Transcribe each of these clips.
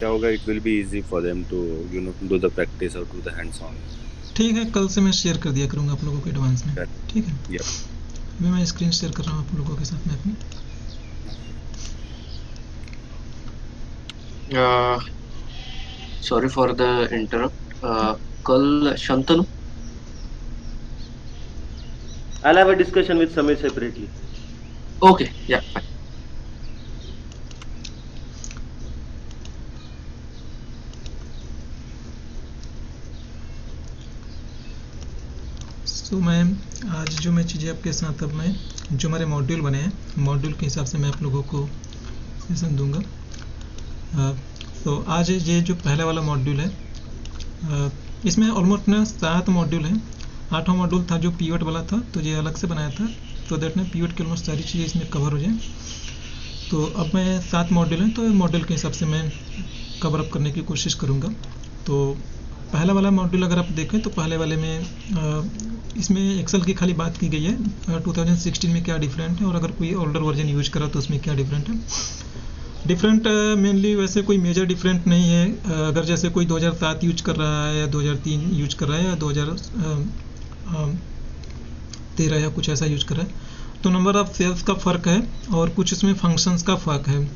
क्या होगा, it will be easy for them to do the practice और do the hands on. ठीक है, कल से मैं शेयर कर दिया करूँगा आप लोगों को एडवांस में। ठीक है, यप। मैं स्क्रीन शेयर कर रहा हूँ आप लोगों के साथ में अपनी। Sorry for the interrupt. कल Shantanu. I'll have a discussion with Samir separately. Okay, yeah, fine. तो मैं आज जो मैं चीज़ें आपके साथ अब मैं जो हमारे मॉड्यूल बने हैं, मॉड्यूल के हिसाब से मैं आप लोगों को सेशन दूंगा। तो आज ये जो पहला वाला मॉड्यूल है, इसमें ऑलमोस्ट ना 7 मॉड्यूल हैं। 8वां मॉड्यूल था जो पीवट वाला था, तो ये अलग से बनाया था, तो दैट में पीवट की ऑलमोस्ट सारी चीज़ें इसमें कवर हो जाए। तो अब मैं 7 मॉड्यूल हैं, तो मॉड्यूल के हिसाब से मैं कवर अप करने की कोशिश करूँगा। तो पहला वाला मॉड्यूल अगर आप देखें तो पहले वाले में इसमें एक्सेल की खाली बात की गई है, 2016 में क्या डिफरेंट है, और अगर कोई ओल्डर वर्जन यूज करा तो उसमें क्या डिफरेंट है। डिफरेंट मेनली वैसे कोई मेजर डिफरेंट नहीं है। अगर जैसे कोई 2007 यूज कर रहा है या 2003 यूज कर रहा है या 2013 या कुछ ऐसा यूज कर रहा है, तो नंबर ऑफ सेल्स का फ़र्क है और कुछ इसमें फंक्शंस का फ़र्क है।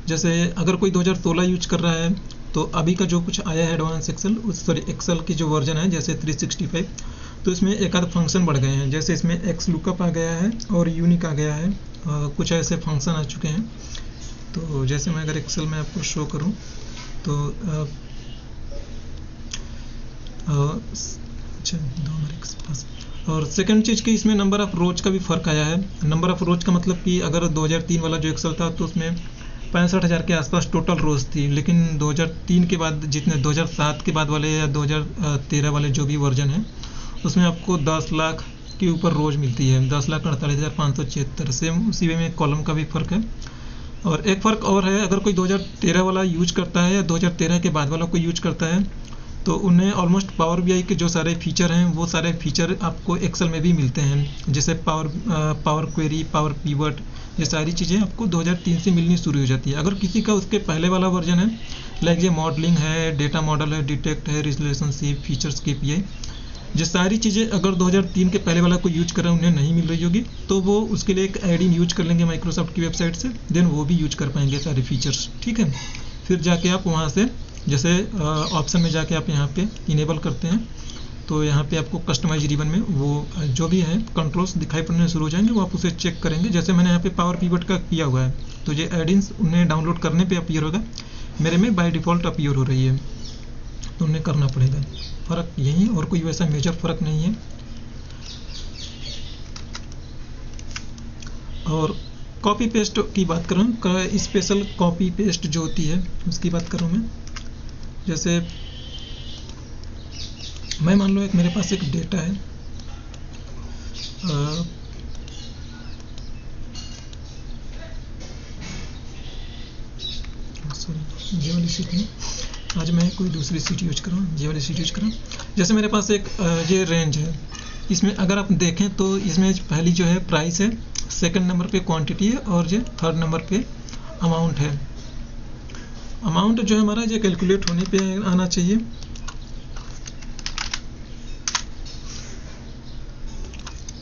जैसे अगर कोई 2016 यूज कर रहा है तो अभी का जो कुछ आया है एडवांस एक्सेल, एक्सेल की जो वर्जन है जैसे 365, तो इसमें एक आध फंक्शन बढ़ गए हैं। जैसे इसमें एक्स लुकअप आ गया है और यूनिक आ गया है, कुछ ऐसे फंक्शन आ चुके हैं। तो जैसे मैं अगर एक्सेल में आपको शो करूं तो अच्छा, और सेकंड चीज़ की इसमें नंबर ऑफ रोज का भी फ़र्क आया है। नंबर ऑफ रोज का मतलब कि अगर 2003 वाला जो एक्सेल था तो उसमें 65,000 के आसपास टोटल रोज थी, लेकिन 2003 के बाद जितने 2007 के बाद वाले या 2013 वाले जो भी वर्जन है उसमें आपको 10 लाख के ऊपर रोज मिलती है, 10,48,576। सेम उसी वे में कॉलम का भी फ़र्क है। और एक फ़र्क और है, अगर कोई 2013 वाला यूज करता है या 2013 के बाद वाला कोई यूज करता है तो उन्हें ऑलमोस्ट पावर बीआई के जो सारे फीचर हैं वो सारे फीचर आपको एक्सेल में भी मिलते हैं। जैसे पावर क्वेरी, पावर पीवट, ये सारी चीज़ें आपको 2003 से मिलनी शुरू हो जाती है। अगर किसी का उसके पहले वाला वर्जन है, लाइक ये मॉडलिंग है, डेटा मॉडल है, डिटेक्ट है, रिलेशनशिप, फीचर्स, केपीआई, ये सारी चीज़ें अगर 2003 के पहले वाला कोई यूज कर रहा है, उन्हें नहीं मिल रही होगी, तो वो उसके लिए एक ऐड इन यूज कर लेंगे माइक्रोसॉफ्ट की वेबसाइट से, देन वो भी यूज कर पाएंगे सारे फीचर्स। ठीक है, फिर जाके आप वहाँ से जैसे ऑप्शन में जाके आप यहाँ पे इनेबल करते हैं तो यहाँ पे आपको कस्टमाइज रिबन में वो जो भी है कंट्रोल्स दिखाई पड़ने शुरू हो जाएंगे, वो आप उसे चेक करेंगे। जैसे मैंने यहाँ पे पावर पीवट का किया हुआ है तो ये एडिंस उन्हें डाउनलोड करने पे अपीयर होगा, मेरे में बाय डिफ़ॉल्ट अपीयर हो रही है, तो उन्हें करना पड़ेगा। फ़र्क यही, और कोई वैसा मेजर फ़र्क नहीं है। और कॉपी पेस्ट की बात करूँ, स्पेशल कॉपी पेस्ट जो होती है उसकी बात करूँ मैं, जैसे मैं मान लो एक मेरे पास एक डेटा है, सॉरी ये वाली सीट नहीं, आज मैं कोई दूसरी सीट यूज कर रहा हूँ, ये वाली सीट यूज कर रहा हूँ। जैसे मेरे पास एक ये रेंज है, इसमें अगर आप देखें तो इसमें पहली जो है प्राइस है, सेकंड नंबर पे क्वांटिटी है, और ये थर्ड नंबर पे अमाउंट है। अमाउंट जो है हमारा ये कैलकुलेट होने पे आना चाहिए।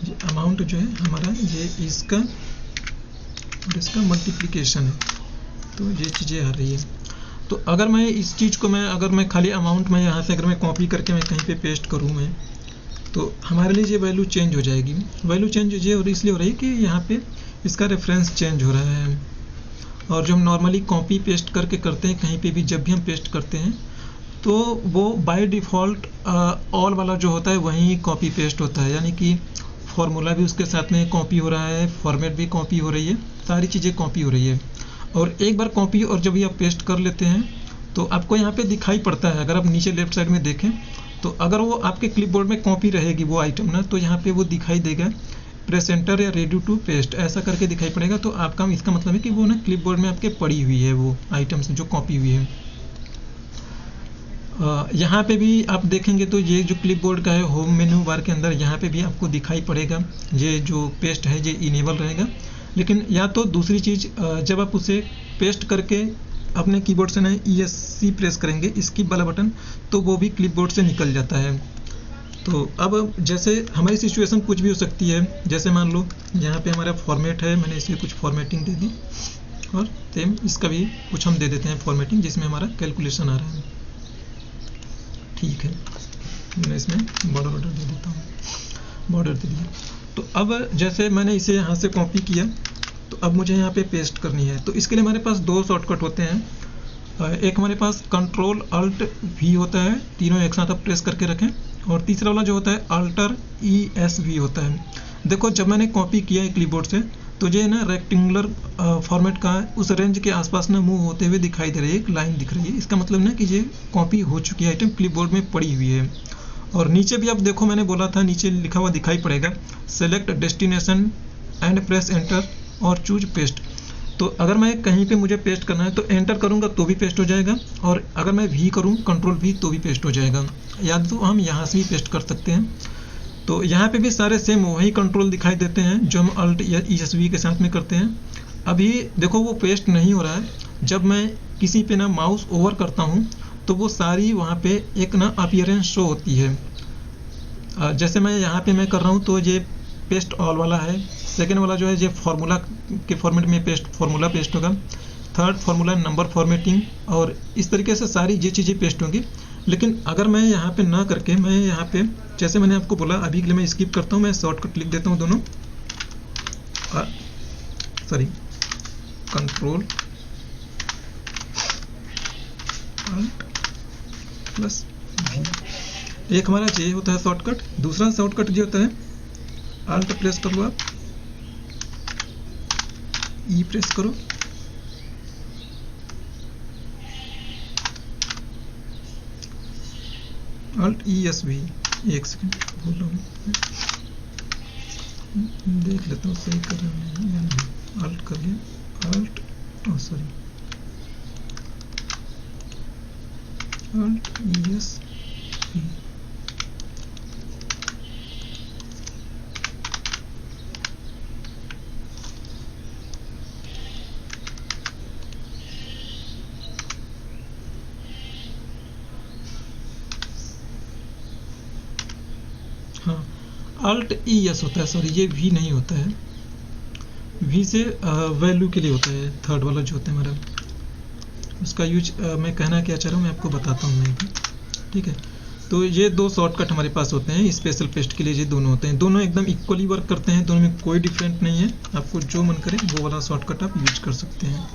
ये अमाउंट जो है हमारा ये इसका और इसका मल्टीप्लिकेशन है, तो ये चीज़ें आ रही है। तो अगर मैं इस चीज़ को अगर मैं खाली अमाउंट में यहाँ से अगर मैं कॉपी करके मैं कहीं पे पेस्ट करूँ मैं, तो हमारे लिए ये वैल्यू चेंज हो जाएगी। वैल्यू चेंज ये और इसलिए हो रही है कि यहाँ पे इसका रेफरेंस चेंज हो रहा है। और जो हम नॉर्मली कॉपी पेस्ट करके करते हैं कहीं पे भी, जब भी हम पेस्ट करते हैं तो वो बाय डिफ़ॉल्ट ऑल वाला जो होता है वहीं कॉपी पेस्ट होता है, यानी कि फॉर्मूला भी उसके साथ में कॉपी हो रहा है, फॉर्मेट भी कॉपी हो रही है, सारी चीज़ें कॉपी हो रही है। और एक बार कॉपी और जब भी आप पेस्ट कर लेते हैं तो आपको यहाँ पे दिखाई पड़ता है, अगर आप नीचे लेफ्ट साइड में देखें तो अगर वो आपके क्लिपबोर्ड में कॉपी रहेगी वो आइटम ना, तो यहाँ पे वो दिखाई देगा प्रेस एंटर या रेडी टू पेस्ट ऐसा करके दिखाई पड़ेगा। तो आपका इसका मतलब है कि वो ना क्लिपबोर्ड में आपके पड़ी हुई है वो आइटम्स जो कॉपी हुई है। यहाँ पे भी आप देखेंगे तो ये जो क्लिपबोर्ड का है होम मेन्यू बार के अंदर यहाँ पे भी आपको दिखाई पड़ेगा, ये जो पेस्ट है ये इनेबल रहेगा। लेकिन या तो दूसरी चीज़, जब आप उसे पेस्ट करके अपने कीबोर्ड से ना ESC प्रेस करेंगे स्किप वाला बटन, तो वो भी क्लिपबोर्ड से निकल जाता है। तो अब जैसे हमारी सिचुएशन कुछ भी हो सकती है, जैसे मान लो यहाँ पे हमारा फॉर्मेट है, मैंने इसे कुछ फॉर्मेटिंग दे दी और सेम इसका भी कुछ हम दे देते हैं फॉर्मेटिंग जिसमें हमारा कैलकुलेशन आ रहा है। ठीक है, मैं इसमें बॉर्डर दे देता हूँ, बॉर्डर दे दिया। तो अब जैसे मैंने इसे यहाँ से कॉपी किया, तो अब मुझे यहाँ पे पेस्ट करनी है। तो इसके लिए हमारे पास दो शॉर्टकट होते हैं। एक हमारे पास कंट्रोल अल्ट वी होता है, तीनों एक साथ आप प्रेस करके रखें, और तीसरा वाला जो होता है अल्टर ESV होता है। देखो जब मैंने कॉपी किया है क्लिपबोर्ड से, तो ये ना रेक्टेंगुलर फॉर्मेट का उस रेंज के आसपास ना मूव होते हुए दिखाई दे रही है, एक लाइन दिख रही है। इसका मतलब ना कि ये कॉपी हो चुकी है, आइटम क्लिपबोर्ड में पड़ी हुई है। और नीचे भी आप देखो, मैंने बोला था नीचे लिखा हुआ दिखाई पड़ेगा, select destination and press enter और चूज पेस्ट। तो अगर मैं कहीं पे मुझे पेस्ट करना है तो एंटर करूंगा तो भी पेस्ट हो जाएगा, और अगर मैं V करूं कंट्रोल V तो भी पेस्ट हो जाएगा, या तो हम यहाँ से भी पेस्ट कर सकते हैं। तो यहाँ पे भी सारे सेम वही कंट्रोल दिखाई देते हैं जो हम अल्ट या ESV के साथ में करते हैं। अभी देखो वो पेस्ट नहीं हो रहा है। जब मैं किसी पे ना माउस ओवर करता हूँ तो वो सारी वहाँ पे एक ना अपीयरेंस शो होती है। जैसे मैं यहाँ पे मैं कर रहा हूँ तो ये पेस्ट ऑल वाला है, सेकेंड वाला जो है ये फार्मूला के फॉर्मेट में फार्मूला पेस्ट होगा, थर्ड फार्मूला नंबर फॉर्मेटिंग, और इस तरीके से सारी ये चीज़ें पेस्ट होंगी। लेकिन अगर मैं यहाँ पे ना करके मैं यहाँ पे जैसे मैंने आपको बोला अभी के लिए मैं स्किप करता हूँ, मैं शॉर्टकट लिख देता हूँ दोनों, sorry control alt plus V। एक हमारा ये होता है शॉर्टकट, दूसरा शॉर्टकट ये होता है अल्ट प्रेस कर लो आप, E प्रेस करो, अल्ट ESV। एक सेकंड भूल रहा हूँ, देख लेता हूँ सही कर रहा हूँ या नहीं। अल्ट कर लिया, अल्ट सॉरी अल्ट ESV। हाँ, अल्ट ES होता है, सॉरी ये V नहीं होता है, V से वैल्यू के लिए होता है, थर्ड वाला जो होता है हमारा, उसका यूज मैं कहना क्या चाह रहा हूँ मैं आपको बताता हूँ मैं भी। ठीक है, तो ये दो शॉर्टकट हमारे पास होते हैं स्पेशल पेस्ट के लिए, ये दोनों होते हैं, दोनों एकदम इक्वली वर्क करते हैं, दोनों में कोई डिफरेंट नहीं है। आपको जो मन करे वो वाला शॉर्टकट आप यूज कर सकते हैं।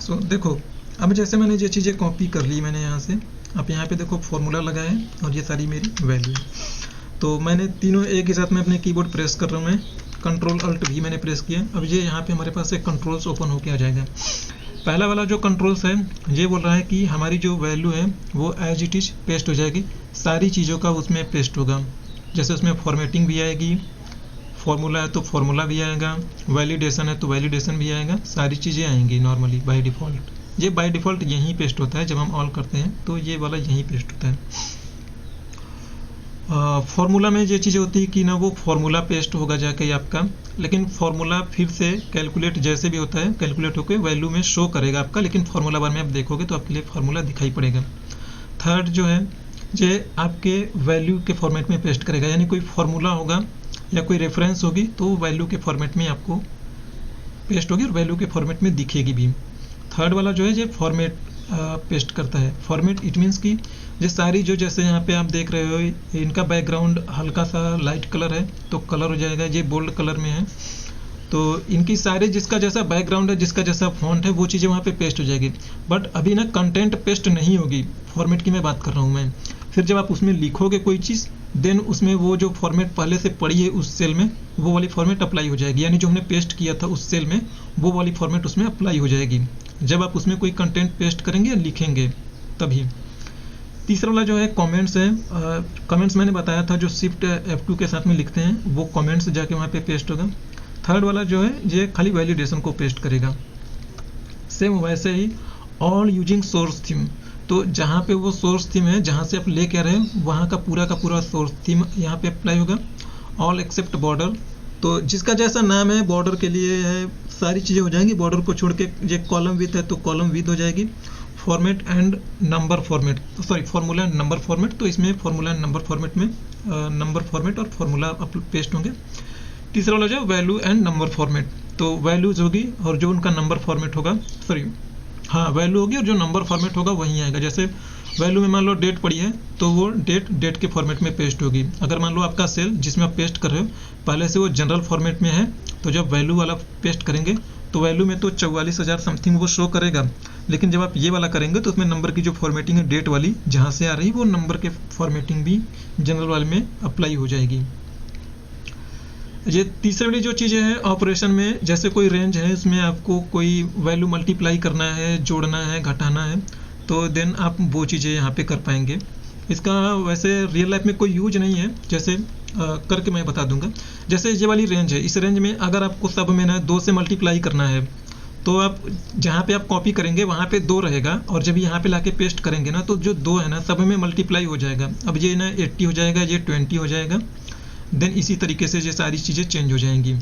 सो देखो अब जैसे मैंने ये चीज़ें कॉपी कर ली मैंने यहाँ से, अब यहाँ पे देखो फॉर्मूला लगा है और ये सारी मेरी वैल्यू है। तो मैंने तीनों एक ही साथ में अपने कीबोर्ड प्रेस कर रहा हूँ, मैं कंट्रोल अल्ट V मैंने प्रेस किया। अब ये यहाँ पे हमारे पास एक कंट्रोल्स ओपन होके आ जाएगा। पहला वाला जो कंट्रोल्स है ये बोल रहा है कि हमारी जो वैल्यू है वो एज इट इज पेस्ट हो जाएगी, सारी चीज़ों का उसमें पेस्ट होगा। जैसे उसमें फॉर्मेटिंग भी आएगी, फॉर्मूला है तो फॉर्मूला भी आएगा, वैलिडेशन है तो वैलिडेशन भी आएगा, सारी चीज़ें आएंगी नॉर्मली बाय डिफ़ॉल्ट। ये बाय डिफ़ॉल्ट यहीं पेस्ट होता है, जब हम ऑल करते हैं तो ये वाला यहीं पेस्ट होता है। फार्मूला में ये चीज़ें होती है कि ना वो फार्मूला पेस्ट होगा जाके आपका, लेकिन फार्मूला फिर से कैलकुलेट जैसे भी होता है कैलकुलेट होकर वैल्यू में शो करेगा आपका, लेकिन फार्मूला बार में आप देखोगे तो आपके लिए फार्मूला दिखाई पड़ेगा। थर्ड जो है ये आपके वैल्यू के फॉर्मेट में पेस्ट करेगा, यानी कोई फार्मूला होगा या कोई रेफरेंस होगी तो वैल्यू के फॉर्मेट में आपको पेस्ट होगी और वैल्यू के फॉर्मेट में दिखेगी भी। थर्ड वाला जो है ये फॉर्मेट पेस्ट करता है। फॉर्मेट इट मीन्स कि ये सारी जो जैसे यहाँ पे आप देख रहे हो इनका बैकग्राउंड हल्का सा लाइट कलर है तो कलर हो जाएगा, ये बोल्ड कलर में है तो इनकी सारे जिसका जैसा बैकग्राउंड है जिसका जैसा फॉन्ट है वो चीज़ें वहाँ पे पेस्ट हो जाएगी। बट अभी ना कंटेंट पेस्ट नहीं होगी, फॉर्मेट की मैं बात कर रहा हूँ मैं। फिर जब आप उसमें लिखोगे कोई चीज़ देन उसमें वो जो फॉर्मेट पहले से पड़ी है उस सेल में वो वाली फॉर्मेट अप्लाई हो जाएगी, यानी जो हमने पेस्ट किया था उस सेल में वो वाली फॉर्मेट उसमें अप्लाई हो जाएगी जब आप उसमें कोई कंटेंट पेस्ट करेंगे या लिखेंगे तभी। तीसरा वाला जो है कमेंट्स है। कमेंट्स मैंने बताया था जो शिफ्ट F2 के साथ में लिखते हैं वो कमेंट्स जाके वहाँ पे पेस्ट होगा। थर्ड वाला जो है ये खाली वैलिडेशन को पेस्ट करेगा। सेम वैसे ही ऑल यूजिंग सोर्स थीम, तो जहाँ पे वो सोर्स थीम है जहाँ से आप ले के आ रहे हैं वहाँ का पूरा सोर्स थीम यहाँ पे अप्लाई होगा। ऑल एक्सेप्ट बॉर्डर, तो जिसका जैसा नाम है बॉर्डर के लिए है सारी चीज़ें हो जाएंगी। बॉर्डर को छोड़ के ये कॉलम विथ है तो कॉलम विथ हो जाएगी। Format and number format, sorry formula and number format, तो इसमें फार्मूला एंड नंबर फॉर्मेट में नंबर फॉर्मेट और फार्मूला पेस्ट होंगे। तीसरा वाला जो वैल्यू एंड नंबर फॉर्मेट, तो वैल्यूज होगी और जो उनका नंबर फॉर्मेट होगा, सॉरी हाँ वैल्यू होगी और जो नंबर फॉर्मेट होगा वहीं आएगा। जैसे वैल्यू में मान लो डेट पड़ी है तो वो डेट के फॉर्मेट में पेस्ट होगी। अगर मान लो आपका सेल जिसमें आप पेस्ट कर रहे हो पहले से वो जनरल फॉर्मेट में है, तो जब वैल्यू वाला पेस्ट करेंगे तो वैल्यू में तो 44,000 समथिंग वो शो करेगा, लेकिन जब आप ये वाला करेंगे तो उसमें नंबर की जो फॉर्मेटिंग है डेट वाली जहाँ से आ रही वो नंबर के फॉर्मेटिंग भी जनरल वाले में अप्लाई हो जाएगी। ये तीसरी वाली जो चीज़ें हैं ऑपरेशन में, जैसे कोई रेंज है इसमें आपको कोई वैल्यू मल्टीप्लाई करना है, जोड़ना है, घटाना है, तो देन आप वो चीज़ें यहाँ पे कर पाएंगे। इसका वैसे रियल लाइफ में कोई यूज नहीं है, जैसे करके मैं बता दूंगा। जैसे ये वाली रेंज है, इस रेंज में अगर आपको सब में ना 2 से मल्टीप्लाई करना है तो आप जहाँ पे आप कॉपी करेंगे वहाँ पे 2 रहेगा और जब यहाँ पे लाके पेस्ट करेंगे ना तो जो 2 है ना सब में मल्टीप्लाई हो जाएगा। अब ये ना 80 हो जाएगा, ये 20 हो जाएगा, देन इसी तरीके से ये सारी चीज़ें चेंज हो जाएंगी।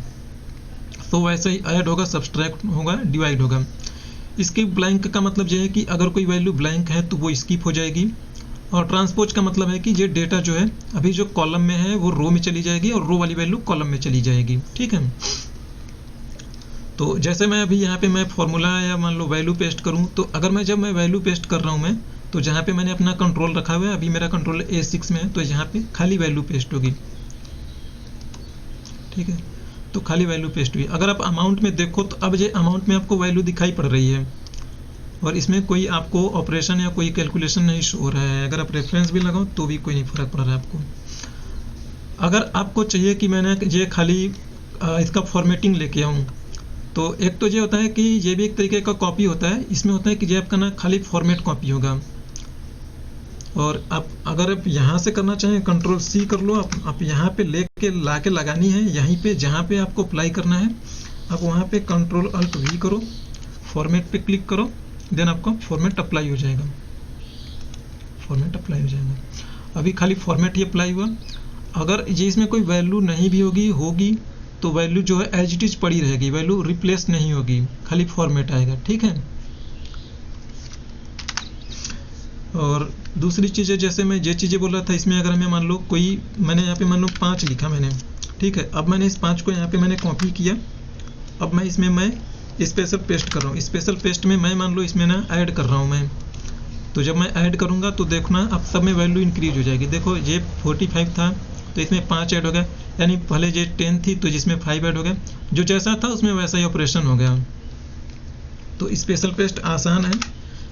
तो वैसे ही ऐड होगा, सब्सट्रैक्ट होगा, डिवाइड होगा। इसकी ब्लैंक का मतलब ये है कि अगर कोई वैल्यू ब्लैंक है तो वो स्किप हो जाएगी, और ट्रांसपोज का मतलब है कि ये डेटा जो है अभी जो कॉलम में है वो रो में चली जाएगी और रो वाली वैल्यू कॉलम में चली जाएगी। ठीक है, तो जैसे मैं अभी यहाँ पे मैं फॉर्मूला या मान लो वैल्यू पेस्ट करूँ, तो अगर जब मैं वैल्यू पेस्ट कर रहा हूँ मैं, तो जहाँ पे मैंने अपना कंट्रोल रखा हुआ है, अभी मेरा कंट्रोल A6 में है, तो यहाँ पे खाली वैल्यू पेस्ट होगी। ठीक है, तो खाली वैल्यू पेस्ट हुई। अगर आप अमाउंट में देखो तो अब ये अमाउंट में आपको वैल्यू दिखाई पड़ रही है और इसमें कोई आपको ऑपरेशन या कोई कैलकुलेशन नहीं शो हो रहा है। अगर आप रेफरेंस भी लगाओ तो भी कोई नहीं फर्क पड़ रहा है आपको। अगर आपको चाहिए कि मैंने ये खाली इसका फॉर्मेटिंग लेके आऊँ, तो एक तो ये होता है कि ये भी एक तरीके का कॉपी होता है। इसमें होता है कि ये आपका ना खाली फॉर्मेट कॉपी होगा, और आप अगर आप यहाँ से करना चाहें कंट्रोल C कर लो, आप यहाँ पे लेके लाके लगानी है, यहीं पे जहाँ पे आपको अप्लाई करना है आप वहाँ पे कंट्रोल अल्ट V करो, फॉर्मेट पे क्लिक करो, देन आपका फॉर्मेट अप्लाई हो जाएगा। फॉर्मेट अप्लाई हो जाएगा। अभी खाली फॉर्मेट ही अप्लाई हुआ। अगर ये इसमें कोई वैल्यू नहीं भी होगी तो वैल्यू जो है एज इट इज पड़ी रहेगी, वैल्यू रिप्लेस नहीं होगी, खाली फॉर्मेट आएगा। ठीक है, और दूसरी चीज़ है, जैसे मैं ये चीज़ें बोल रहा था, इसमें अगर मैं मान लो कोई मैंने यहाँ पे मान लो 5 लिखा मैंने, ठीक है, अब मैंने इस 5 को यहाँ पे मैंने कॉपी किया, अब मैं इसमें मैं स्पेशल पेस्ट कर रहा हूँ। स्पेशल पेस्ट में मैं मान लो इसमें ना ऐड कर रहा हूँ मैं, तो जब मैं ऐड करूँगा तो देखना अब सब में वैल्यू इंक्रीज हो जाएगी। देखो ये 45 था तो इसमें 5 ऐड हो गया, यानी पहले ये 10 थी तो जिसमें 5 ऐड हो गया, जो जैसा था उसमें वैसा ही ऑपरेशन हो गया। तो स्पेशल पेस्ट आसान है,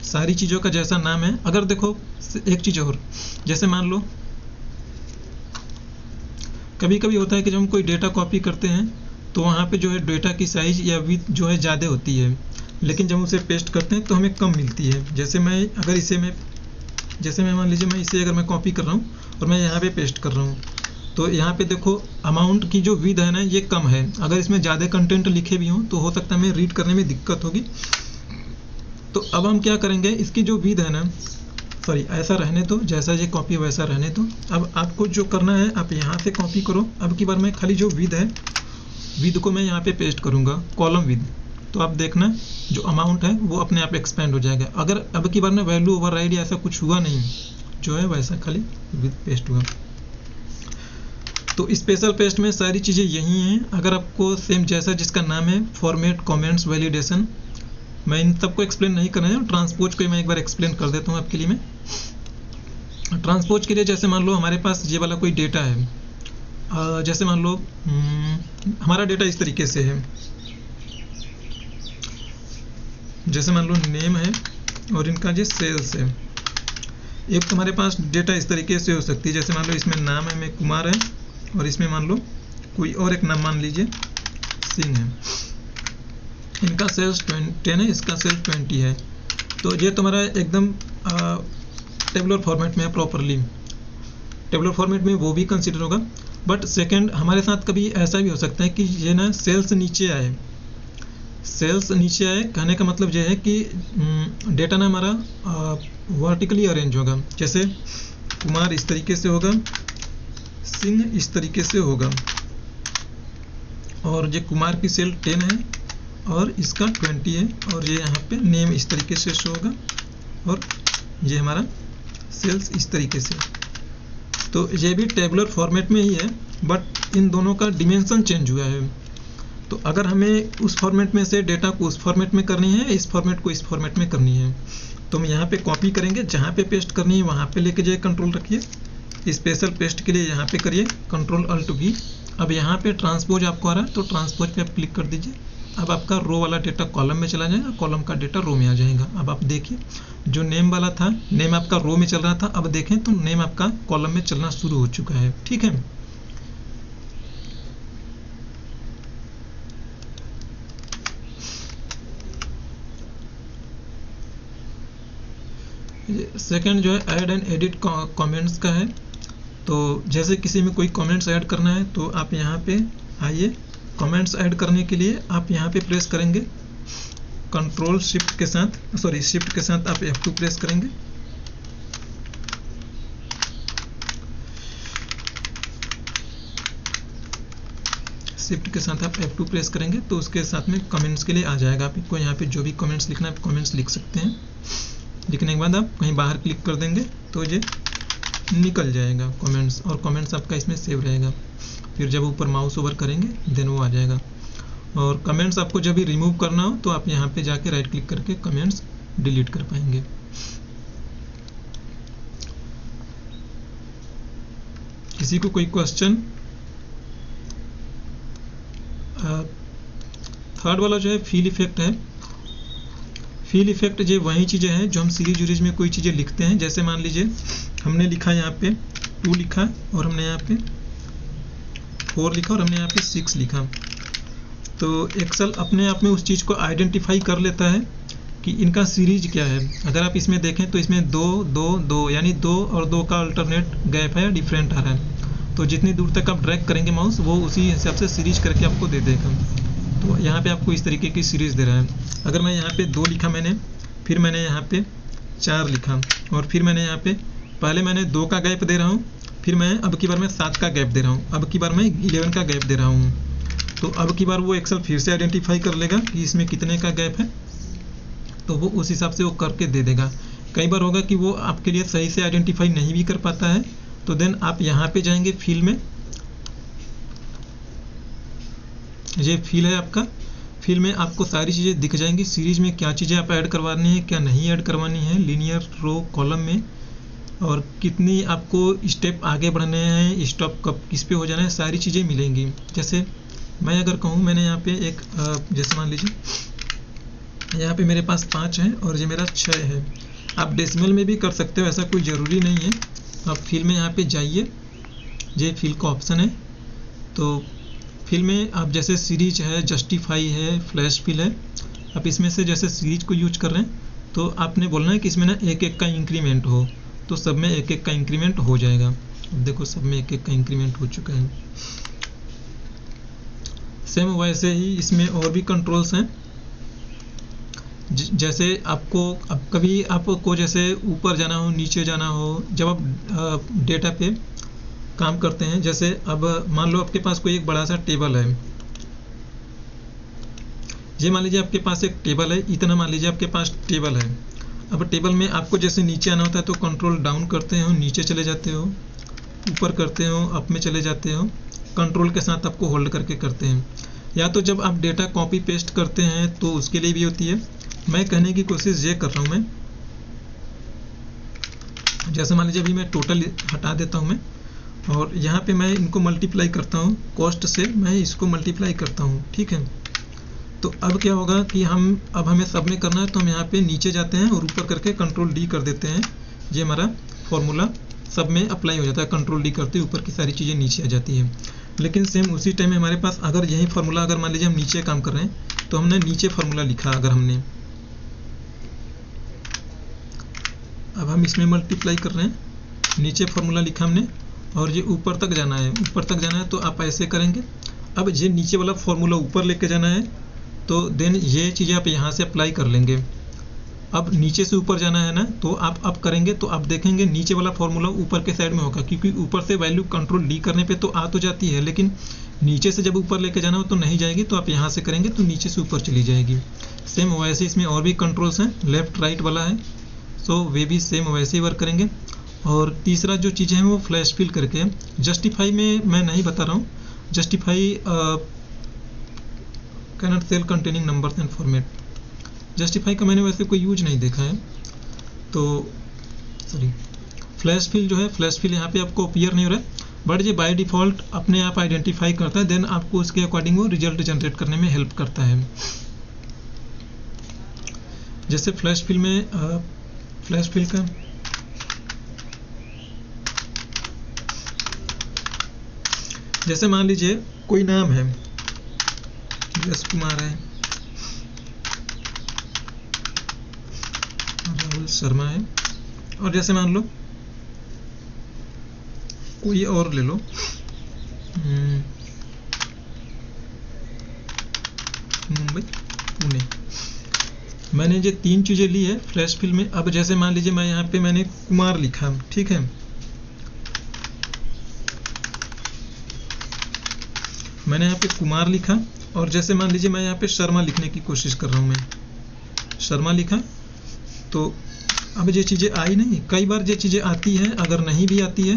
सारी चीज़ों का जैसा नाम है। अगर देखो एक चीज़ और, जैसे मान लो कभी कभी होता है कि जब हम कोई डेटा कॉपी करते हैं तो वहाँ पे जो है डेटा की साइज या विड्थ जो है ज़्यादा होती है, लेकिन जब उसे पेस्ट करते हैं तो हमें कम मिलती है। जैसे मैं अगर इसे मैं मान लीजिए मैं इसे अगर मैं कॉपी कर रहा हूँ और मैं यहाँ पे पेस्ट कर रहा हूँ, तो यहाँ पे देखो अमाउंट की जो विड्थ है ना ये कम है। अगर इसमें ज़्यादा कंटेंट लिखे भी हों तो हो सकता है हमें रीड करने में दिक्कत होगी। तो अब हम क्या करेंगे, इसकी जो विड्थ है ना, सॉरी ऐसा रहने दो, जैसा ये कॉपी वैसा रहने दो। अब आपको जो करना है आप यहाँ से कॉपी करो। अब की बार मैं खाली जो विड्थ है, विड्थ को मैं यहाँ पे पेस्ट करूँगा, कॉलम विड्थ, तो आप देखना जो अमाउंट है वो अपने आप एक्सपेंड हो जाएगा। अगर अब की बार में वैल्यू ओवरराइड या ऐसा कुछ हुआ नहीं, जो है वैसा खाली विड्थ पेस्ट हुआ। तो स्पेशल पेस्ट में सारी चीज़ें यही हैं। अगर आपको सेम जैसा जिसका नाम है फॉर्मेट, कमेंट्स, वैलिडेशन, मैं इन सबको एक्सप्लेन नहीं कर रहा हूँ। ट्रांसपोज को मैं एक बार एक्सप्लेन कर देता हूँ आपके लिए। मैं ट्रांसपोज के लिए जैसे मान लो हमारे पास ये वाला कोई डेटा है, जैसे मान लो हमारा डेटा इस तरीके से है, जैसे मान लो नेम है और इनका जो सेल्स है। एक तो हमारे पास डेटा इस तरीके से हो सकती है, जैसे मान लो इसमें नाम है में कुमार है और इसमें मान लो कोई और एक नाम मान लीजिए सिंह है। इनका सेल्स 10 है, इसका सेल्स 20 है। तो ये तुम्हारा एकदम टेबुलर फॉर्मेट में है, प्रॉपरली टेबुलर फॉर्मेट में वो भी कंसिडर होगा। बट सेकंड हमारे साथ कभी ऐसा भी हो सकता है कि ये ना सेल्स नीचे आए। सेल्स नीचे आए कहने का मतलब ये है कि डेटा ना हमारा वर्टिकली अरेंज होगा। जैसे कुमार इस तरीके से होगा, सिंह इस तरीके से होगा, और ये कुमार की सेल 10 है और इसका 20 है, और ये यहाँ पे नेम इस तरीके से शो होगा, और ये हमारा सेल्स इस तरीके से। तो ये भी टेबुलर फॉर्मेट में ही है, बट इन दोनों का डिमेंशन चेंज हुआ है। तो अगर हमें उस फॉर्मेट में से डेटा को उस फॉर्मेट में करनी है, इस फॉर्मेट को इस फॉर्मेट में करनी है, तो हम यहाँ पे कॉपी करेंगे, जहाँ पे पेस्ट करनी है वहाँ पे लेके जाइए, कंट्रोल रखिए, स्पेशल पेस्ट के लिए यहाँ पे करिए Ctrl+Alt+V। अब यहाँ पे ट्रांसपोज आपको आ रहा है तो ट्रांसपोज पे आप क्लिक कर दीजिए। अब आपका रो वाला डेटा कॉलम में चला जाएगा, कॉलम का डेटा रो में आ जाएगा। अब आप देखिए, जो नेम वाला था, नेम आपका रो में चल रहा था, अब देखें तो नेम आपका कॉलम में चलना शुरू हो चुका है। ठीक है, सेकंड जो है ऐड एंड एडिट कमेंट्स का है। तो जैसे किसी में कोई कमेंट्स ऐड करना है तो आप यहाँ पे आइए, कमेंट्स ऐड करने के लिए आप यहाँ पे प्रेस करेंगे कंट्रोल शिफ्ट के साथ, शिफ्ट के साथ आप F2 प्रेस करेंगे। शिफ्ट के साथ आप F2 प्रेस करेंगे तो उसके साथ में कमेंट्स के लिए आ जाएगा। आपको यहाँ पे जो भी कमेंट्स लिखना है आप कमेंट्स लिख सकते हैं। लिखने के बाद आप कहीं बाहर क्लिक कर देंगे तो ये निकल जाएगा कमेंट्स, और कमेंट्स आपका इसमें सेव रहेगा। फिर जब ऊपर माउस ओवर करेंगे देन वो आ जाएगा। और कमेंट्स आपको जब भी रिमूव करना हो तो आप यहाँ पे जाके राइट क्लिक करके कमेंट्स डिलीट कर पाएंगे। किसी को कोई क्वेश्चन? थर्ड वाला जो है फील इफेक्ट है। फील इफेक्ट ये वही चीज़ें हैं जो हम सीरीज यूरीज में कोई चीज़ें लिखते हैं। जैसे मान लीजिए हमने लिखा यहाँ पे 2 लिखा, और हमने यहाँ पे 4 लिखा, और हमने यहाँ पे 6 लिखा, तो एक्सेल अपने आप में उस चीज़ को आइडेंटिफाई कर लेता है कि इनका सीरीज क्या है। अगर आप इसमें देखें तो इसमें 2 2 2 यानी 2 और 2 का अल्टरनेट गैप है, डिफरेंट आ रहा है। तो जितनी दूर तक आप ड्रैग करेंगे माउस, वो उसी हिसाब से सीरीज करके आपको दे देगा। तो यहाँ पे आपको इस तरीके की सीरीज दे रहा है। अगर मैं यहाँ पे 2 लिखा मैंने, फिर मैंने यहाँ पे 4 लिखा, और फिर मैंने यहाँ पे पहले मैंने 2 का गैप दे रहा हूँ, फिर मैं अब की बार मैं 7 का गैप दे रहा हूँ, अब की बार मैं 11 का गैप दे रहा हूँ। तो अब की बार वो एक्सेल फिर से आइडेंटिफाई कर लेगा कि इसमें कितने का गैप है, तो वो उस हिसाब से वो करके दे देगा। कई बार होगा कि वो आपके लिए सही से आइडेंटिफाई नहीं भी कर पाता है, तो देन आप यहाँ पे जाएंगे फील में, ये फील है आपका, फील में आपको सारी चीज़ें दिख जाएंगी। सीरीज में क्या चीज़ें आप ऐड करवानी है, क्या नहीं ऐड करवानी है, लीनियर रो कॉलम में, और कितनी आपको स्टेप आगे बढ़ने हैं, स्टॉप कब किस पे हो जाना है, सारी चीज़ें मिलेंगी। जैसे मैं अगर कहूँ, मैंने यहाँ पे एक जैसे मान लीजिए यहाँ पे मेरे पास 5 है और ये मेरा 6 है। आप डेसिमल में भी कर सकते हो, ऐसा कोई ज़रूरी नहीं है। आप फील में यहाँ पे जाइए, ये फील का ऑप्शन है, तो फिल में आप जैसे सीरीज है, जस्टिफाई है, फ्लैश फिल है, आप इसमें से जैसे सीरीज को यूज कर रहे हैं तो आपने बोलना है कि इसमें ना 1-1 का इंक्रीमेंट हो, तो सब में 1-1 का इंक्रीमेंट हो जाएगा। अब देखो सब में 1-1 का इंक्रीमेंट हो चुका है। सेम वैसे ही इसमें और भी कंट्रोल्स हैं। जैसे आपको अब कभी आपको जैसे ऊपर जाना हो, नीचे जाना हो, जब आप डेटा पे काम करते हैं, जैसे अब मान लो आपके पास कोई एक बड़ा सा टेबल है, ये मान लीजिए आपके पास एक टेबल है, इतना मान लीजिए आपके पास टेबल है। अब टेबल में आपको जैसे नीचे आना होता है तो कंट्रोल डाउन करते हो, नीचे चले जाते हो, ऊपर करते हो, अप में चले जाते हो, कंट्रोल के साथ आपको होल्ड करके करते हैं। या तो जब आप डेटा कॉपी पेस्ट करते हैं तो उसके लिए भी होती है। मैं कहने की कोशिश ये कर रहा हूँ, मैं जैसे मान लीजिए अभी मैं टोटल हटा देता हूँ मैं, और यहाँ पे मैं इनको मल्टीप्लाई करता हूँ, कॉस्ट से मैं इसको मल्टीप्लाई करता हूँ। ठीक है, तो अब क्या होगा कि अब हमें सब में करना है, तो हम यहाँ पे नीचे जाते हैं और ऊपर करके कंट्रोल डी कर देते हैं। ये हमारा फॉर्मूला सब में अप्लाई हो जाता है, कंट्रोल डी करते ऊपर की सारी चीज़ें नीचे आ जाती है। लेकिन सेम उसी टाइम में हमारे पास अगर यही फार्मूला, अगर मान लीजिए हम नीचे काम कर रहे हैं तो हमने नीचे फार्मूला लिखा, अगर हमने अब हम इसमें मल्टीप्लाई कर रहे हैं, नीचे फार्मूला लिखा हमने, और ये ऊपर तक जाना है, ऊपर तक जाना है तो आप ऐसे करेंगे। अब ये नीचे वाला फॉर्मूला ऊपर लेके जाना है, तो देन ये चीज़ें आप यहाँ से अप्लाई कर लेंगे। अब नीचे से ऊपर जाना है ना, तो आप अब करेंगे तो आप देखेंगे नीचे वाला फॉर्मूला ऊपर के साइड में होगा, क्योंकि ऊपर से वैल्यू कंट्रोल डी करने पे तो आ तो जाती है, लेकिन नीचे से जब ऊपर लेके जाना हो तो नहीं जाएगी। तो आप यहाँ से करेंगे तो नीचे से ऊपर चली जाएगी। सेम वैसे इसमें और भी कंट्रोल्स हैं, लेफ्ट राइट वाला है, सो वे भी सेम वैसे ही वर्क करेंगे। और तीसरा जो चीज़ है वो फ्लैश फिल करके है। जस्टिफाई में मैं नहीं बता रहा हूँ, justify cannot cell containing numbers and format, justify का मैंने वैसे कोई यूज नहीं देखा है। तो सॉरी, फ्लैश फिल जो है, फ्लैश फिल यहाँ पे आपको अपीयर नहीं हो रहा है, बट ये बाय डिफ़ॉल्ट अपने आप आइडेंटिफाई करता है, देन आपको उसके अकॉर्डिंग वो रिजल्ट जनरेट करने में हेल्प करता है। जैसे फ्लैश फिल में फ्लैश फिल का जैसे मान लीजिए कोई नाम है, यश कुमार है, राहुल शर्मा है, और जैसे मान लो कोई और ले लो, मुंबई पुणे, मैंने ये 3 चीज़ें ली है फ्लैश फिल में। अब जैसे मान लीजिए मैं यहाँ पे मैंने कुमार लिखा, ठीक है, मैंने यहाँ पे कुमार लिखा, और जैसे मान लीजिए मैं यहाँ पे शर्मा लिखने की कोशिश कर रहा हूँ, मैं शर्मा लिखा, तो अब ये चीज़ें आई नहीं। कई बार ये चीज़ें आती हैं, अगर नहीं भी आती है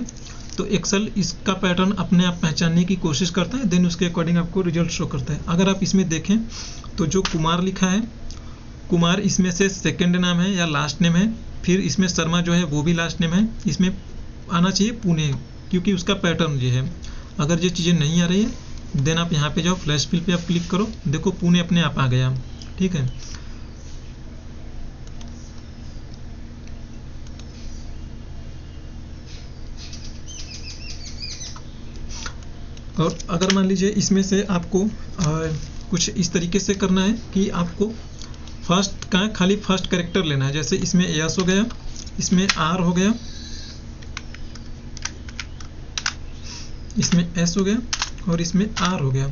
तो एक्सेल इसका पैटर्न अपने आप पहचानने की कोशिश करता है, देन उसके अकॉर्डिंग आपको रिजल्ट शो करता है। अगर आप इसमें देखें तो जो कुमार लिखा है, कुमार इसमें से सेकंड नाम है या लास्ट नेम है, फिर इसमें शर्मा जो है वो भी लास्ट नेम है, इसमें आना चाहिए पुणे, क्योंकि उसका पैटर्न ये है। अगर ये चीज़ें नहीं आ रही है देन आप यहाँ पे जाओ, फ्लैश फिल पे आप क्लिक करो, देखो पुणे अपने आप आ गया, ठीक है। और अगर मान लीजिए इसमें से आपको कुछ इस तरीके से करना है कि आपको फर्स्ट का खाली फर्स्ट कैरेक्टर लेना है, जैसे इसमें एस हो गया, इसमें आर हो गया, इसमें एस हो गया, और इसमें आर हो गया,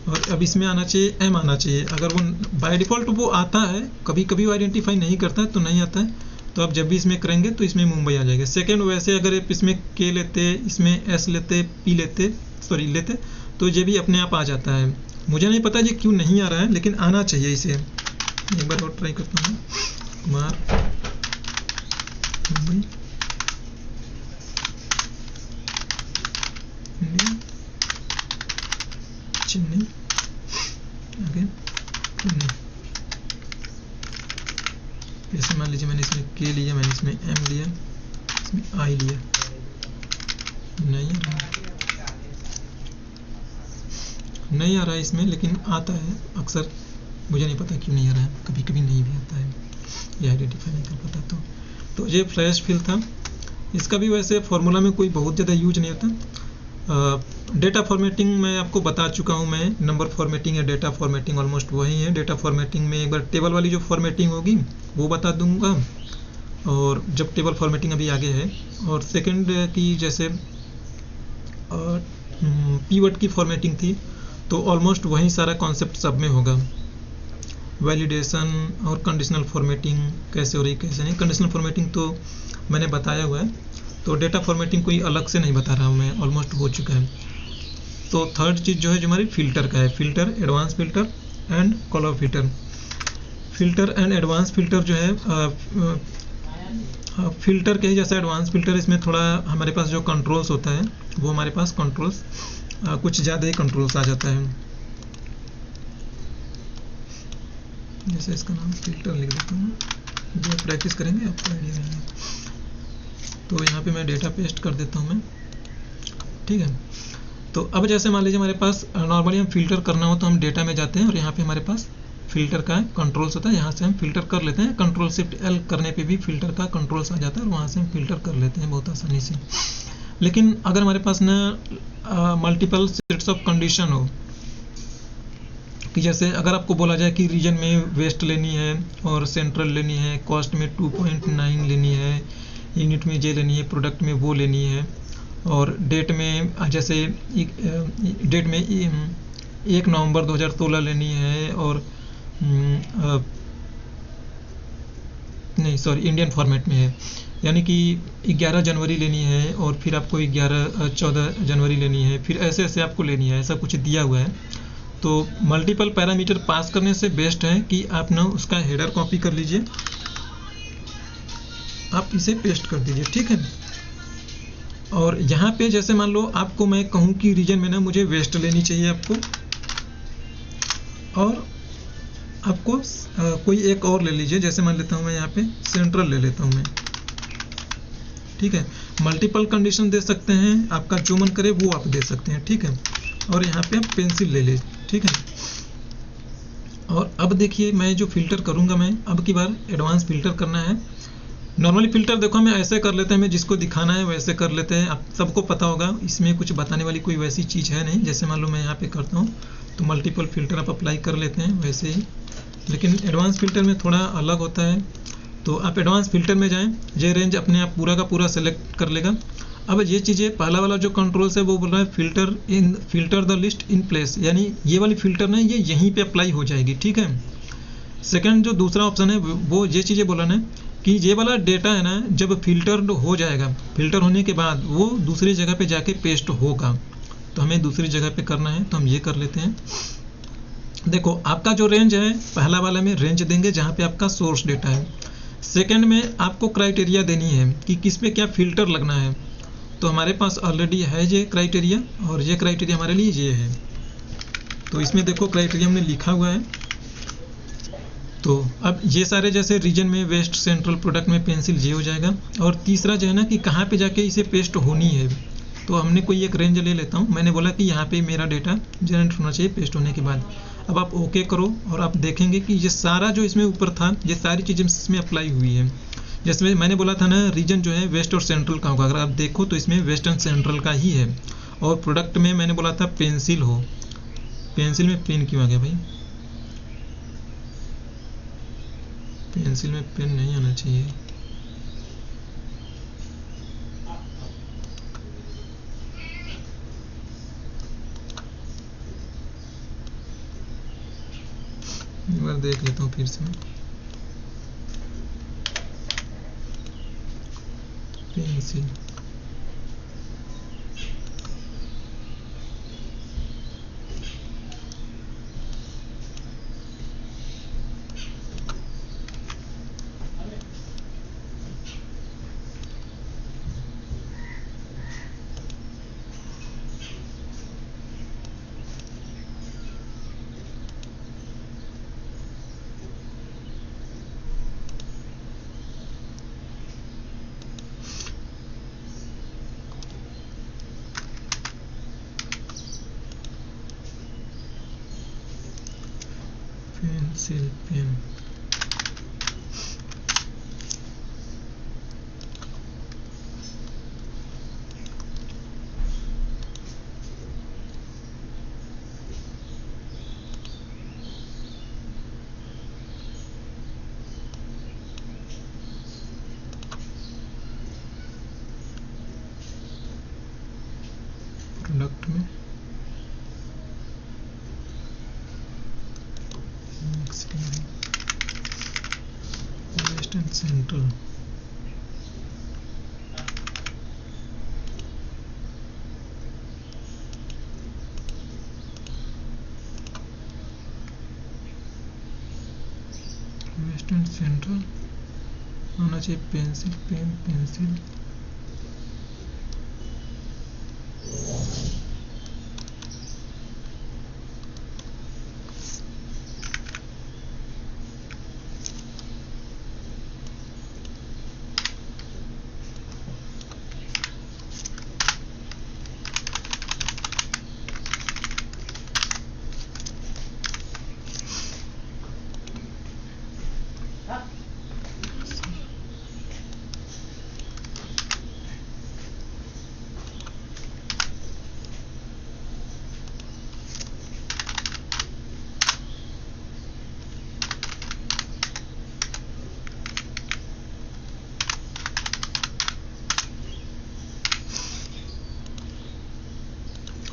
और अब इसमें आना चाहिए एम आना चाहिए। अगर वो बाय डिफ़ॉल्ट वो आता है, कभी कभी वो आइडेंटिफाई नहीं करता है तो नहीं आता है, तो आप जब भी इसमें करेंगे तो इसमें मुंबई आ जाएगा। सेकंड वैसे अगर आप इसमें के लेते, इसमें एस लेते, पी लेते, सॉरी लेते, तो ये भी अपने आप आ जाता है। मुझे नहीं पता ये क्यों नहीं आ रहा है, लेकिन आना चाहिए इसे। एक बार और ट्राई करता हूँ, कुमार मुंबई इंडिया चेन्नई अगेन पुणे। जैसे मान लीजिए मैंने इसमें के लिया, मैंने इसमें एम लिया, इसमें आई लिया, नहीं आ रहा है इसमें, लेकिन आता है अक्सर, मुझे नहीं पता क्यों नहीं आ रहा है, कभी कभी नहीं भी आता है, ये आइडेंटिफाई नहीं कर पाता। तो ये फ्लैश फिल था। इसका भी वैसे फार्मूला में कोई बहुत ज़्यादा यूज नहीं होता। डेटा फॉर्मेटिंग मैं आपको बता चुका हूँ, मैं नंबर फॉर्मेटिंग या डेटा फॉर्मेटिंग ऑलमोस्ट वही है। डेटा फॉर्मेटिंग में एक बार टेबल वाली जो फॉर्मेटिंग होगी वो बता दूंगा, और जब टेबल फॉर्मेटिंग अभी आगे है। और सेकंड की जैसे कीवर्ड की फॉर्मेटिंग थी, तो ऑलमोस्ट वही सारा कॉन्सेप्ट सब में होगा। वैलिडेशन और कंडीशनल फॉर्मेटिंग कैसे हो रही कैसे नहीं, कंडीशनल फॉर्मेटिंग तो मैंने बताया हुआ है, तो डेटा फॉर्मेटिंग कोई अलग से नहीं बता रहा हूँ मैं, ऑलमोस्ट हो चुका है। तो थर्ड चीज़ जो है जो हमारी फिल्टर का है, filter, advance filter and colour filter. Filter and advance filter जो है फिल्टर के ही जैसा एडवांस फिल्टर, इसमें थोड़ा हमारे पास जो कंट्रोल्स होता है वो हमारे पास कंट्रोल्स कुछ ज़्यादा ही कंट्रोल्स आ जाता है। जैसे इसका नाम फिल्टर लिख देता हूँ, जो प्रैक्टिस करेंगे आपको आइडिया रहेगा। तो यहाँ पे मैं डेटा पेस्ट कर देता हूँ मैं, ठीक है। तो अब जैसे मान लीजिए हमारे पास नॉर्मली हम फिल्टर करना हो तो हम डेटा में जाते हैं, और यहाँ पे हमारे पास फिल्टर का कंट्रोल्स होता है, यहाँ से हम फिल्टर कर लेते हैं। कंट्रोल शिफ्ट एल करने पे भी फिल्टर का कंट्रोल्स आ जाता है, और वहाँ से हम फिल्टर कर लेते हैं बहुत आसानी से। लेकिन अगर हमारे पास ना मल्टीपल सेट्स ऑफ कंडीशन हो, कि जैसे अगर आपको बोला जाए कि रीजन में वेस्ट लेनी है और सेंट्रल लेनी है, कॉस्ट में 2.9 लेनी है, यूनिट में जे लेनी है, प्रोडक्ट में वो लेनी है, और डेट में जैसे डेट में 1 नवंबर 2016 लेनी है, और नहीं सॉरी इंडियन फॉर्मेट में है, यानी कि 11 जनवरी लेनी है और फिर आपको 14 जनवरी लेनी है, फिर ऐसे ऐसे आपको लेनी है, ऐसा कुछ दिया हुआ है। तो मल्टीपल पैरामीटर पास करने से बेस्ट है कि आप ना उसका हेडर कॉपी कर लीजिए, आप इसे पेस्ट कर दीजिए, ठीक है। और यहाँ पे जैसे मान लो आपको मैं कहूँ कि रीजन में ना मुझे वेस्ट लेनी चाहिए आपको, और आपको कोई एक और ले लीजिए, जैसे मान लेता हूँ मैं यहाँ पे सेंट्रल ले लेता हूँ मैं, ठीक है। मल्टीपल कंडीशन दे सकते हैं, आपका जो मन करे वो आप दे सकते हैं, ठीक है। और यहाँ पे आप पेंसिल ले ले, ठीक है। और अब देखिए मैं जो फिल्टर करूँगा, मैं अब की बार एडवांस फिल्टर करना है। नॉर्मली फिल्टर देखो मैं ऐसे कर लेते हैं, मैं जिसको दिखाना है वैसे कर लेते हैं, आप सबको पता होगा, इसमें कुछ बताने वाली कोई वैसी चीज़ है नहीं। जैसे मान लो मैं यहाँ पे करता हूँ तो मल्टीपल फिल्टर आप अप्लाई कर लेते हैं वैसे ही, लेकिन एडवांस फिल्टर में थोड़ा अलग होता है। तो आप एडवांस फिल्टर में जाएं, ये रेंज अपने आप पूरा का पूरा सेलेक्ट कर लेगा। अब ये चीज़ें पहला वाला जो कंट्रोल्स है वो बोल रहा है filter the list in place, यानी ये वाली फिल्टर ना ये यहीं पे अप्लाई हो जाएगी, ठीक है। सेकंड जो दूसरा ऑप्शन है वो ये चीज़ें बोला ना कि ये वाला डेटा है ना जब फिल्टर हो जाएगा, फिल्टर होने के बाद वो दूसरी जगह पे जाके पेस्ट होगा, तो हमें दूसरी जगह पे करना है, तो हम ये कर लेते हैं। देखो आपका जो रेंज है पहला वाला में रेंज देंगे जहाँ पे आपका सोर्स डेटा है, सेकंड में आपको क्राइटेरिया देनी है कि किस पे क्या फिल्टर लगना है। तो हमारे पास ऑलरेडी है ये क्राइटेरिया, और ये क्राइटेरिया हमारे लिए ये है, तो इसमें देखो क्राइटेरिया हमने लिखा हुआ है। तो अब ये सारे जैसे रीजन में वेस्ट, सेंट्रल, प्रोडक्ट में पेंसिल ये हो जाएगा। और तीसरा जो है ना कि कहाँ पे जाके इसे पेस्ट होनी है, तो हमने कोई एक रेंज ले लेता हूँ, मैंने बोला कि यहाँ पे मेरा डेटा जनरेट होना चाहिए पेस्ट होने के बाद। अब आप ओके करो और आप देखेंगे कि ये सारा जो इसमें ऊपर था ये सारी चीज़ें इसमें अप्लाई हुई है। जैसे मैंने बोला था ना रीजन जो है वेस्ट और सेंट्रल का होगा, अगर आप देखो तो इसमें वेस्ट एंड सेंट्रल का ही है। और प्रोडक्ट में मैंने बोला था पेंसिल हो, पेंसिल में पेन क्यों आ गया भाई, पेंसिल में पेन नहीं आना चाहिए। एक बार देख लेता हूँ फिर से, पेंसिल पेंसिल पेन, प्रोडक्ट में west and central, west and central होना चाहिए पेंसिल पेन पेंसिल।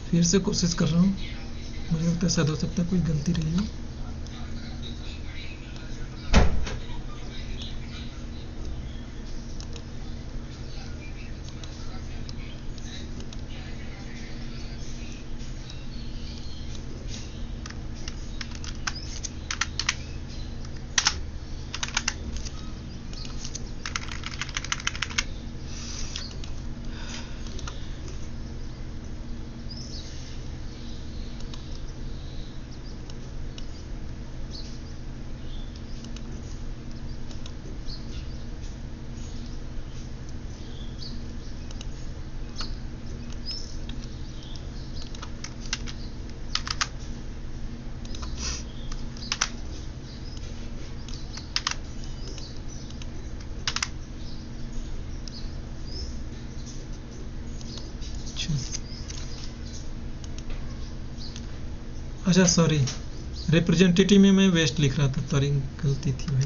फिर से कोशिश कर रहा हूँ, मुझे लगता है शायद हो सकता है कोई गलती रही हो। अच्छा सॉरी, रिप्रेजेंटेटिव में मैं वेस्ट लिख रहा था, सॉरी गलती थी भाई।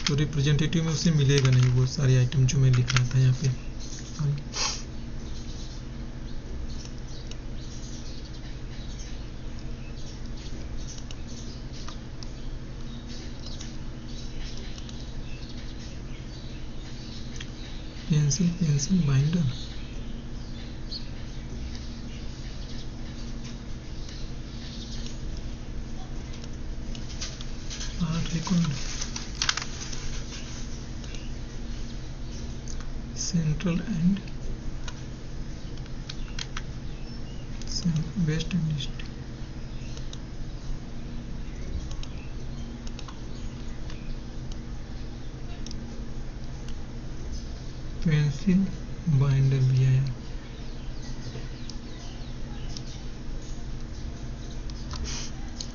तो रिप्रेजेंटेटिव में उसे मिलेगा नहीं वो सारे आइटम जो मैं लिख रहा था यहाँ पे, sorry. Pencil binder, art record, central and west and east. Pencil binder भी आया।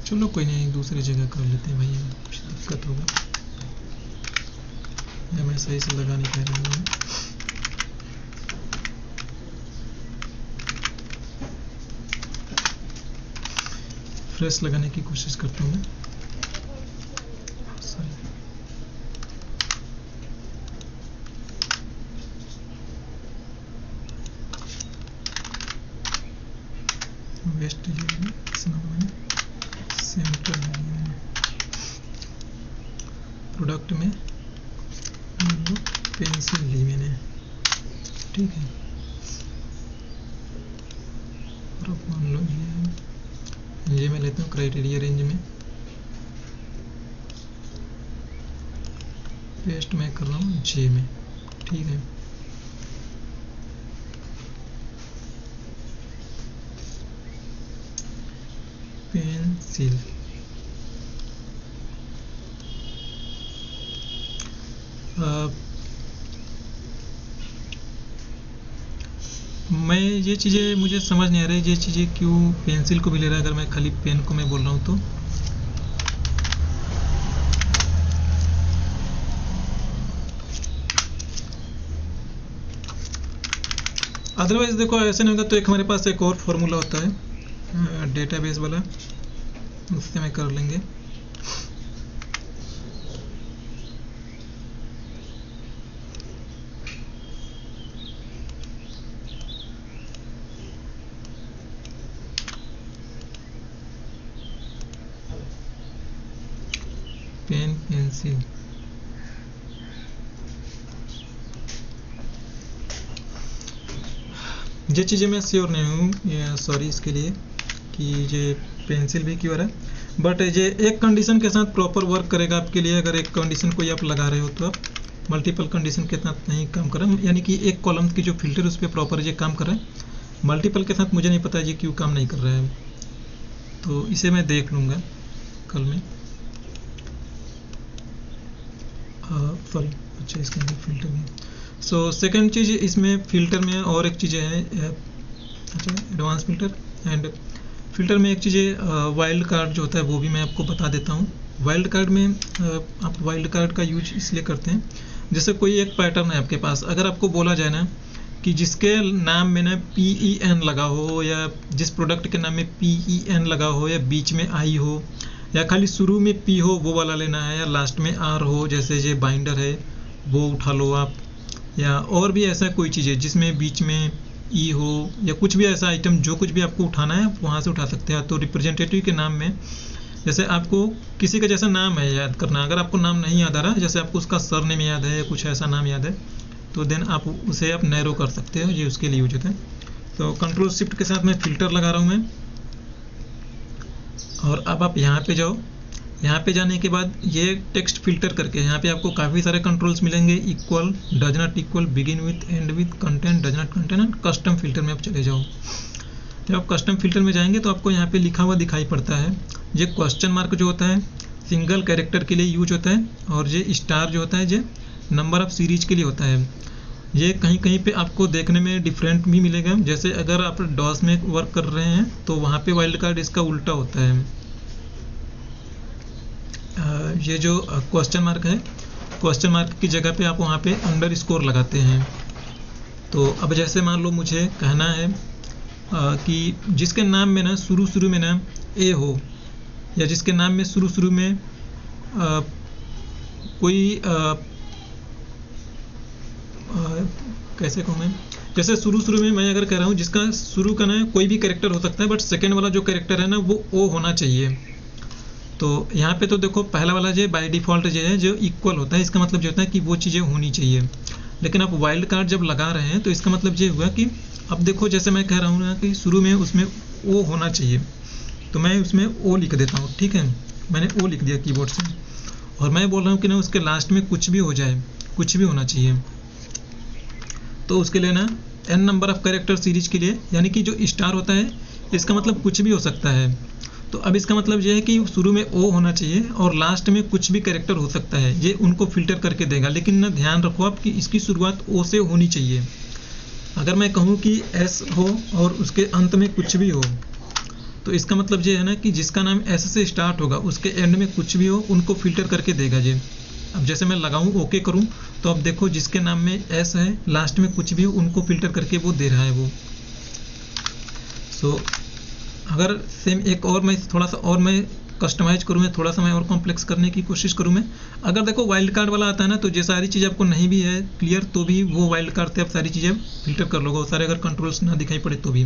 चलो कोई नहीं, दूसरी जगह कर लेते हैं भाई, कुछ दिक्कत होगा या मैं सही से लगा नहीं पा रहा हूँ। फ्रेश लगाने की कोशिश करता हूँ मैं। वेस्ट जो है सेंट्रल प्रोडक्ट में पेंसिल ली मैंने, ठीक है। और अब मान लो ये मैं लेता हूँ क्राइटेरिया रेंज में, पेस्ट मैं कर रहा हूँ जे में, ठीक है। पेंसिल, मैं ये चीज़ें मुझे समझ नहीं आ रही, ये चीज़ें क्यों पेंसिल को भी ले रहा है अगर मैं खाली पेन को मैं बोल रहा हूँ तो। अदरवाइज देखो ऐसे नहीं होगा तो एक हमारे पास एक और फॉर्मूला होता है डेटाबेस वाला, उससे मैं कर लेंगे। पेंसिल ये चीज़ें मैं श्योर नहीं हूँ, सॉरी इसके लिए कि ये पेंसिल भी क्यों आ रहा है, बट ये एक कंडीशन के साथ प्रॉपर वर्क करेगा आपके लिए। अगर एक कंडीशन कोई आप लगा रहे हो तो आप मल्टीपल कंडीशन के साथ नहीं काम कर रहे हैं, यानी कि एक कॉलम की जो फिल्टर उस पर प्रॉपर ये काम कर रहा है। मल्टीपल के साथ मुझे नहीं पता ये क्यों काम नहीं कर रहा है, तो इसे मैं देख लूँगा कल में। सॉरी अच्छा इसके अंदर फिल्टर में। सो सेकंड चीज़ इसमें फिल्टर में और एक चीज़ है, अच्छा एडवांस फिल्टर एंड फिल्टर में एक चीज़ वाइल्ड कार्ड जो होता है वो भी मैं आपको बता देता हूँ। वाइल्ड कार्ड में आप वाइल्ड कार्ड का यूज इसलिए करते हैं, जैसे कोई एक पैटर्न है आपके पास, अगर आपको बोला जाए ना कि जिसके नाम में ना PEN लगा हो, या जिस प्रोडक्ट के नाम में PEN लगा हो, या बीच में I हो, या खाली शुरू में P हो वो वाला लेना है, या लास्ट में R हो, जैसे ये बाइंडर है वो उठा लो आप, या और भी ऐसा कोई चीज़ है जिसमें बीच में E हो, या कुछ भी ऐसा आइटम जो कुछ भी आपको उठाना है वहाँ से उठा सकते हैं। तो रिप्रेजेंटेटिव के नाम में जैसे आपको किसी का जैसा नाम है याद करना, अगर आपको नाम नहीं याद आ रहा, जैसे आपको उसका सरनेम याद है या कुछ ऐसा नाम याद है, तो देन आप उसे आप नैरो कर सकते हो, ये उसके लिए यूज होता है। तो कंट्रोल शिफ्ट के साथ मैं फिल्टर लगा रहा हूँ मैं, और अब आप यहाँ पे जाओ। यहाँ पे जाने के बाद ये टेक्स्ट फिल्टर करके यहाँ पे आपको काफ़ी सारे कंट्रोल्स मिलेंगे, equal, does not equal, begin with, and with, content, does not content, and custom filter में आप चले जाओ। जब आप कस्टम फिल्टर में जाएंगे तो आपको यहाँ पे लिखा हुआ दिखाई पड़ता है, ये क्वेश्चन मार्क जो होता है सिंगल कैरेक्टर के लिए यूज होता है, और ये स्टार जो होता है ये नंबर ऑफ सीरीज के लिए होता है। ये कहीं कहीं पे आपको देखने में डिफरेंट भी मिलेगा, जैसे अगर आप डॉस में वर्क कर रहे हैं तो वहाँ पे वाइल्ड कार्ड इसका उल्टा होता है। ये जो क्वेश्चन मार्क है, क्वेश्चन मार्क की जगह पे आप वहाँ पे अंडरस्कोर लगाते हैं, तो अब जैसे मान लो मुझे कहना है कि जिसके नाम में ना शुरू में ना ए हो, या जिसके नाम में शुरू में कोई कैसे कहूँ मैं, जैसे शुरू में मैं अगर कह रहा हूँ जिसका शुरू का ना कोई भी कैरेक्टर हो सकता है, बट सेकंड वाला जो कैरेक्टर है ना वो ओ होना चाहिए। तो यहाँ पे तो देखो पहला वाला जो बाय डिफ़ॉल्ट जो है जो इक्वल होता है, इसका मतलब जो होता है कि वो चीज़ें होनी चाहिए। लेकिन आप वाइल्ड कार्ड जब लगा रहे हैं तो इसका मतलब ये हुआ कि अब देखो जैसे मैं कह रहा हूँ ना कि शुरू में उसमें ओ होना चाहिए, तो मैं उसमें ओ लिख देता हूँ, ठीक है, मैंने ओ लिख दिया कीबोर्ड से, और मैं बोल रहा हूँ कि ना उसके लास्ट में कुछ भी हो जाए, कुछ भी होना चाहिए। तो उसके लिए ना n number of character series के लिए, यानी कि जो स्टार होता है इसका मतलब कुछ भी हो सकता है। तो अब इसका मतलब ये है कि शुरू में ओ होना चाहिए और लास्ट में कुछ भी कैरेक्टर हो सकता है, ये उनको फिल्टर करके देगा। लेकिन ना ध्यान रखो आप कि इसकी शुरुआत ओ से होनी चाहिए। अगर मैं कहूँ कि एस हो और उसके अंत में कुछ भी हो, तो इसका मतलब ये है ना कि जिसका नाम एस से स्टार्ट होगा उसके एंड में कुछ भी हो, उनको फिल्टर करके देगा ये। अब जैसे मैं लगाऊं ओके करूं तो अब देखो जिसके नाम में एस है लास्ट में कुछ भी हो, उनको फिल्टर करके वो दे रहा है वो। सो अगर सेम एक और मैं थोड़ा सा और मैं कस्टमाइज करूँ, मैं थोड़ा सा मैं और कॉम्प्लेक्स करने की कोशिश करूँ मैं, अगर देखो वाइल्ड कार्ड वाला आता है ना, तो ये सारी चीज़ आपको नहीं भी है क्लियर तो भी वो वाइल्ड कार्ड से आप सारी चीज़ें फिल्टर कर लोगे, सारे अगर कंट्रोल्स ना दिखाई पड़े तो भी।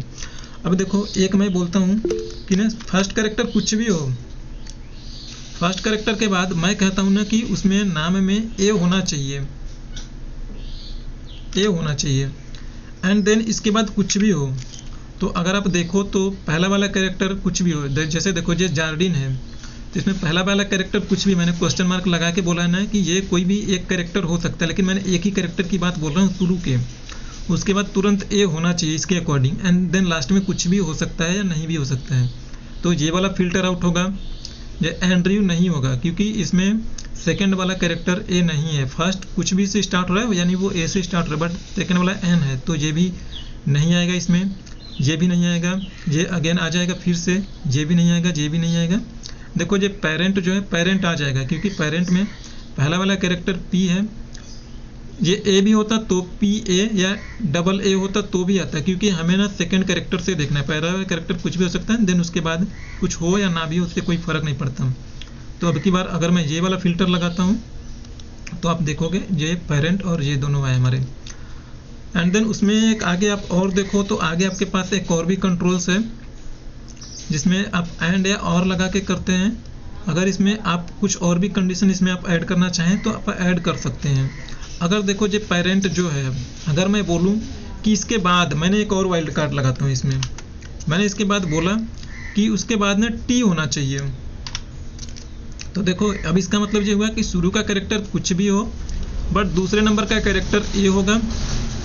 अब देखो एक मैं बोलता हूँ कि ना फर्स्ट कैरेक्टर कुछ भी हो, फर्स्ट कैरेक्टर के बाद मैं कहता हूँ ना कि उसमें नाम में ए होना चाहिए, ए होना चाहिए, एंड देन इसके बाद कुछ भी हो। तो अगर आप देखो तो पहला वाला कैरेक्टर कुछ भी हो, जैसे देखो ये जार्डिन है तो इसमें पहला वाला कैरेक्टर कुछ भी, मैंने क्वेश्चन मार्क लगा के बोला है ना कि ये कोई भी एक कैरेक्टर हो सकता है, लेकिन मैंने एक ही कैरेक्टर की बात बोल रहा हूँ शुरू के। उसके बाद तुरंत ए होना चाहिए इसके अकॉर्डिंग, एंड देन लास्ट में कुछ भी हो सकता है या नहीं भी हो सकता है। तो ये वाला फिल्टर आउट होगा, ये एंड्रयू नहीं होगा क्योंकि इसमें सेकंड वाला कैरेक्टर ए नहीं है। फर्स्ट कुछ भी से स्टार्ट हो रहा है यानी वो ए से स्टार्ट हो रहा है, बट सेकंड वाला एन है तो ये भी नहीं आएगा इसमें, ये भी नहीं आएगा, ये अगेन आ जाएगा फिर से, ये भी नहीं आएगा, ये भी नहीं आएगा। देखो ये पेरेंट जो है पेरेंट आ जाएगा क्योंकि पेरेंट में पहला वाला कैरेक्टर पी है, ये ए भी होता तो पी ए या डबल ए होता तो भी आता, क्योंकि हमें ना सेकंड कैरेक्टर से देखना है। पहला वाला कैरेक्टर कुछ भी हो सकता है, देन उसके बाद कुछ हो या ना भी हो उससे कोई फ़र्क नहीं पड़ता। तो अब की बार अगर मैं ये वाला फिल्टर लगाता हूँ तो आप देखोगे ये पेरेंट और ये दोनों आए हमारे। एंड देन उसमें एक आगे आप और देखो तो आगे आपके पास एक और भी कंट्रोल्स है जिसमें आप एंड या और लगा के करते हैं। अगर इसमें आप कुछ और भी कंडीशन इसमें आप ऐड करना चाहें तो आप ऐड कर सकते हैं। अगर देखो ये पेरेंट जो है, अगर मैं बोलूं कि इसके बाद मैंने एक और वाइल्ड कार्ड लगाता हूं इसमें, मैंने इसके बाद बोला कि उसके बाद ना टी होना चाहिए, तो देखो अब इसका मतलब ये हुआ कि शुरू का कैरेक्टर कुछ भी हो बट दूसरे नंबर का कैरेक्टर ए होगा,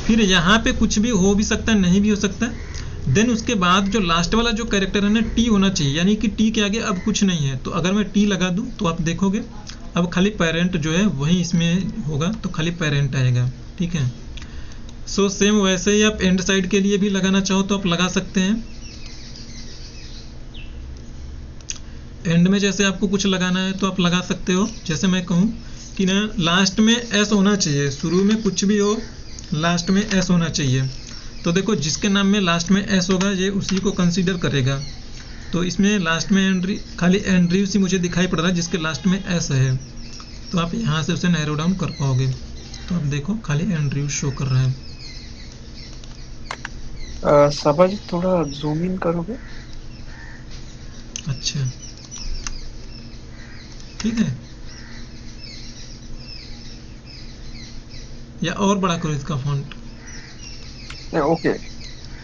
फिर यहाँ पे कुछ भी हो भी सकता है नहीं भी हो सकता, देन उसके बाद जो लास्ट वाला जो कैरेक्टर है ना टी होना चाहिए, यानी कि टी के आगे अब कुछ नहीं है। तो अगर मैं टी लगा दूं तो आप देखोगे अब खाली पेरेंट जो है वही इसमें होगा, तो खाली पेरेंट आएगा, ठीक है। सो सेम वैसे ही आप एंड साइड के लिए भी लगाना चाहो तो आप लगा सकते हैं। एंड में जैसे आपको कुछ लगाना है तो आप लगा सकते हो, जैसे मैं कहूँ कि ना लास्ट में एस होना चाहिए, शुरू में कुछ भी हो लास्ट में एस होना चाहिए। तो देखो जिसके नाम में लास्ट में एस होगा ये उसी को कंसीडर करेगा। तो इसमें लास्ट में खाली एंड्रयू सी मुझे दिखाई पड़ रहा है जिसके लास्ट में एस है, तो आप यहाँ से उसे नैरो डाउन कर पाओगे। तो आप देखो खाली एंड्रयू शो कर रहा है। सबा जी थोड़ा जूम इन करोगे? अच्छा ठीक है, या और बड़ा करो इसका फॉन्ट, ओके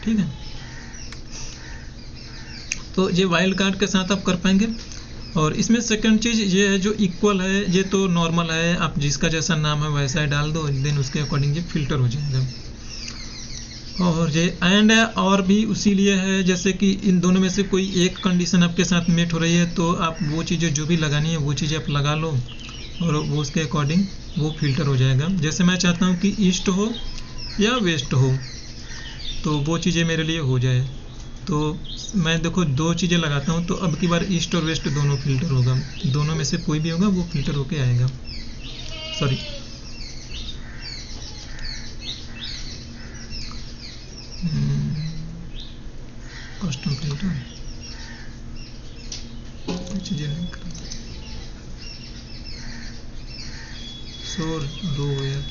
ठीक है। तो ये वाइल्ड कार्ड के साथ आप कर पाएंगे। और इसमें सेकंड चीज़ ये है जो इक्वल है, ये तो नॉर्मल है, आप जिसका जैसा नाम है वैसा ही डाल दो, देन उसके अकॉर्डिंग ये फिल्टर हो जाएगा। और ये एंड है और भी उसी लिए है जैसे कि इन दोनों में से कोई एक कंडीशन आपके साथ मेट हो रही है तो आप वो चीज़ें जो भी लगानी है वो चीज़ें आप लगा लो और वो उसके अकॉर्डिंग वो फिल्टर हो जाएगा। जैसे मैं चाहता हूँ कि ईस्ट हो या वेस्ट हो तो वो चीज़ें मेरे लिए हो जाए, तो मैं देखो दो चीज़ें लगाता हूँ तो अब की बार ईस्ट और वेस्ट दोनों फिल्टर होगा, दोनों में से कोई भी होगा वो फिल्टर होके आएगा। सॉरी कस्टम फिल्टर चीजें नहीं कर सो रो यार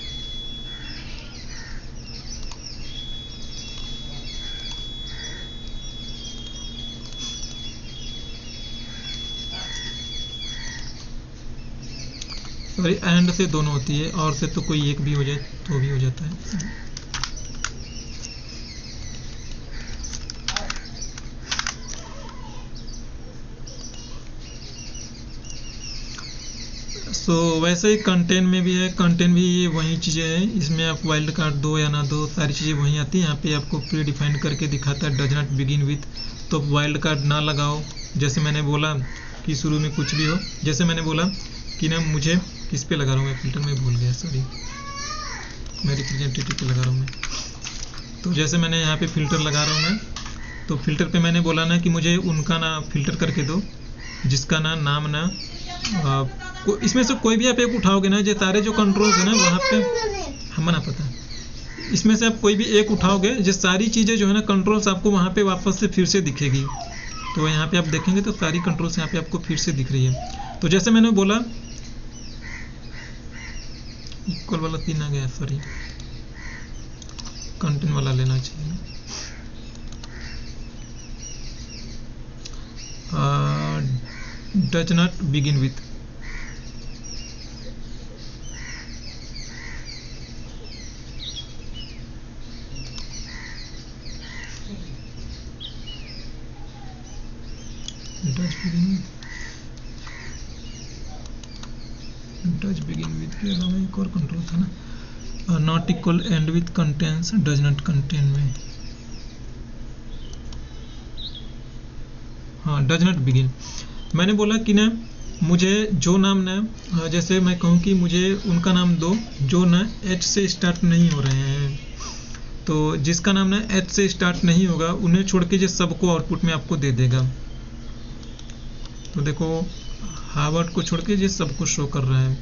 सॉरी एंड से दोनों होती है और से तो कोई एक भी हो जाए तो भी हो जाता है। सो वैसे ही कंटेंट में भी है, कंटेंट भी वही चीज़ें हैं, इसमें आप वाइल्ड कार्ड दो या ना दो सारी चीज़ें वहीं आती हैं। यहाँ पे आपको प्री डिफाइंड करके दिखाता है डज नॉट बिगिन विथ, तो वाइल्ड कार्ड ना लगाओ। जैसे मैंने बोला कि शुरू में कुछ भी हो, जैसे मैंने बोला कि ना मुझे किस पे लगा रहा हूँ मैं, फिल्टर में भूल गया सॉरी, मैं रिप्रेजेंटेटिव पे लगा रहा हूँ मैं। तो जैसे मैंने यहाँ पे फिल्टर लगा रहा हूँ मैं, तो फिल्टर पे मैंने बोला ना कि मुझे उनका ना फिल्टर करके दो जिसका ना नाम ना इसमें से कोई भी आप एक उठाओगे ना, जो सारे जो कंट्रोल्स है ना वहाँ पे हम ना पता, इसमें से आप कोई भी एक उठाओगे जो सारी चीज़ें जो है ना कंट्रोल्स आपको वहाँ पे वापस से फिर से दिखेगी। तो यहाँ पे आप देखेंगे तो सारी कंट्रोल्स यहाँ पे आपको फिर से दिख रही है। तो जैसे मैंने बोला इक्वल वाला 3 आ गया, सॉरी कंटेंट वाला लेना चाहिए। Does not begin with, does begin with के अलावा एक और कंट्रोल था ना, not equal and with contains does not contain में, हाँ डज नॉट बिगिन। मैंने बोला कि ना मुझे जो नाम ना, जैसे मैं कहूँ कि मुझे उनका नाम दो जो ना एच से स्टार्ट नहीं हो रहे हैं, तो जिसका नाम ना एच से स्टार्ट नहीं होगा उन्हें छोड़ के जो सबको आउटपुट में आपको दे देगा। तो देखो हार्वर्ड को छोड़ के ये सबको शो कर रहा है।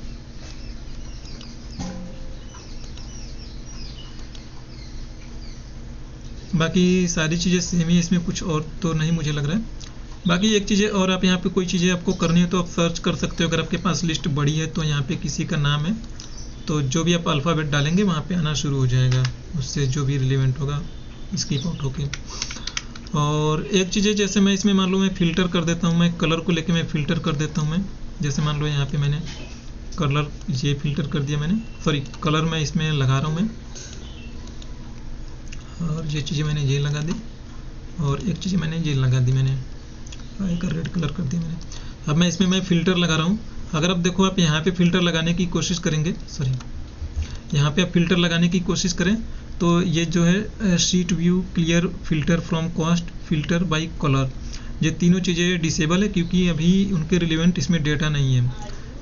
बाकी सारी चीज़ें सेम ही, इसमें कुछ और तो नहीं मुझे लग रहा है। बाकी एक चीज़ें और, आप यहाँ पे कोई चीज़ें आपको करनी है तो आप सर्च कर सकते हो। अगर आपके पास लिस्ट बड़ी है तो यहाँ पे किसी का नाम है तो जो भी आप अल्फ़ाबेट डालेंगे वहाँ पे आना शुरू हो जाएगा, उससे जो भी रिलेवेंट होगा स्किप आउट होके। और एक चीज़ें जैसे मैं इसमें मान लो मैं फ़िल्टर कर देता हूँ, मैं कलर को लेके मैं फ़िल्टर कर देता हूँ मैं, जैसे मान लो यहाँ पे मैंने कलर ये फ़िल्टर कर दिया मैंने, सॉरी कलर मैं इसमें लगा रहा हूँ मैं, और ये चीज़ें मैंने ये लगा दी और एक चीज़ मैंने ये लगा दी, मैंने एक रेड कलर कर दिया मैंने। अब मैं इसमें मैं फ़िल्टर लगा रहा हूँ। अगर आप देखो आप यहाँ पे फ़िल्टर लगाने की कोशिश करेंगे, सॉरी यहाँ पे आप फ़िल्टर लगाने की कोशिश करें तो ये जो है sheet view, clear filter from cost, filter by colour, ये तीनों चीज़ें डिसेबल है क्योंकि अभी उनके रिलेवेंट इसमें डेटा नहीं है।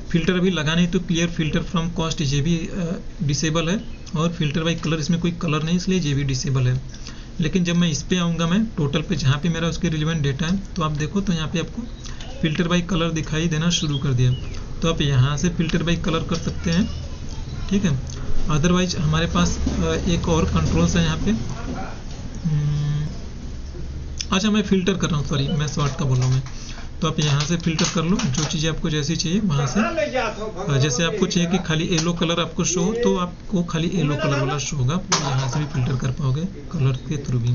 फिल्टर अभी लगा नहीं तो क्लियर फिल्टर फ्रॉम कॉस्ट ये भी डिसेबल है, और फिल्टर बाय कलर इसमें कोई कलर नहीं इसलिए ये भी डिसेबल है। लेकिन जब मैं इस पे आऊँगा मैं टोटल पे जहाँ पे मेरा उसके रिलेवेंट डेटा है, तो आप देखो तो यहाँ पे आपको फिल्टर बाय कलर दिखाई देना शुरू कर दिया। तो आप यहाँ से फिल्टर बाय कलर कर सकते हैं, ठीक है। अदरवाइज हमारे पास एक और कंट्रोल्स है यहाँ पे। अच्छा मैं फ़िल्टर कर रहा हूँ, सॉरी मैं शॉर्ट का बोल रहा हूँ मैं। तो आप यहाँ से फ़िल्टर कर लो जो चीज़ें आपको जैसी चाहिए वहाँ से। जैसे आपको चाहिए कि खाली येलो कलर आपको शो हो तो आपको खाली येलो कलर वाला शो होगा, तो यहाँ से भी फ़िल्टर कर पाओगे कलर के थ्रू भी।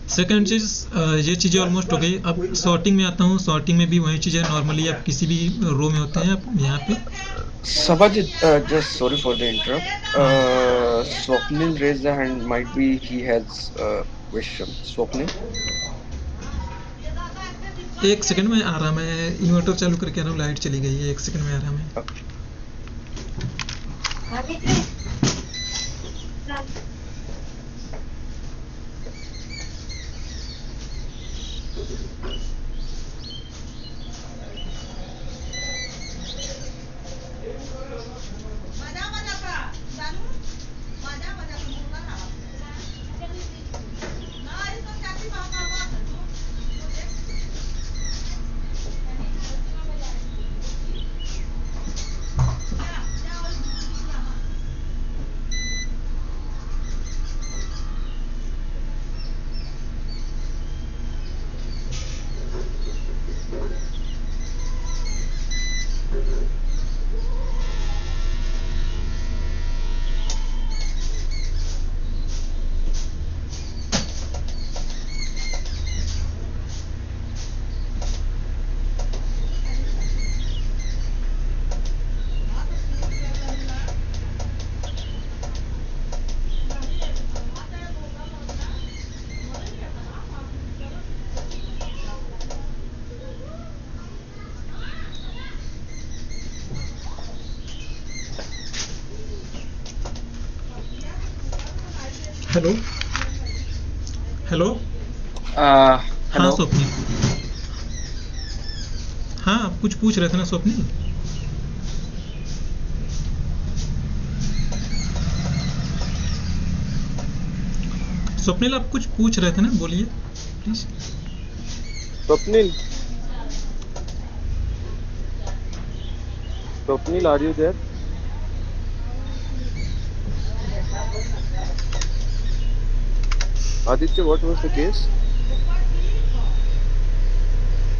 सेकेंड चीज़ ये चीज़ें ऑलमोस्ट हो गई। अब सॉर्टिंग में आता हूँ। सॉर्टिंग में भी वही चीज़ है, नॉर्मली आप किसी भी रो में होते हैं आप यहाँ पे। Sabajit, just sorry for the interrupt. Swapnil raised the hand. Might be he has a question. Swapnil. एक सेकंड में आ रहा, मैं इन्वर्टर चालू करके आ रहा हूँ, लाइट चली गई है, एक सेकंड में आ रहा मैं। Hello hello. हाँ हाँ स्वप्निल, हाँ आप कुछ पूछ रहे थे ना स्वप्निल? स्वप्निल आप कुछ पूछ रहे थे ना, बोलिए please. Swapnil, Swapnil, are you there? Aditya, what was the case?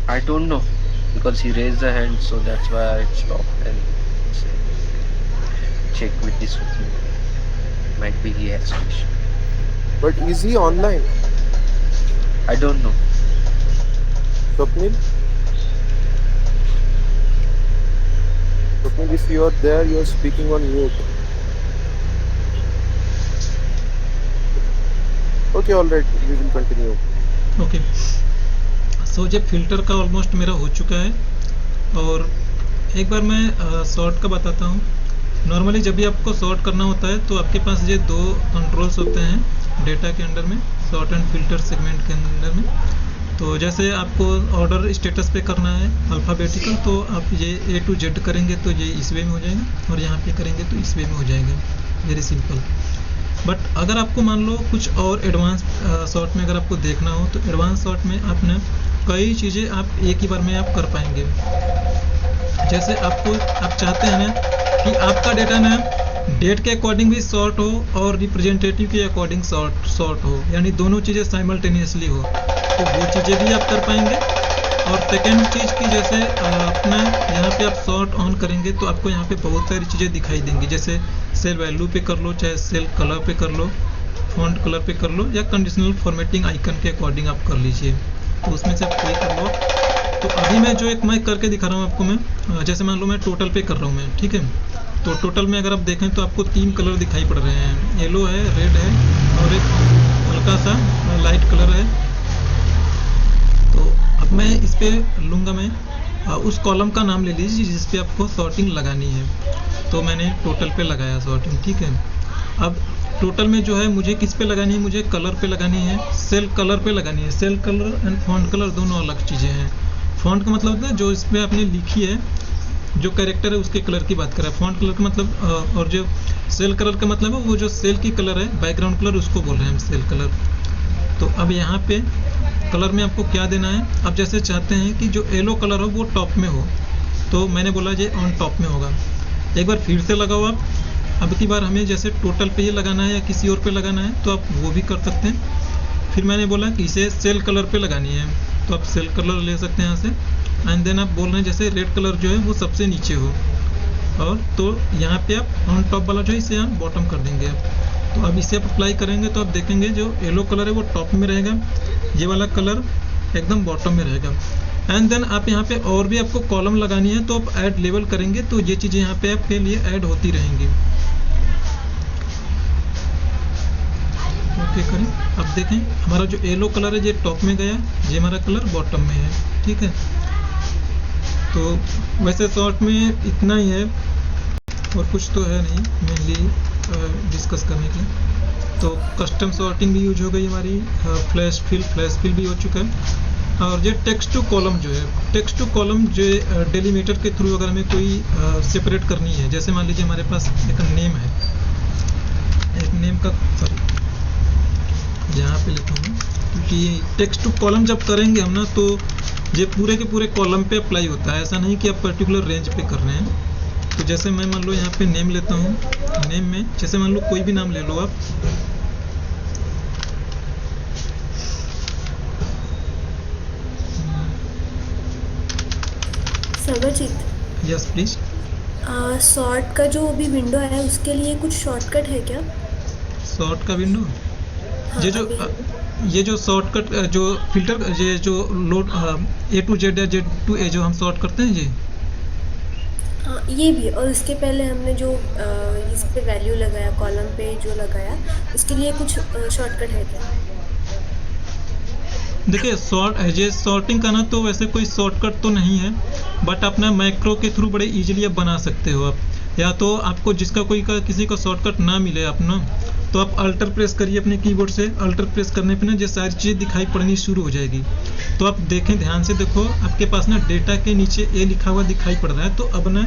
I don't know because he raised the hand, so that's why I stopped and said, check with this with him. Might be he has question. But is he online? I don't know. Swapnil? Swapnil, if you are there, you are speaking on mute. Okay, alright, we will continue. Okay, so जब filter का almost मेरा हो चुका है, और एक बार मैं sort का बताता हूँ। नॉर्मली जब भी आपको सॉर्ट करना होता है तो आपके पास ये दो कंट्रोल्स होते हैं डेटा के अंडर में, सॉर्ट एंड फिल्टर सेगमेंट के अंदर में। तो जैसे आपको ऑर्डर स्टेटस पे करना है अल्फ़ाबेटिकल, तो आप ये A to Z करेंगे तो ये इस वे में हो जाएगा, और यहाँ पे करेंगे तो इस वे में हो जाएगा। Very simple. बट अगर आपको मान लो कुछ और एडवांस सॉर्ट में अगर आपको देखना हो, तो एडवांस सॉर्ट में आप ना कई चीज़ें आप एक ही बार में आप कर पाएंगे। जैसे आप चाहते हैं ना कि आपका डेटा ना डेट के अकॉर्डिंग भी सॉर्ट हो और रिप्रेजेंटेटिव के अकॉर्डिंग सॉर्ट हो, यानी दोनों चीज़ें साइमल्टेनियसली हो, तो वो चीज़ें भी आप कर पाएंगे। और सेकेंड चीज़ की जैसे अपना यहाँ पे आप सॉर्ट ऑन करेंगे तो आपको यहाँ पे बहुत सारी चीज़ें दिखाई देंगी, जैसे सेल वैल्यू पे कर लो, चाहे सेल कलर पे कर लो, फॉन्ट कलर पे कर लो, या कंडीशनल फॉर्मेटिंग आइकन के अकॉर्डिंग आप कर लीजिए। तो उसमें से आप कोई कर लो। तो अभी मैं जो एक मैं करके दिखा रहा हूँ आपको, मैं जैसे मान लो मैं टोटल पे कर रहा हूँ मैं, ठीक है। तो टोटल में अगर आप देखें तो आपको 3 कलर दिखाई पड़ रहे हैं, येलो है, रेड है, और एक हल्का सा लाइट कलर है। तो अब मैं इस पे लूँगा, मैं उस कॉलम का नाम ले लीजिए जिस पे आपको सॉर्टिंग लगानी है। तो मैंने टोटल पे लगाया सॉर्टिंग, ठीक है। अब टोटल में जो है मुझे किस पे लगानी है, मुझे कलर पे लगानी है, सेल कलर पे लगानी है। Cell colour and font colour दोनों अलग चीज़ें हैं। फॉन्ट का मतलब है जो इसमें आपने लिखी है, जो कैरेक्टर है उसके कलर की बात कर रहा है। फॉन्ट कलर का मतलब और जो सेल कलर का मतलब है वो जो सेल की कलर है, बैकग्राउंड कलर, उसको बोल रहे हैं हम सेल कलर। तो अब यहाँ पे कलर में आपको क्या देना है, आप जैसे चाहते हैं कि जो येलो कलर हो वो टॉप में हो, तो मैंने बोला ये ऑन टॉप में होगा। एक बार फिर से लगाओ आप। अब की बार हमें जैसे टोटल पे ही लगाना है या किसी और पे लगाना है तो आप वो भी कर सकते हैं। फिर मैंने बोला कि इसे सेल कलर पे लगानी है, तो आप सेल कलर ले सकते हैं यहाँ से। एंड देन आप बोल रहे हैं जैसे रेड कलर जो है वो सबसे नीचे हो, और तो यहाँ पे आप ऑन टॉप वाला जो है इसे आप बॉटम कर देंगे आप। तो अब इसे आप अप्लाई करेंगे तो आप देखेंगे जो येलो कलर है वो टॉप में रहेगा, ये वाला कलर एकदम बॉटम में रहेगा। एंड देन आप यहाँ पे और भी आपको कॉलम लगानी है तो आप ऐड लेवल करेंगे तो ये चीज़ें यहाँ पे आपके लिए ऐड होती रहेंगी। ओके करें, अब देखें हमारा जो येलो कलर है ये टॉप में गया, ये हमारा कलर बॉटम में है, ठीक है। तो वैसे शॉर्ट में इतना ही है और कुछ तो है नहीं मेनली डिस्कस करने के लिए। तो कस्टम सॉर्टिंग भी यूज हो गई हमारी, फ्लैश फिल भी हो चुका है। और ये टेक्स्ट टू कॉलम जो है, टेक्स्ट टू कॉलम जो डेलीमीटर के थ्रू अगर हमें कोई सेपरेट करनी है, जैसे मान लीजिए हमारे पास एक नेम है, एक नेम का सॉरी यहाँ पे लिखा हूँ, क्योंकि टेक्स्ट टू कॉलम जब करेंगे हम ना तो ये पूरे के पूरे कॉलम पे अप्लाई होता है, ऐसा नहीं कि आप पर्टिकुलर रेंज पे कर रहे हैं। तो जैसे मैं मान लो यहाँ पे नेम लेता हूँ, नेम में जैसे मान लो कोई भी नाम ले लो आप, सर्वजीत। Yes please. सॉर्ट का जो अभी विंडो है उसके लिए कुछ शॉर्टकट है क्या? शॉर्ट का विंडो, हाँ, ये जो शॉर्टकट जो फिल्टर, ये जो लोड A to Z या Z to A जो हम शॉर्ट करते हैं, ये हाँ ये भी। और उसके पहले हमने जो इस पे वैल्यू लगाया, कॉलम पे जो लगाया, उसके लिए कुछ शॉर्टकट है क्या? देखिए ये सॉर्टिंग का ना तो वैसे कोई शॉर्टकट तो नहीं है, बट अपना मैक्रो के थ्रू बड़े इजीली आप बना सकते हो आप। या तो आपको जिसका कोई का किसी का शॉर्टकट ना मिले आप ना, तो आप अल्टर प्रेस करिए अपने कीबोर्ड से। अल्टर प्रेस करने पे ना ये सारी चीज़ें दिखाई पड़नी शुरू हो जाएगी। तो आप देखें, ध्यान से देखो, आपके पास ना डेटा के नीचे ए लिखा हुआ दिखाई पड़ रहा है। तो अब ना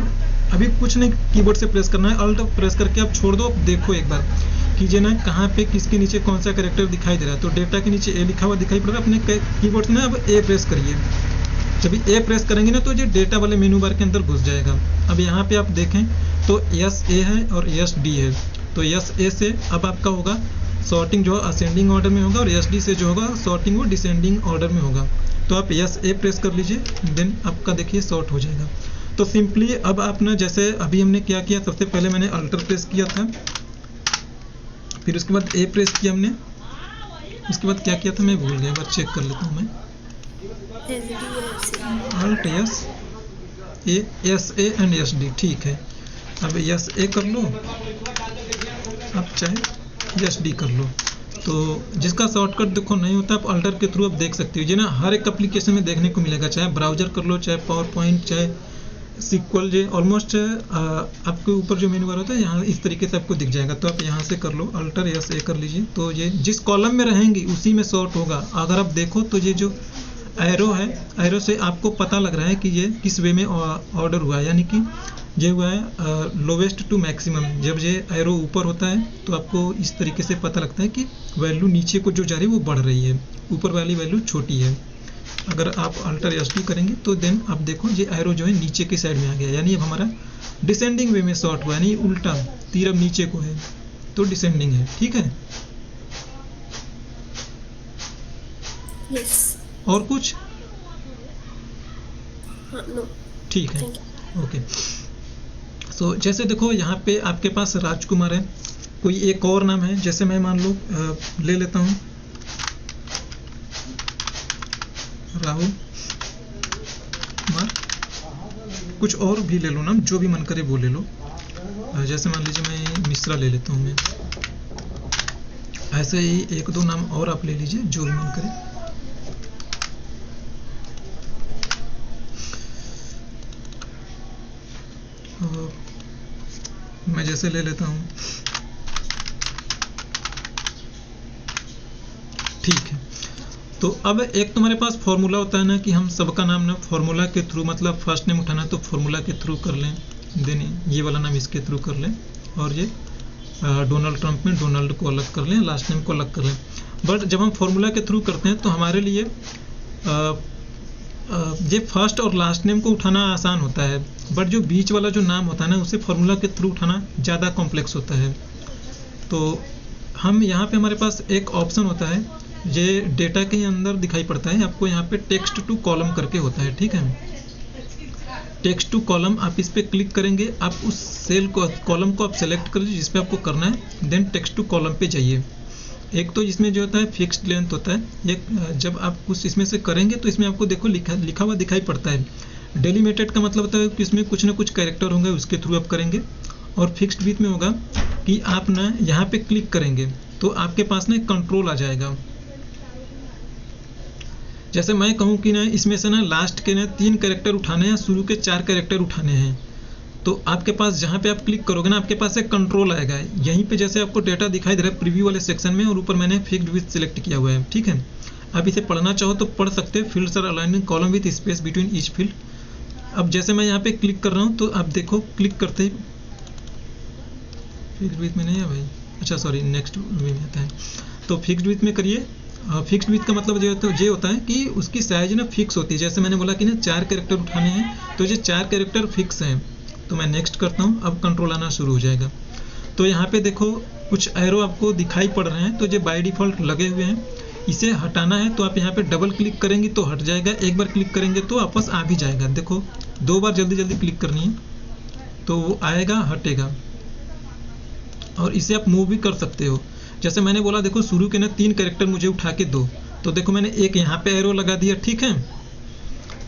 अभी कुछ नहीं कीबोर्ड से प्रेस करना है, अल्ट प्रेस करके आप छोड़ दो। अब देखो एक बार कीजिए ना कहाँ पे किसके नीचे कौन सा कैरेक्टर दिखाई दे रहा है। तो डेटा के नीचे ए लिखा हुआ दिखाई पड़ रहा है, अपने कीबोर्ड से ना अब ए प्रेस करिए। जब ए प्रेस करेंगे ना तो ये डेटा वाले मेनू बार के अंदर घुस जाएगा। अब यहाँ पे आप देखें तो यस ए है और यस डी है। तो यस ए से अब आपका होगा सॉर्टिंग जो असेंडिंग ऑर्डर में होगा, और यस डी से जो होगा सॉर्टिंग वो डिसेंडिंग ऑर्डर में होगा। तो आप यस ए प्रेस कर लीजिए, देन आपका देखिए सॉर्ट हो जाएगा। तो सिंपली अब आप ना, जैसे अभी हमने क्या किया, सबसे पहले मैंने अल्टर प्रेस किया था, फिर उसके बाद ए प्रेस किया हमने, उसके बाद क्या किया था मैं भूल गया, बार चेक कर लेता हूँ मैं। Alt S A, S A and S D, ठीक है। अब यस ए कर लो, आप चाहे यस डी कर लो। तो जिसका शॉर्टकट देखो नहीं होता, आप अल्टर के थ्रू आप देख सकते हो। ये ना हर एक एप्लीकेशन में देखने को मिलेगा, चाहे ब्राउजर कर लो, चाहे पावर पॉइंट, चाहे सिक्वल, जो ऑलमोस्ट आपके ऊपर जो मेनू बार होता है यहाँ इस तरीके से आपको दिख जाएगा। तो आप यहाँ से कर लो, अल्टर यस ए कर लीजिए। तो ये जिस कॉलम में रहेंगी उसी में सॉर्ट होगा। अगर आप देखो तो ये जो एरो है, एरो से आपको पता लग रहा है कि ये किस वे में ऑर्डर हुआ है, यानी कि ये हुआ है लोवेस्ट टू मैक्सिमम। जब ये एरो ऊपर होता है तो आपको इस तरीके से पता लगता है कि वैल्यू नीचे को जो जा रही है वो बढ़ रही है, ऊपर वाली वैल्यू छोटी है। अगर आप अल्टर एस डी करेंगे तो देन आप देखो ये एरो जो है नीचे की साइड में आ गया, यानी अब हमारा डिसेंडिंग वे में शॉर्ट हुआ, यानी उल्टा तीर अब नीचे को है तो डिसेंडिंग है। ठीक है, यस। और कुछ? हाँ, नो। ठीक है, थैंक यू। ओके। सो जैसे देखो यहाँ पे आपके पास राजकुमार है, कोई एक और नाम है, जैसे मैं मान लो ले लेता हूँ राहुल कुमार, कुछ और भी ले लो नाम, जो भी मन करे वो ले लो। जैसे मान लीजिए मैं मिश्रा ले लेता हूँ मैं, ऐसे ही एक दो नाम और आप ले लीजिए जो भी मन करे। मैं जैसे ले लेता हूँ, ठीक है। तो अब एक तुम्हारे पास फॉर्मूला होता है ना कि हम सबका नाम ना फॉर्मूला के थ्रू, मतलब फर्स्ट नेम उठाना है तो फॉर्मूला के थ्रू कर लें, देन ये वाला नाम इसके थ्रू कर लें, और ये डोनाल्ड ट्रंप में डोनाल्ड को अलग कर लें, लास्ट नेम को अलग कर लें। बट जब हम फॉर्मूला के थ्रू करते हैं तो हमारे लिए ये फर्स्ट और लास्ट नेम को उठाना आसान होता है, बट जो बीच वाला जो नाम होता है ना उसे फॉर्मूला के थ्रू उठाना ज़्यादा कॉम्प्लेक्स होता है। तो हम यहाँ पे हमारे पास एक ऑप्शन होता है, ये डेटा के अंदर दिखाई पड़ता है आपको, यहाँ पे टेक्स्ट टू कॉलम करके होता है। ठीक है, टेक्स्ट टू कॉलम, आप इस पर क्लिक करेंगे, आप उस सेल को, कॉलम को आप सेलेक्ट कर लीजिए जिस पे आपको करना है, देन टेक्स्ट टू कॉलम पे जाइए। एक तो इसमें जो होता है फिक्स्ड लेंथ होता है, ये जब आप कुछ इसमें से करेंगे तो इसमें आपको देखो लिखा हुआ दिखाई पड़ता है। डेलीमिटेड का मतलब होता है कि इसमें कुछ ना कुछ कैरेक्टर होंगे, उसके थ्रू आप करेंगे। और फिक्स्ड विड्थ में होगा कि आप ना यहाँ पे क्लिक करेंगे तो आपके पास ना एक कंट्रोल आ जाएगा। जैसे मैं कहूँ कि ना इसमें से ना लास्ट के ना 3 कैरेक्टर उठाने हैं, शुरू के 4 कैरेक्टर उठाने हैं, तो आपके पास जहाँ पे आप क्लिक करोगे ना आपके पास एक कंट्रोल आएगा। यहीं पे जैसे आपको डेटा दिखाई दे रहा है प्रीव्यू वाले सेक्शन में, और ऊपर मैंने फिक्स्ड विड्थ सिलेक्ट किया हुआ है। ठीक है, आप इसे पढ़ना चाहो तो पढ़ सकते हैं। Fields are aligned column with space between each field. अब जैसे मैं यहाँ पे क्लिक कर रहा हूँ तो आप देखो क्लिक करते ही फिक्स्ड विड्थ में नहीं है भाई, अच्छा सॉरी नेक्स्ट वे में आता है। तो फिक्स्ड विड्थ में करिए। फिक्स्ड विड्थ का मतलब ये होता है कि उसकी साइज ना फिक्स होती है। जैसे मैंने बोला कि ना 4 कैरेक्टर उठाने हैं तो ये 4 कैरेक्टर फिक्स हैं। तो मैं नेक्स्ट करता हूँ, अब कंट्रोल आना शुरू हो जाएगा। तो यहाँ पे देखो कुछ एरो आपको दिखाई पड़ रहे हैं, तो ये बाय डिफ़ॉल्ट लगे हुए हैं। इसे हटाना है तो आप यहाँ पे डबल क्लिक करेंगे तो हट जाएगा, एक बार क्लिक करेंगे तो वापस आ भी जाएगा। देखो 2 बार जल्दी जल्दी क्लिक करनी है तो वो आएगा, हटेगा। और इसे आप मूव भी कर सकते हो। जैसे मैंने बोला देखो शुरू के ना 3 कैरेक्टर मुझे उठा के दो, तो देखो मैंने एक यहाँ पे एरो लगा दिया। ठीक है,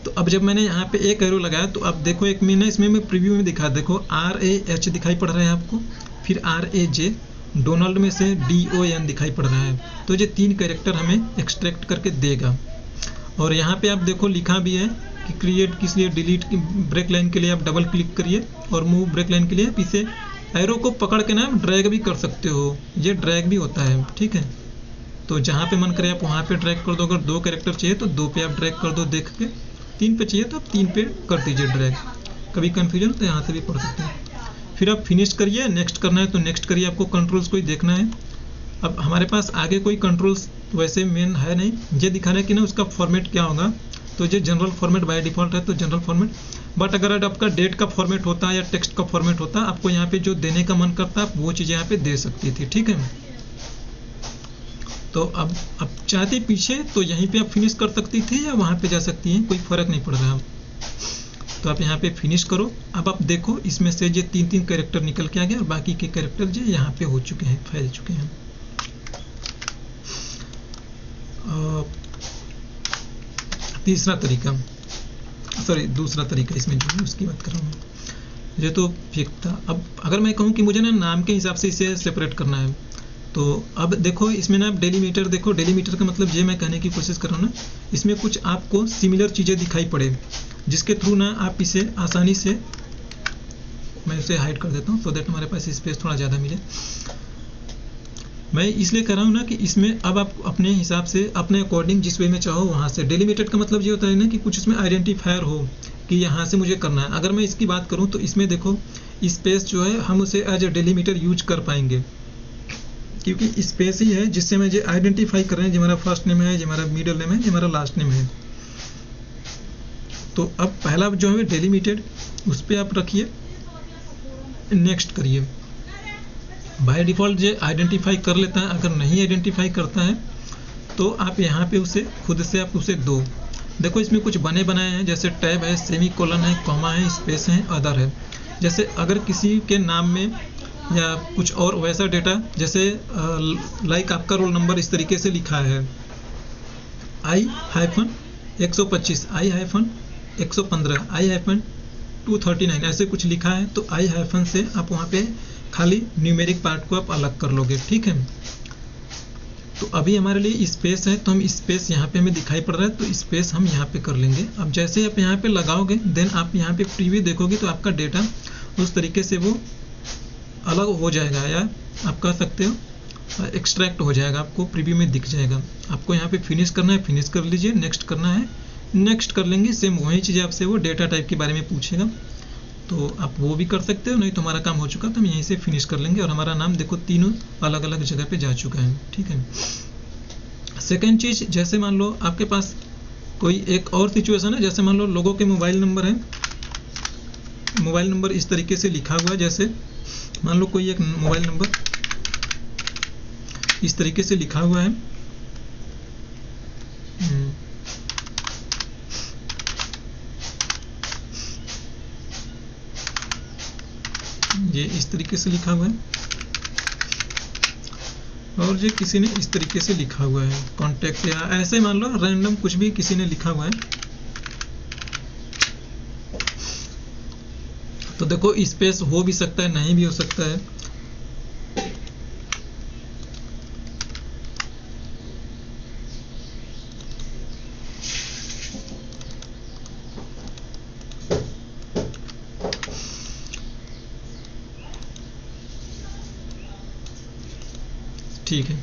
तो अब जब मैंने यहाँ पे एक एरो लगाया तो अब देखो एक मैंने इसमें मैं प्रीव्यू में दिखा, देखो RAH दिखाई पड़ रहा है आपको, फिर RAJ, डोनाल्ड में से DON दिखाई पड़ रहा है। तो ये 3 कैरेक्टर हमें एक्सट्रैक्ट करके देगा। और यहाँ पे आप देखो लिखा भी है कि क्रिएट किस लिए, डिलीट की ब्रेक लाइन के लिए आप डबल क्लिक करिए, और मूव ब्रेक लाइन के लिए आप इसे एरो को पकड़ के ना ड्रैग भी कर सकते हो, ये ड्रैग भी होता है, ठीक है। तो जहाँ पे मन करे आप वहाँ पे ड्रैग कर दो, अगर 2 कैरेक्टर चाहिए तो 2 पे आप ड्रैग कर दो देख के, 3 पे चाहिए तो आप 3 पे कर दीजिए ड्रैग। कभी कन्फ्यूजन तो यहाँ से भी पढ़ सकते हैं। फिर आप फिनिश करिए, नेक्स्ट करना है तो नेक्स्ट करिए, आपको कंट्रोल्स को ही देखना है। अब हमारे पास आगे कोई कंट्रोल्स वैसे मेन है नहीं, ये दिखाना है कि ना उसका फॉर्मेट क्या होगा। तो ये जनरल फॉर्मेट बाय डिफ़ॉल्ट है, तो जनरल फॉर्मेट। बट अगर आपका डेट का फॉर्मेट होता है या टेक्स्ट का फॉर्मेट होता है, आपको यहाँ पे जो देने का मन करता है आप वो चीज़ यहाँ पे दे सकती थी, ठीक है। तो अब चाहती पीछे तो यहीं पे आप फिनिश कर सकती थी या वहाँ पे जा सकती हैं, कोई फ़र्क नहीं पड़ रहा। तो आप यहाँ पे फिनिश करो। अब आप देखो इसमें से ये 3 कैरेक्टर निकल के आ गया और बाकी के कैरेक्टर जो यहाँ पे हो चुके हैं, फैल चुके हैं। तीसरा तरीका, सॉरी दूसरा तरीका इसमें जो है उसकी बात कर रहा हूँ मैं। ये तो फिक था। अब अगर मैं कहूँ कि मुझे ना नाम के हिसाब से इसे सेपरेट करना है, तो अब देखो इसमें ना आप डेलीमीटर देखो, डेलीमीटर का मतलब ये मैं कहने की कोशिश कर रहा हूँ ना, इसमें कुछ आपको सिमिलर चीज़ें दिखाई पड़े जिसके थ्रू ना आप इसे आसानी से, मैं इसे हाइड कर देता हूँ सो दैट हमारे पास स्पेस थोड़ा ज़्यादा मिले। मैं इसलिए कर रहा हूँ ना कि इसमें अब आप अपने हिसाब से अपने अकॉर्डिंग जिस वे में चाहो वहाँ से, डेलीमिटेड का मतलब ये होता है ना कि कुछ इसमें आइडेंटिफायर हो कि यहाँ से मुझे करना है। अगर मैं इसकी बात करूँ तो इसमें देखो स्पेस जो है हम उसे एज ए डेलीमीटर यूज कर पाएंगे, क्योंकि स्पेस ही है जिससे मैं जो आइडेंटिफाई कर रहे हैं, जो हमारा फर्स्ट नेम है, जो हमारा मिडिल नेम है, जो हमारा लास्ट नेम है। तो अब पहला जो है डेलीमिटेड, उस पर आप रखिए, नेक्स्ट करिए। बाय डिफ़ॉल्ट जो आइडेंटिफाई कर लेता है, अगर नहीं आइडेंटिफाई करता है तो आप यहाँ पे उसे खुद से आप उसे दो। देखो इसमें कुछ बने बनाए हैं, जैसे टैब है, सेमी कोलन है, कॉमा है, स्पेस है, अदर है। जैसे अगर किसी के नाम में या कुछ और वैसा डेटा, जैसे लाइक आपका रोल नंबर इस तरीके से लिखा है I-125, I-115, I-239 ऐसे कुछ लिखा है, तो I- से आप वहाँ पे खाली न्यूमेरिक पार्ट को आप अलग कर लोगे, ठीक है। तो अभी हमारे लिए स्पेस है, तो हम स्पेस यहाँ पे हमें दिखाई पड़ रहा है, तो स्पेस हम यहाँ पे कर लेंगे। अब जैसे आप यहाँ पे लगाओगे देन आप यहाँ पे प्रीव्यू देखोगे तो आपका डेटा उस तरीके से वो अलग हो जाएगा, या आप कह सकते हो एक्सट्रैक्ट हो जाएगा, आपको प्रीव्यू में दिख जाएगा। आपको यहाँ पे फिनिश करना है, फिनिश कर लीजिए, नेक्स्ट करना है, नेक्स्ट कर लेंगे। सेम वही चीज़ आपसे वो डेटा टाइप के बारे में पूछेगा, तो आप वो भी कर सकते हो। नहीं तो हमारा काम हो चुका तो हम यहीं से फिनिश कर लेंगे और हमारा नाम देखो तीनों अलग अलग जगह पे जा चुका है, ठीक है। सेकेंड चीज़, जैसे मान लो आपके पास कोई एक और सिचुएशन है, जैसे मान लो लोगों के मोबाइल नंबर है, मोबाइल नंबर इस तरीके से लिखा हुआ है, जैसे मान लो कोई एक मोबाइल नंबर इस तरीके से लिखा हुआ है, ये इस तरीके से लिखा हुआ है, और ये किसी ने इस तरीके से लिखा हुआ है कॉन्टैक्ट, या ऐसे मान लो रैंडम कुछ भी किसी ने लिखा हुआ है। तो देखो स्पेस हो भी सकता है, नहीं भी हो सकता है। ठीक है।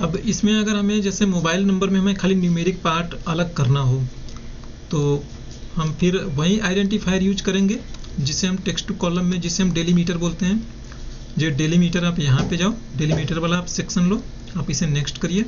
अब इसमें अगर हमें जैसे मोबाइल नंबर में हमें खाली न्यूमेरिक पार्ट अलग करना हो, तो हम फिर वही आइडेंटिफायर यूज करेंगे जिसे हम टेक्स्ट टू कॉलम में, जिसे हम डेलीमीटर बोलते हैं। जो डेलीमीटर, आप यहाँ पे जाओ, डेलीमीटर वाला आप सेक्शन लो, आप इसे नेक्स्ट करिए।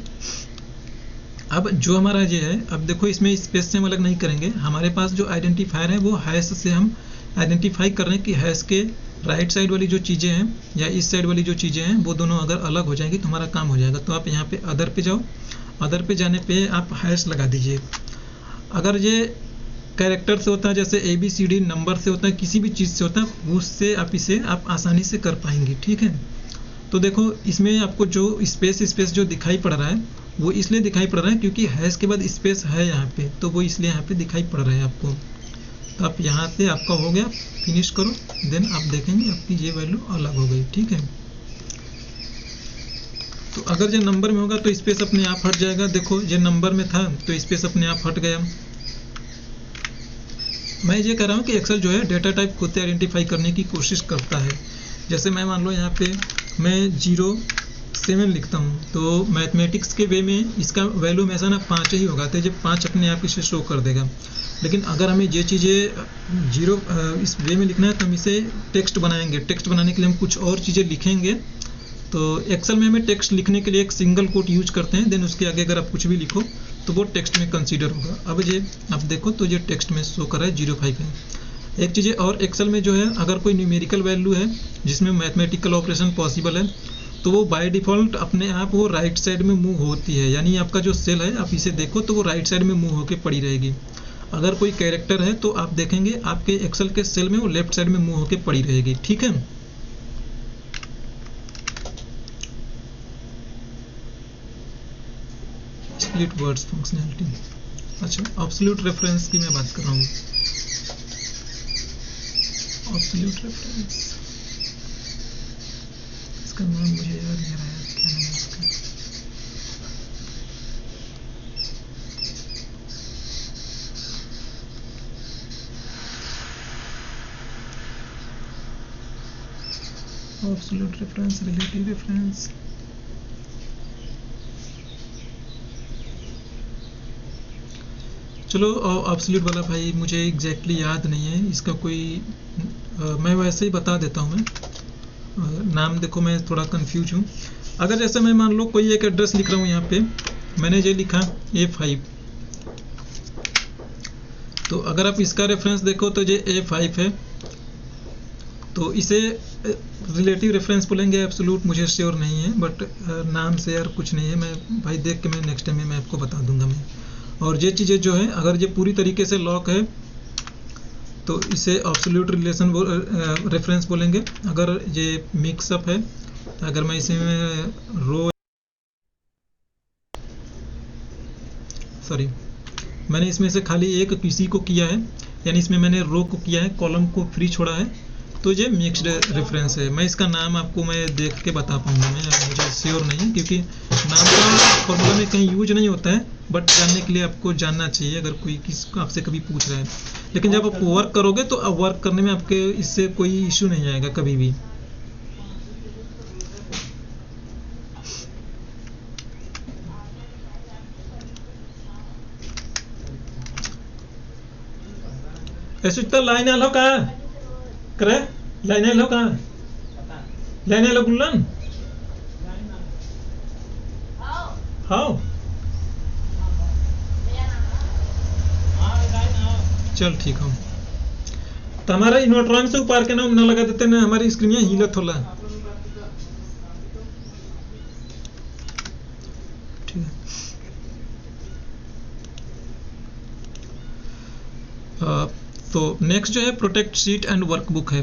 अब जो हमारा ये है, अब देखो इसमें स्पेस से हम अलग नहीं करेंगे, हमारे पास जो आइडेंटिफायर है वो हैश से हम आइडेंटिफाई कर रहे हैं कि हैश के राइट साइड वाली जो चीज़ें हैं या इस साइड वाली जो चीज़ें हैं वो दोनों अगर अलग हो जाएंगी तो हमारा काम हो जाएगा। तो आप यहाँ पे अदर पे जाओ, अदर पे जाने पे आप हैश लगा दीजिए। अगर ये कैरेक्टर से होता है, जैसे ABCD नंबर से होता है, किसी भी चीज़ से होता है, उससे आप इसे आप आसानी से कर पाएंगे, ठीक है। तो देखो इसमें आपको जो स्पेस जो दिखाई पड़ रहा है वो इसलिए दिखाई पड़ रहा है क्योंकि हैश के बाद स्पेस है यहाँ पे, तो वो इसलिए यहाँ पे दिखाई पड़ रहा है आपको। तो आप यहाँ से आपका हो गया, फिनिश करो, देन आप देखेंगे आपकी ये वैल्यू अलग हो गई, ठीक है। तो अगर ये नंबर में होगा तो स्पेस अपने आप हट जाएगा। देखो ये नंबर में था तो स्पेस अपने आप हट गया। मैं ये कह रहा हूँ कि एक्सेल जो है डेटा टाइप खुद से आइडेंटिफाई करने की कोशिश करता है, जैसे मैं मान लो यहाँ पे मैं 0.7 लिखता हूँ, तो मैथमेटिक्स के वे में इसका वैल्यू हमेशा ना 5 ही होगा, तो जब 5 अपने आप इसे शो कर देगा। लेकिन अगर हमें ये चीज़ें जीरो इस वे में लिखना है तो हम इसे टेक्स्ट बनाएंगे। टेक्स्ट बनाने के लिए हम कुछ और चीज़ें लिखेंगे। तो एक्सेल में हमें टेक्स्ट लिखने के लिए एक सिंगल कोट यूज करते हैं, देन उसके आगे अगर आप कुछ भी लिखो तो वो टेक्स्ट में कंसीडर होगा। अब ये आप देखो तो ये टेक्स्ट में शो कर रहा है 0.5 है। एक चीज़ और एक्सेल में जो है, अगर कोई न्यूमेरिकल वैल्यू है जिसमें मैथमेटिकल ऑपरेशन पॉसिबल है तो वो बाय डिफ़ॉल्ट अपने आप वो राइट साइड में मूव होती है, यानी आपका जो सेल है आप इसे देखो तो वो राइट साइड में मूव होकर पड़ी रहेगी। अगर कोई कैरेक्टर है तो आप देखेंगे आपके एक्सेल के सेल में वो लेफ्ट साइड में मूव होकर पड़ी रहेगी। ठीक है, स्प्लिट वर्ड्स फंक्शनैलिटी। अच्छा, एब्सोल्यूट रेफरेंस की मैं बात कर रहा हूँ। एब्सोल्यूट रेफरेंस, इसका नाम मुझे याद नहीं आ रहा है, क्या नाम है इसका। एब्सोल्यूट रेफरेंस, रिलेटिव रेफरेंस, चलो एब्सोल्यूट वाला भाई मुझे एग्जैक्टली याद नहीं है इसका कोई, मैं वैसे ही बता देता हूँ। मैं नाम देखो, मैं थोड़ा कंफ्यूज हूँ। अगर जैसे मैं मान लो कोई एक एड्रेस लिख रहा हूँ, यहाँ पे मैंने ये लिखा A5, तो अगर आप इसका रेफरेंस देखो तो ये A5 है, तो इसे रिलेटिव रेफरेंस बोलेंगे, एब्सोल्यूट मुझे श्योर नहीं है, बट नाम से यार कुछ नहीं है। मैं भाई देख के मैं नेक्स्ट टाइम में मैं आपको बता दूंगा मैं। और ये चीज़ें जो है अगर ये पूरी तरीके से लॉक है तो इसे एब्सोल्यूट रिलेशन रेफरेंस बोलेंगे। अगर ये मिक्सअप है, अगर मैं इसमें रो मैंने इसमें से खाली एक किसी को किया है, यानी इसमें मैंने रो को किया है, कॉलम को फ्री छोड़ा है, तो ये मिक्स्ड रेफरेंस है। मैं इसका नाम आपको मैं देख के बता पाऊंगा, मैं मुझे श्योर नहीं है क्योंकि नाम का फॉर्मूला में कहीं यूज नहीं होता है, बट जानने के लिए आपको जानना चाहिए अगर कोई किसी आपसे कभी पूछ रहा है। लेकिन जब आप वर्क करोगे तो अब वर्क करने में आपके इससे कोई इश्यू नहीं आएगा कभी भी। ऐसे तो लाइन आलो का करे, लाइन आलो का, लाइन आलो गुल्लन, हाँ चल ठीक हो। तो हमारा इन्वर्ट्रॉन से ऊपर के नाम न लगा देते ना, हमारी स्क्रीन हिलत होला। ठीक है, तो नेक्स्ट जो है प्रोटेक्ट शीट एंड वर्कबुक है,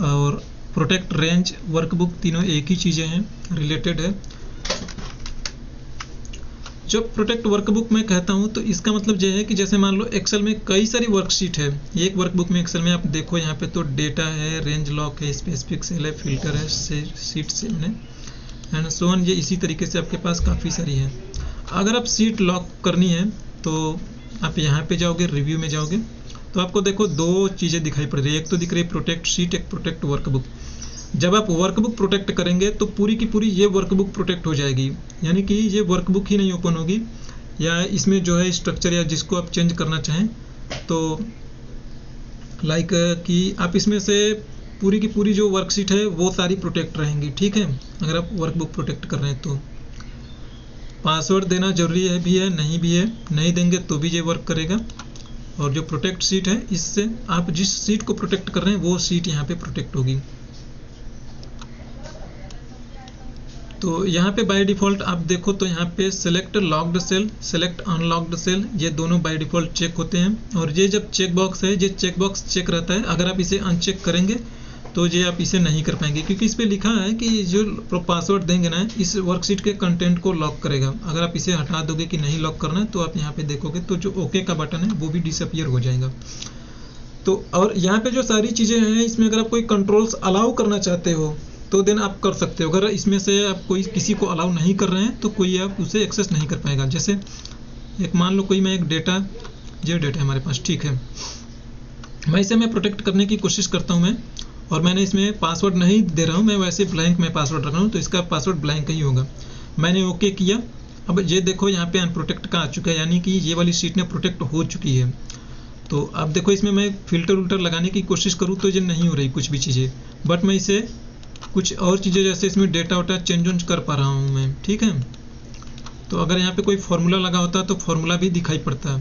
और प्रोटेक्ट रेंज वर्कबुक तीनों एक ही चीज़ें हैं, रिलेटेड है। जो प्रोटेक्ट वर्कबुक मैं कहता हूं तो इसका मतलब यह है कि जैसे मान लो एक्सेल में कई सारी वर्कशीट है, एक वर्कबुक में एक्सेल में आप देखो यहाँ पे तो डेटा है, रेंज लॉक है, स्पेसिफिक सेल है, फिल्टर है, सीट सेल है एंड सो ऑन। ये इसी तरीके से आपके पास काफ़ी सारी है। अगर आप सीट लॉक करनी है तो आप यहाँ पे जाओगे, रिव्यू में जाओगे तो आपको देखो दो चीज़ें दिखाई पड़ रही है, एक तो दिख रही है प्रोटेक्ट शीट, एक प्रोटेक्ट वर्कबुक। जब आप वर्कबुक प्रोटेक्ट करेंगे तो पूरी की पूरी ये वर्कबुक प्रोटेक्ट हो जाएगी, यानी कि ये वर्कबुक ही नहीं ओपन होगी, या इसमें जो है स्ट्रक्चर या जिसको आप चेंज करना चाहें तो लाइक कि आप इसमें से पूरी की पूरी जो वर्कशीट है वो सारी प्रोटेक्ट रहेंगी। ठीक है, अगर आप वर्कबुक प्रोटेक्ट कर रहे हैं तो पासवर्ड देना जरूरी है भी है, नहीं भी है, नहीं देंगे तो भी ये वर्क करेगा। और जो प्रोटेक्ट शीट है, इससे आप जिस शीट को प्रोटेक्ट कर रहे हैं वो शीट यहाँ पे प्रोटेक्ट होगी। तो यहाँ पे बाय डिफ़ॉल्ट आप देखो तो यहाँ पे select locked cell, select unlocked cell, ये दोनों बाय डिफ़ॉल्ट चेक होते हैं। और ये जब चेक बॉक्स है, ये चेक बॉक्स चेक रहता है। अगर आप इसे अनचेक करेंगे तो ये आप इसे नहीं कर पाएंगे, क्योंकि इस पे लिखा है कि जो पासवर्ड देंगे ना इस वर्कशीट के कंटेंट को लॉक करेगा। अगर आप इसे हटा दोगे कि नहीं लॉक करना है तो आप यहाँ पे देखोगे तो जो ओके का बटन है वो भी डिसअपियर हो जाएगा। तो और यहाँ पे जो सारी चीज़ें हैं इसमें अगर आप कोई कंट्रोल्स अलाउ करना चाहते हो तो देन आप कर सकते हो। अगर इसमें से आप कोई किसी को अलाउ नहीं कर रहे हैं तो कोई आप उसे एक्सेस नहीं कर पाएगा। जैसे एक मान लो कोई मैं एक डेटा, ये डेटा है हमारे पास, ठीक है, मैं इसे प्रोटेक्ट करने की कोशिश करता हूँ मैं, और मैंने इसमें पासवर्ड नहीं दे रहा हूँ, मैं वैसे ब्लैंक में पासवर्ड रख रहा हूँ, तो इसका पासवर्ड ब्लैंक ही होगा। मैंने ओके किया। अब ये देखो यहाँ पे अनप्रोटेक्ट का आ चुका है, यानी कि ये वाली शीट ने प्रोटेक्ट हो चुकी है। तो अब देखो इसमें मैं फिल्टर उल्टर लगाने की कोशिश करूँ तो ये नहीं हो रही कुछ भी चीज़ें, बट मैं इसे कुछ और चीज़ें जैसे इसमें डेटा वोटा चेंज वेंज कर पा रहा हूँ मैं, ठीक है। तो अगर यहाँ पे कोई फार्मूला लगा होता तो फार्मूला भी दिखाई पड़ता।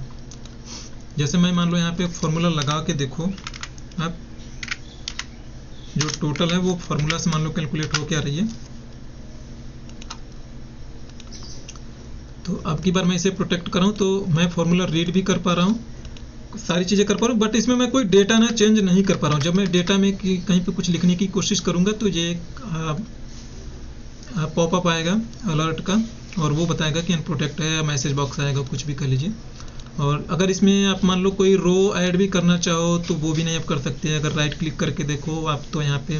जैसे मैं मान लो यहाँ पे फार्मूला लगा के देखो आप, जो टोटल है वो फार्मूला से मान लो कैलकुलेट हो के आ रही है। तो अब की बार मैं इसे प्रोटेक्ट कर रहा हूँ तो मैं फार्मूला रीड भी कर पा रहा हूँ, सारी चीज़ें कर पा रहा हूँ, बट इसमें मैं कोई डेटा ना चेंज नहीं कर पा रहा हूँ। जब मैं डेटा में कहीं पे कुछ लिखने की कोशिश करूँगा तो ये पॉपअप आएगा अलर्ट का, और वो बताएगा कि अनप्रोटेक्ट है, या मैसेज बॉक्स आएगा, कुछ भी कर लीजिए। और अगर इसमें आप मान लो कोई रो ऐड भी करना चाहो तो वो भी नहीं आप कर सकते। अगर राइट क्लिक करके देखो आप तो यहाँ पे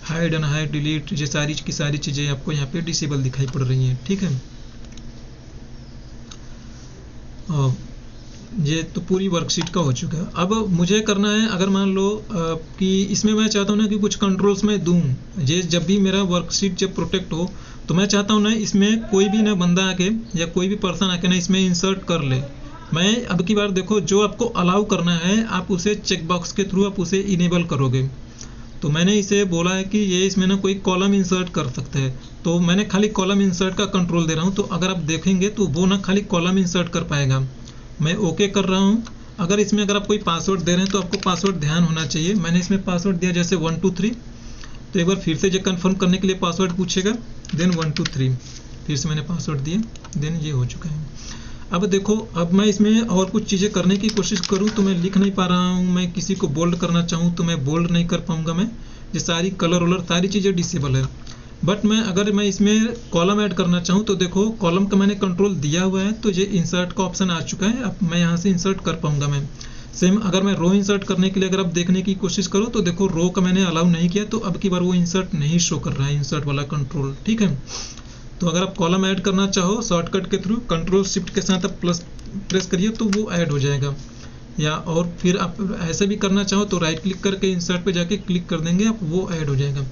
हाइड एंड हाइड डिलीट, ये सारी की सारी चीज़ें आपको यहाँ पे डिसेबल दिखाई पड़ रही हैं, ठीक है। और ये तो पूरी वर्कशीट का हो चुका है। अब मुझे करना है, अगर मान लो कि इसमें मैं चाहता हूँ ना कि कुछ कंट्रोल्स मैं दूँ, ये जब भी मेरा वर्कशीट जब प्रोटेक्ट हो तो मैं चाहता हूँ ना इसमें कोई भी ना बंदा आके या कोई भी पर्सन आके ना इसमें इंसर्ट कर ले। मैं अब की बार देखो जो आपको अलाउ करना है आप उसे चेक बॉक्स के थ्रू आप उसे इनेबल करोगे। तो मैंने इसे बोला है कि ये इसमें ना कोई कॉलम इंसर्ट कर सकता है, तो मैंने खाली कॉलम इंसर्ट का कंट्रोल दे रहा हूँ। तो अगर आप देखेंगे तो वो ना खाली कॉलम इंसर्ट कर पाएगा। मैं ओके कर रहा हूँ। अगर इसमें अगर आप कोई पासवर्ड दे रहे हैं तो आपको पासवर्ड ध्यान होना चाहिए। मैंने इसमें पासवर्ड दिया जैसे 1 2 3, तो एक बार फिर से जो कंफर्म करने के लिए पासवर्ड पूछेगा, देन 1 2 3, फिर से मैंने पासवर्ड दिया, देन ये हो चुका है। अब देखो अब मैं इसमें और कुछ चीज़ें करने की कोशिश करूँ तो मैं लिख नहीं पा रहा हूँ। मैं किसी को बोल्ड करना चाहूँ तो मैं बोल्ड नहीं कर पाऊँगा। मैं ये सारी कलर वलर सारी चीज़ें डिसेबल है। बट मैं अगर मैं इसमें कॉलम ऐड करना चाहूँ तो देखो कॉलम का मैंने कंट्रोल दिया हुआ है, तो ये इंसर्ट का ऑप्शन आ चुका है। अब मैं यहाँ से इंसर्ट कर पाऊँगा। मैं सेम अगर मैं रो इंसर्ट करने के लिए अगर आप देखने की कोशिश करो तो देखो रो का मैंने अलाउ नहीं किया, तो अब की बार वो इंसर्ट नहीं शो कर रहा है, इंसर्ट वाला कंट्रोल, ठीक है। तो अगर आप कॉलम ऐड करना चाहो शॉर्टकट के थ्रू कंट्रोल शिफ्ट के साथ आप प्लस प्रेस करिए तो वो ऐड हो जाएगा। या और फिर आप ऐसे भी करना चाहो तो राइट क्लिक करके इंसर्ट पे जाके क्लिक कर देंगे आप, वो ऐड हो जाएगा।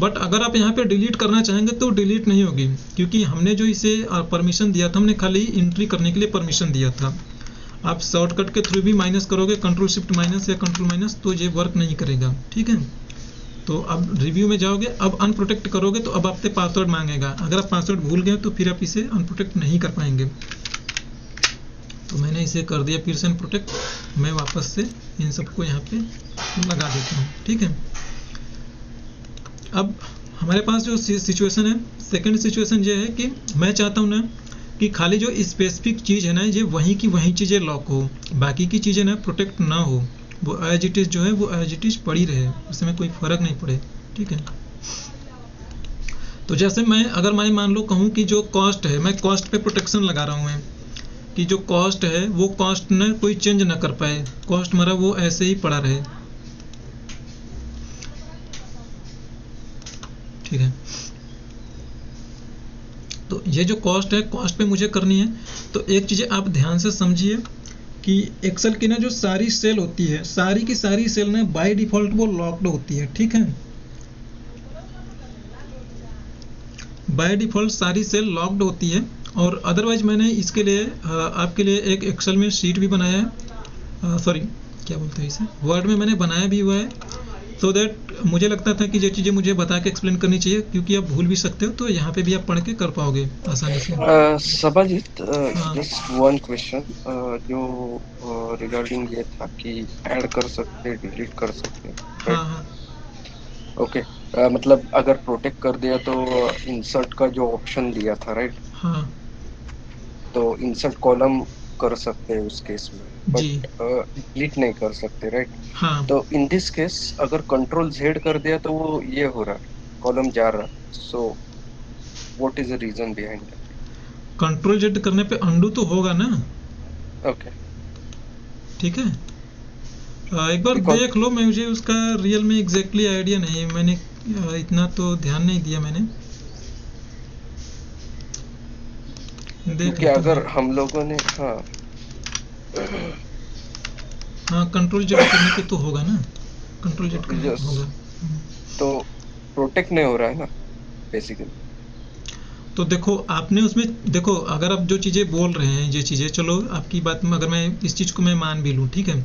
बट अगर आप यहाँ पे डिलीट करना चाहेंगे तो डिलीट नहीं होगी, क्योंकि हमने जो इसे परमिशन दिया था, हमने खाली एंट्री करने के लिए परमिशन दिया था। आप शॉर्टकट के थ्रू भी माइनस करोगे कंट्रोल शिफ्ट माइनस या कंट्रोल माइनस तो ये वर्क नहीं करेगा, ठीक है। तो अब रिव्यू में जाओगे, अब अनप्रोटेक्ट करोगे तो अब आपसे पासवर्ड मांगेगा। अगर आप पासवर्ड भूल गए तो फिर आप इसे अनप्रोटेक्ट नहीं कर पाएंगे। तो मैंने इसे कर दिया फिर से अनप्रोटेक्ट। मैं वापस से इन सबको यहाँ पे लगा देता हूँ, ठीक है। अब हमारे पास जो सिचुएशन है, सेकंड सिचुएशन ये है कि मैं चाहता हूँ ना कि खाली जो स्पेसिफिक चीज़ है ना ये वहीं की वहीं चीज़ें लॉक हो, बाकी की चीज़ें ना प्रोटेक्ट ना हो, वो एज इट इज़ जो है वो एज इट इज़ पड़ी रहे, उसमें कोई फ़र्क नहीं पड़े, ठीक है। तो जैसे मैं अगर मैं मान लो कहूँ कि जो कॉस्ट है, मैं कॉस्ट पे प्रोटेक्शन लगा रहा हूँ मैं, कि जो कॉस्ट है वो कॉस्ट ना कोई चेंज ना कर पाए, कॉस्ट हमारा वो ऐसे ही पड़ा रहे, ठीक है। तो ये जो कॉस्ट है, कॉस्ट पे मुझे करनी है। तो एक चीज़ आप ध्यान से समझिए कि एक्सेल की ना जो सारी सेल होती है, सारी की सारी सेल ना बाय डिफॉल्ट वो लॉक्ड होती है, ठीक है। बाय डिफॉल्ट सारी सेल लॉक्ड होती है। और अदरवाइज मैंने इसके लिए आपके लिए एक एक्सेल में शीट भी बनाया है, सॉरी क्या बोलते हैं इसे, वर्ड में मैंने बनाया भी हुआ है, सो दैट मुझे लगता था कि ये चीज़ें मुझे बता के एक्सप्लेन करनी चाहिए, क्योंकि आप भूल भी सकते हो, तो यहाँ पे भी आप पढ़ के कर पाओगे आसानी से। सबाजीत, जस्ट वन क्वेश्चन जो रिगार्डिंग ये था कि ऐड कर सकते, डिलीट कर सकते, हाँ हाँ ओके। मतलब अगर प्रोटेक्ट कर दिया तो इंसर्ट का जो ऑप्शन दिया था, राइट, हाँ तो इंसर्ट कॉलम कर सकते हैं उस केस में, जी बट डिलीट नहीं कर सकते, राइट। हाँ। तो इन दिस केस अगर कंट्रोल जेड कर दिया तो वो ये हो रहा, कॉलम जा रहा, so what is the reason behind that? Control Z करने पे अंडू तो होगा ना, ओके, ठीक है। एक बार देख लो, मैं मुझे उसका रियल में एग्जैक्टली आइडिया नहीं है, मैंने इतना तो ध्यान नहीं दिया मैंने, क्योंकि अगर हम लोगों ने हाँ कंट्रोल जेड करने पे तो होगा ना, कंट्रोल जेड करने पे होगा। तो प्रोटेक्ट नहीं हो रहा है ना बेसिकली। तो देखो आपने उसमें देखो, अगर आप जो चीज़ें बोल रहे हैं ये चीज़ें, चलो आपकी बात में अगर मैं इस चीज़ को मैं मान भी लूँ, ठीक है,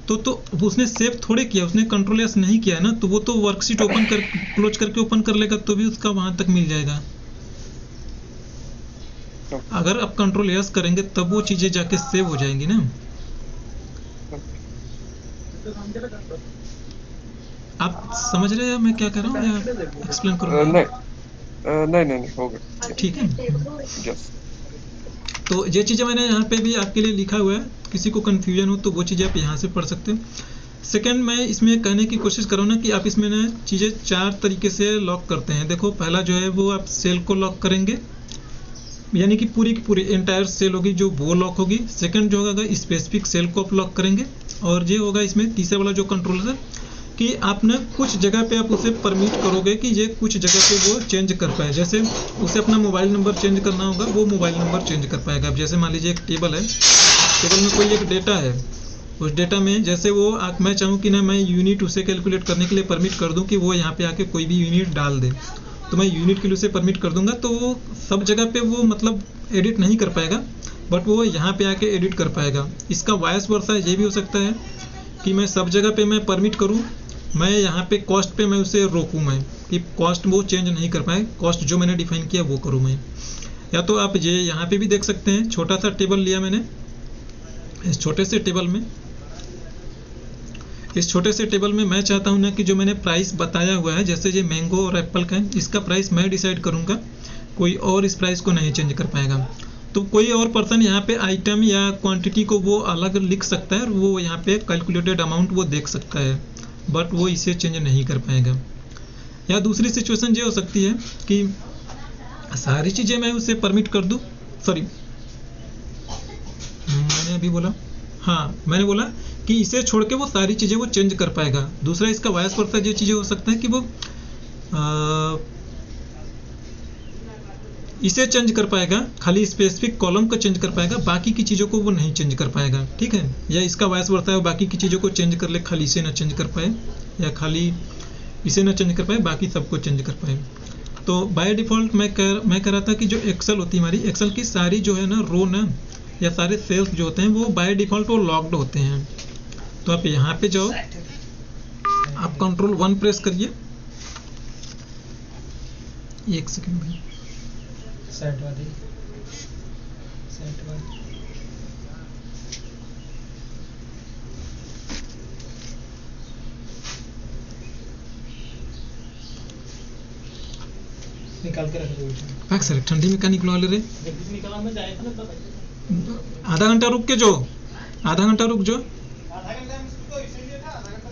तो उसने सेव थोड़े किया, उसने कंट्रोल एस नहीं किया है ना, तो वो तो वर्कशीट ओपन कर क्लोज करके ओपन कर लेगा तो भी उसका वहाँ तक मिल जाएगा। अगर आप कंट्रोल एस करेंगे तब वो चीज़ें जाके सेव हो जाएंगी ना। आप समझ रहे हैं मैं क्या कह रहा हूँ या एक्सप्लेन करूँ? नहीं हो गया। ठीक है। Yes. तो ये चीज़ें मैंने यहाँ पे भी आपके लिए लिखा हुआ है, किसी को कन्फ्यूजन हो तो वो चीज़ें आप यहाँ से पढ़ सकते हो। सेकंड, मैं इसमें कहने की कोशिश करूँ ना कि आप इसमें ना चीज़ें 4 तरीके से लॉक करते हैं। देखो पहला जो है वो आप सेल को लॉक करेंगे, यानी कि पूरी की पूरी एंटायर सेल होगी जो वो लॉक होगी। सेकंड जो होगा स्पेसिफिक सेल को आप लॉक करेंगे, और ये होगा इसमें तीसरा वाला जो कंट्रोल है कि आप ना कुछ जगह पे आप उसे परमिट करोगे कि ये कुछ जगह पे वो चेंज कर पाए। जैसे उसे अपना मोबाइल नंबर चेंज करना होगा, वो मोबाइल नंबर चेंज कर पाएगा। अब जैसे मान लीजिए एक टेबल है, टेबल में कोई एक डेटा है, उस डेटा में जैसे वो मैं चाहूँ कि ना मैं यूनिट उसे कैलकुलेट करने के लिए परमिट कर दूँ कि वो यहाँ पे आके कोई भी यूनिट डाल दे, तो मैं यूनिट के लिए उसे परमिट कर दूंगा, तो वो सब जगह पे वो मतलब एडिट नहीं कर पाएगा, बट वो यहाँ पे आके एडिट कर पाएगा। इसका वाइस वर्सा ये भी हो सकता है कि मैं सब जगह पे मैं परमिट करूँ, मैं यहाँ पे कॉस्ट पे मैं उसे रोकूँ, मैं कि कॉस्ट वो चेंज नहीं कर पाए, कॉस्ट जो मैंने डिफाइन किया वो करूँ मैं। या तो आप ये यहाँ पे भी देख सकते हैं, छोटा सा टेबल लिया मैंने, इस छोटे से टेबल में मैं चाहता हूँ ना कि जो मैंने प्राइस बताया हुआ है, जैसे ये मैंगो और एप्पल का है, इसका प्राइस मैं डिसाइड करूँगा, कोई और इस प्राइस को नहीं चेंज कर पाएगा। तो कोई और पर्सन यहाँ पे आइटम या क्वांटिटी को वो अलग लिख सकता है और वो यहाँ पे कैलकुलेटेड अमाउंट वो देख सकता है, बट वो इसे चेंज नहीं कर पाएगा। या दूसरी सिचुएशन ये हो सकती है कि सारी चीज़ें मैं उसे परमिट कर दूँ, सॉरी मैंने अभी बोला, हाँ मैंने बोला कि इसे छोड़ के वो सारी चीज़ें वो चेंज कर पाएगा। दूसरा इसका वाइस वर्सा ये चीज़ें हो सकता है कि वो इसे चेंज कर पाएगा, खाली स्पेसिफिक कॉलम को चेंज कर पाएगा, बाकी की चीज़ों को वो नहीं चेंज कर पाएगा, ठीक है। या इसका वाइस वर्सा है, बाकी की चीज़ों को चेंज कर ले, खाली इसे ना चेंज कर पाए, या खाली इसे ना चेंज कर पाए, बाकी सबको चेंज कर पाए। तो बाय डिफ़ॉल्ट मैं कह रहा था कि जो एक्सेल होती है हमारी, एक्सेल की सारी जो है ना रो ना या सारे सेल्स जो होते हैं वो बाय डिफ़ॉल्ट वो लॉक्ड होते हैं। तो आप यहाँ पे जाओ, आप कंट्रोल 1 प्रेस करिए, एक सेकंड भाई, सेट वाली निकाल के रख दो। पैक सर ठंडी में क्या निकलवा ले रहे, निकालना में जाए ना, आधा घंटा रुक के जो, आधा घंटा रुक जो। आधा घंटा में इसको इसीलिए था, आधा घंटा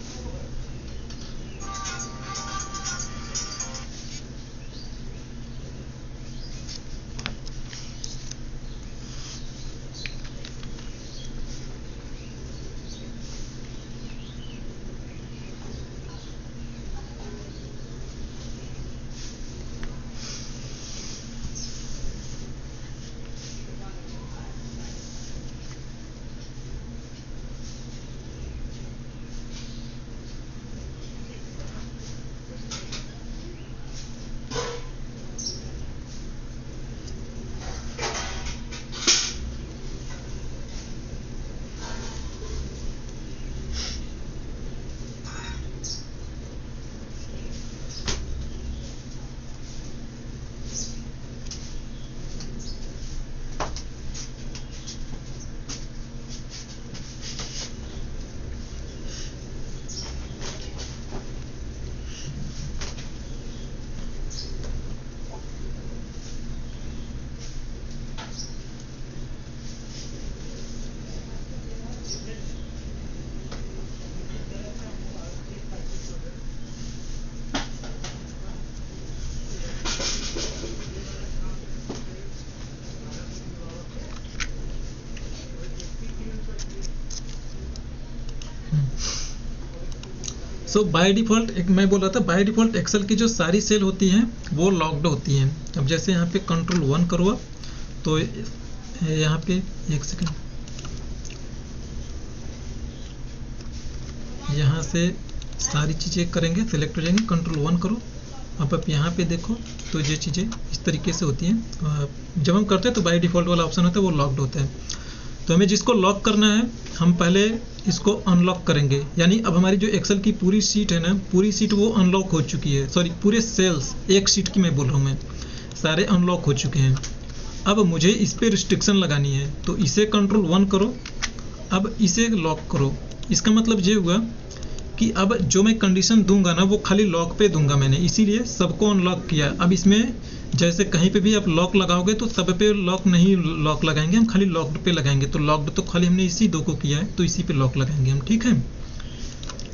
सो बाय डिफ़ॉल्ट एक मैं बोल रहा था, बाय डिफ़ॉल्ट एक्सेल की जो सारी सेल होती हैं वो लॉक्ड होती हैं। अब जैसे यहाँ पे कंट्रोल 1 करो आप, तो यहाँ पे एक सेकंड, यहाँ से सारी चीज़ें करेंगे, सेलेक्ट हो जाएंगे, कंट्रोल 1 करो। अब आप यहाँ पे देखो तो ये चीज़ें इस तरीके से होती हैं। जब हम करते हैं तो बाय डिफ़ॉल्ट वाला ऑप्शन होता है वो लॉक्ड होता है। तो हमें जिसको लॉक करना है हम पहले इसको अनलॉक करेंगे, यानी अब हमारी जो एक्सेल की पूरी शीट है ना, पूरी शीट वो अनलॉक हो चुकी है। सॉरी, पूरे सेल्स, एक शीट की मैं बोल रहा हूँ, मैं सारे अनलॉक हो चुके हैं। अब मुझे इस पर रिस्ट्रिक्शन लगानी है, तो इसे कंट्रोल 1 करो, अब इसे लॉक करो। इसका मतलब ये हुआ कि अब जो मैं कंडीशन दूंगा ना वो खाली लॉक पे दूंगा मैंने, इसीलिए सबको अनलॉक किया। अब इसमें जैसे कहीं पे भी आप लॉक लगाओगे तो सब पे लॉक नहीं लॉक लगाएंगे हम, खाली लॉक्ड पे लगाएंगे। तो लॉक्ड तो खाली हमने इसी 2 को किया है, तो इसी पे लॉक लगाएंगे हम, ठीक है।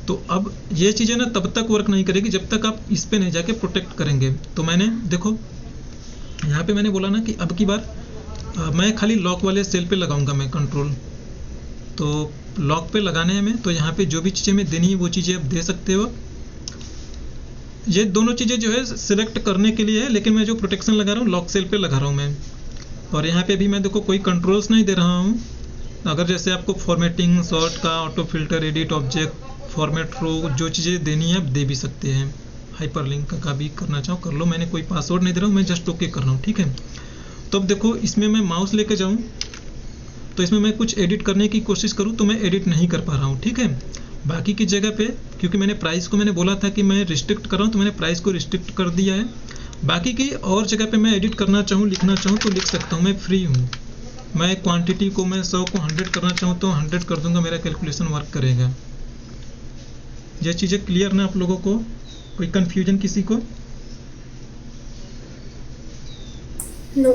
तो अब ये चीज़ें ना तब तक वर्क नहीं करेगी जब तक आप इस पे नहीं जाके प्रोटेक्ट करेंगे। तो मैंने देखो यहाँ पे मैंने बोला ना कि अब की बार मैं खाली लॉक वाले सेल पे लगाऊंगा मैं कंट्रोल। तो लॉक पे लगाने हैं मैं, तो यहाँ पे जो भी चीज़ें मैं देनी है वो चीज़ें आप दे सकते हो। ये दोनों चीज़ें जो है सिलेक्ट करने के लिए है, लेकिन मैं जो प्रोटेक्शन लगा रहा हूँ लॉक सेल पे लगा रहा हूँ मैं। और यहाँ पे भी मैं देखो कोई कंट्रोल्स नहीं दे रहा हूँ। अगर जैसे आपको फॉर्मेटिंग, सॉर्ट का, auto filter, edit object, format row, जो चीज़ें देनी है आप दे भी सकते हैं। हाइपरलिंक का भी करना चाहो कर लो, मैंने कोई पासवर्ड नहीं दे रहा हूँ, मैं जस्ट ओके कर रहा हूँ, ठीक है। तो अब देखो इसमें मैं माउस लेके जाऊँ तो इसमें मैं कुछ एडिट करने की कोशिश करूँ तो मैं एडिट नहीं कर पा रहा हूँ, ठीक है। बाकी की जगह पे क्योंकि मैंने प्राइस को मैंने बोला था कि मैं रिस्ट्रिक्ट कर रहा हूँ, तो मैंने प्राइस को रिस्ट्रिक्ट कर दिया है। बाकी की और जगह पे मैं एडिट करना चाहूँ, लिखना चाहूँ तो लिख सकता हूँ, मैं फ्री हूँ। मैं क्वांटिटी को मैं 100 को 100 करना चाहूँ तो 100 कर दूंगा, मेरा कैलकुलेशन वर्क करेगा। ये चीज़ें क्लियर ना आप लोगों को? कोई कन्फ्यूजन किसी को? नो।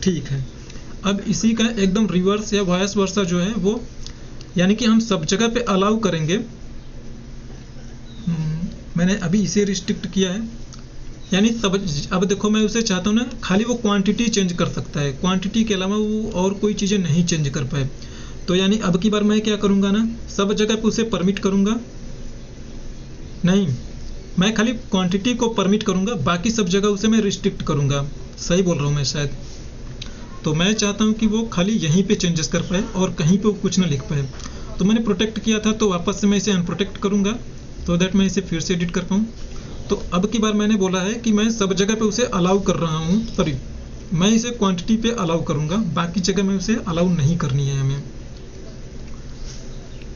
ठीक है। अब इसी का एकदम रिवर्स या वायस वर्सा जो है वो, यानी कि हम सब जगह पे अलाउ करेंगे। मैंने अभी इसे रिस्ट्रिक्ट किया है, यानी सब। अब देखो मैं उसे चाहता हूँ ना खाली वो क्वांटिटी चेंज कर सकता है, क्वांटिटी के अलावा वो और कोई चीज़ें नहीं चेंज कर पाए। तो यानी अब की बार मैं क्या करूँगा ना, सब जगह पे उसे परमिट करूँगा नहीं, मैं खाली क्वांटिटी को परमिट करूँगा, बाकी सब जगह उसे मैं रिस्ट्रिक्ट करूँगा। सही बोल रहा हूँ मैं शायद। तो मैं चाहता हूँ कि वो खाली यहीं पे चेंजेस कर पाए और कहीं पे वो कुछ ना लिख पाए। तो मैंने प्रोटेक्ट किया था तो वापस से मैं इसे अनप्रोटेक्ट करूँगा तो दैट मैं इसे फिर से एडिट कर पाऊँ। तो अब की बार मैंने बोला है कि मैं सब जगह पे उसे अलाउ कर रहा हूँ, सॉरी मैं इसे क्वांटिटी पे अलाउ करूँगा, बाकी जगह मैं उसे अलाउ नहीं करनी है हमें।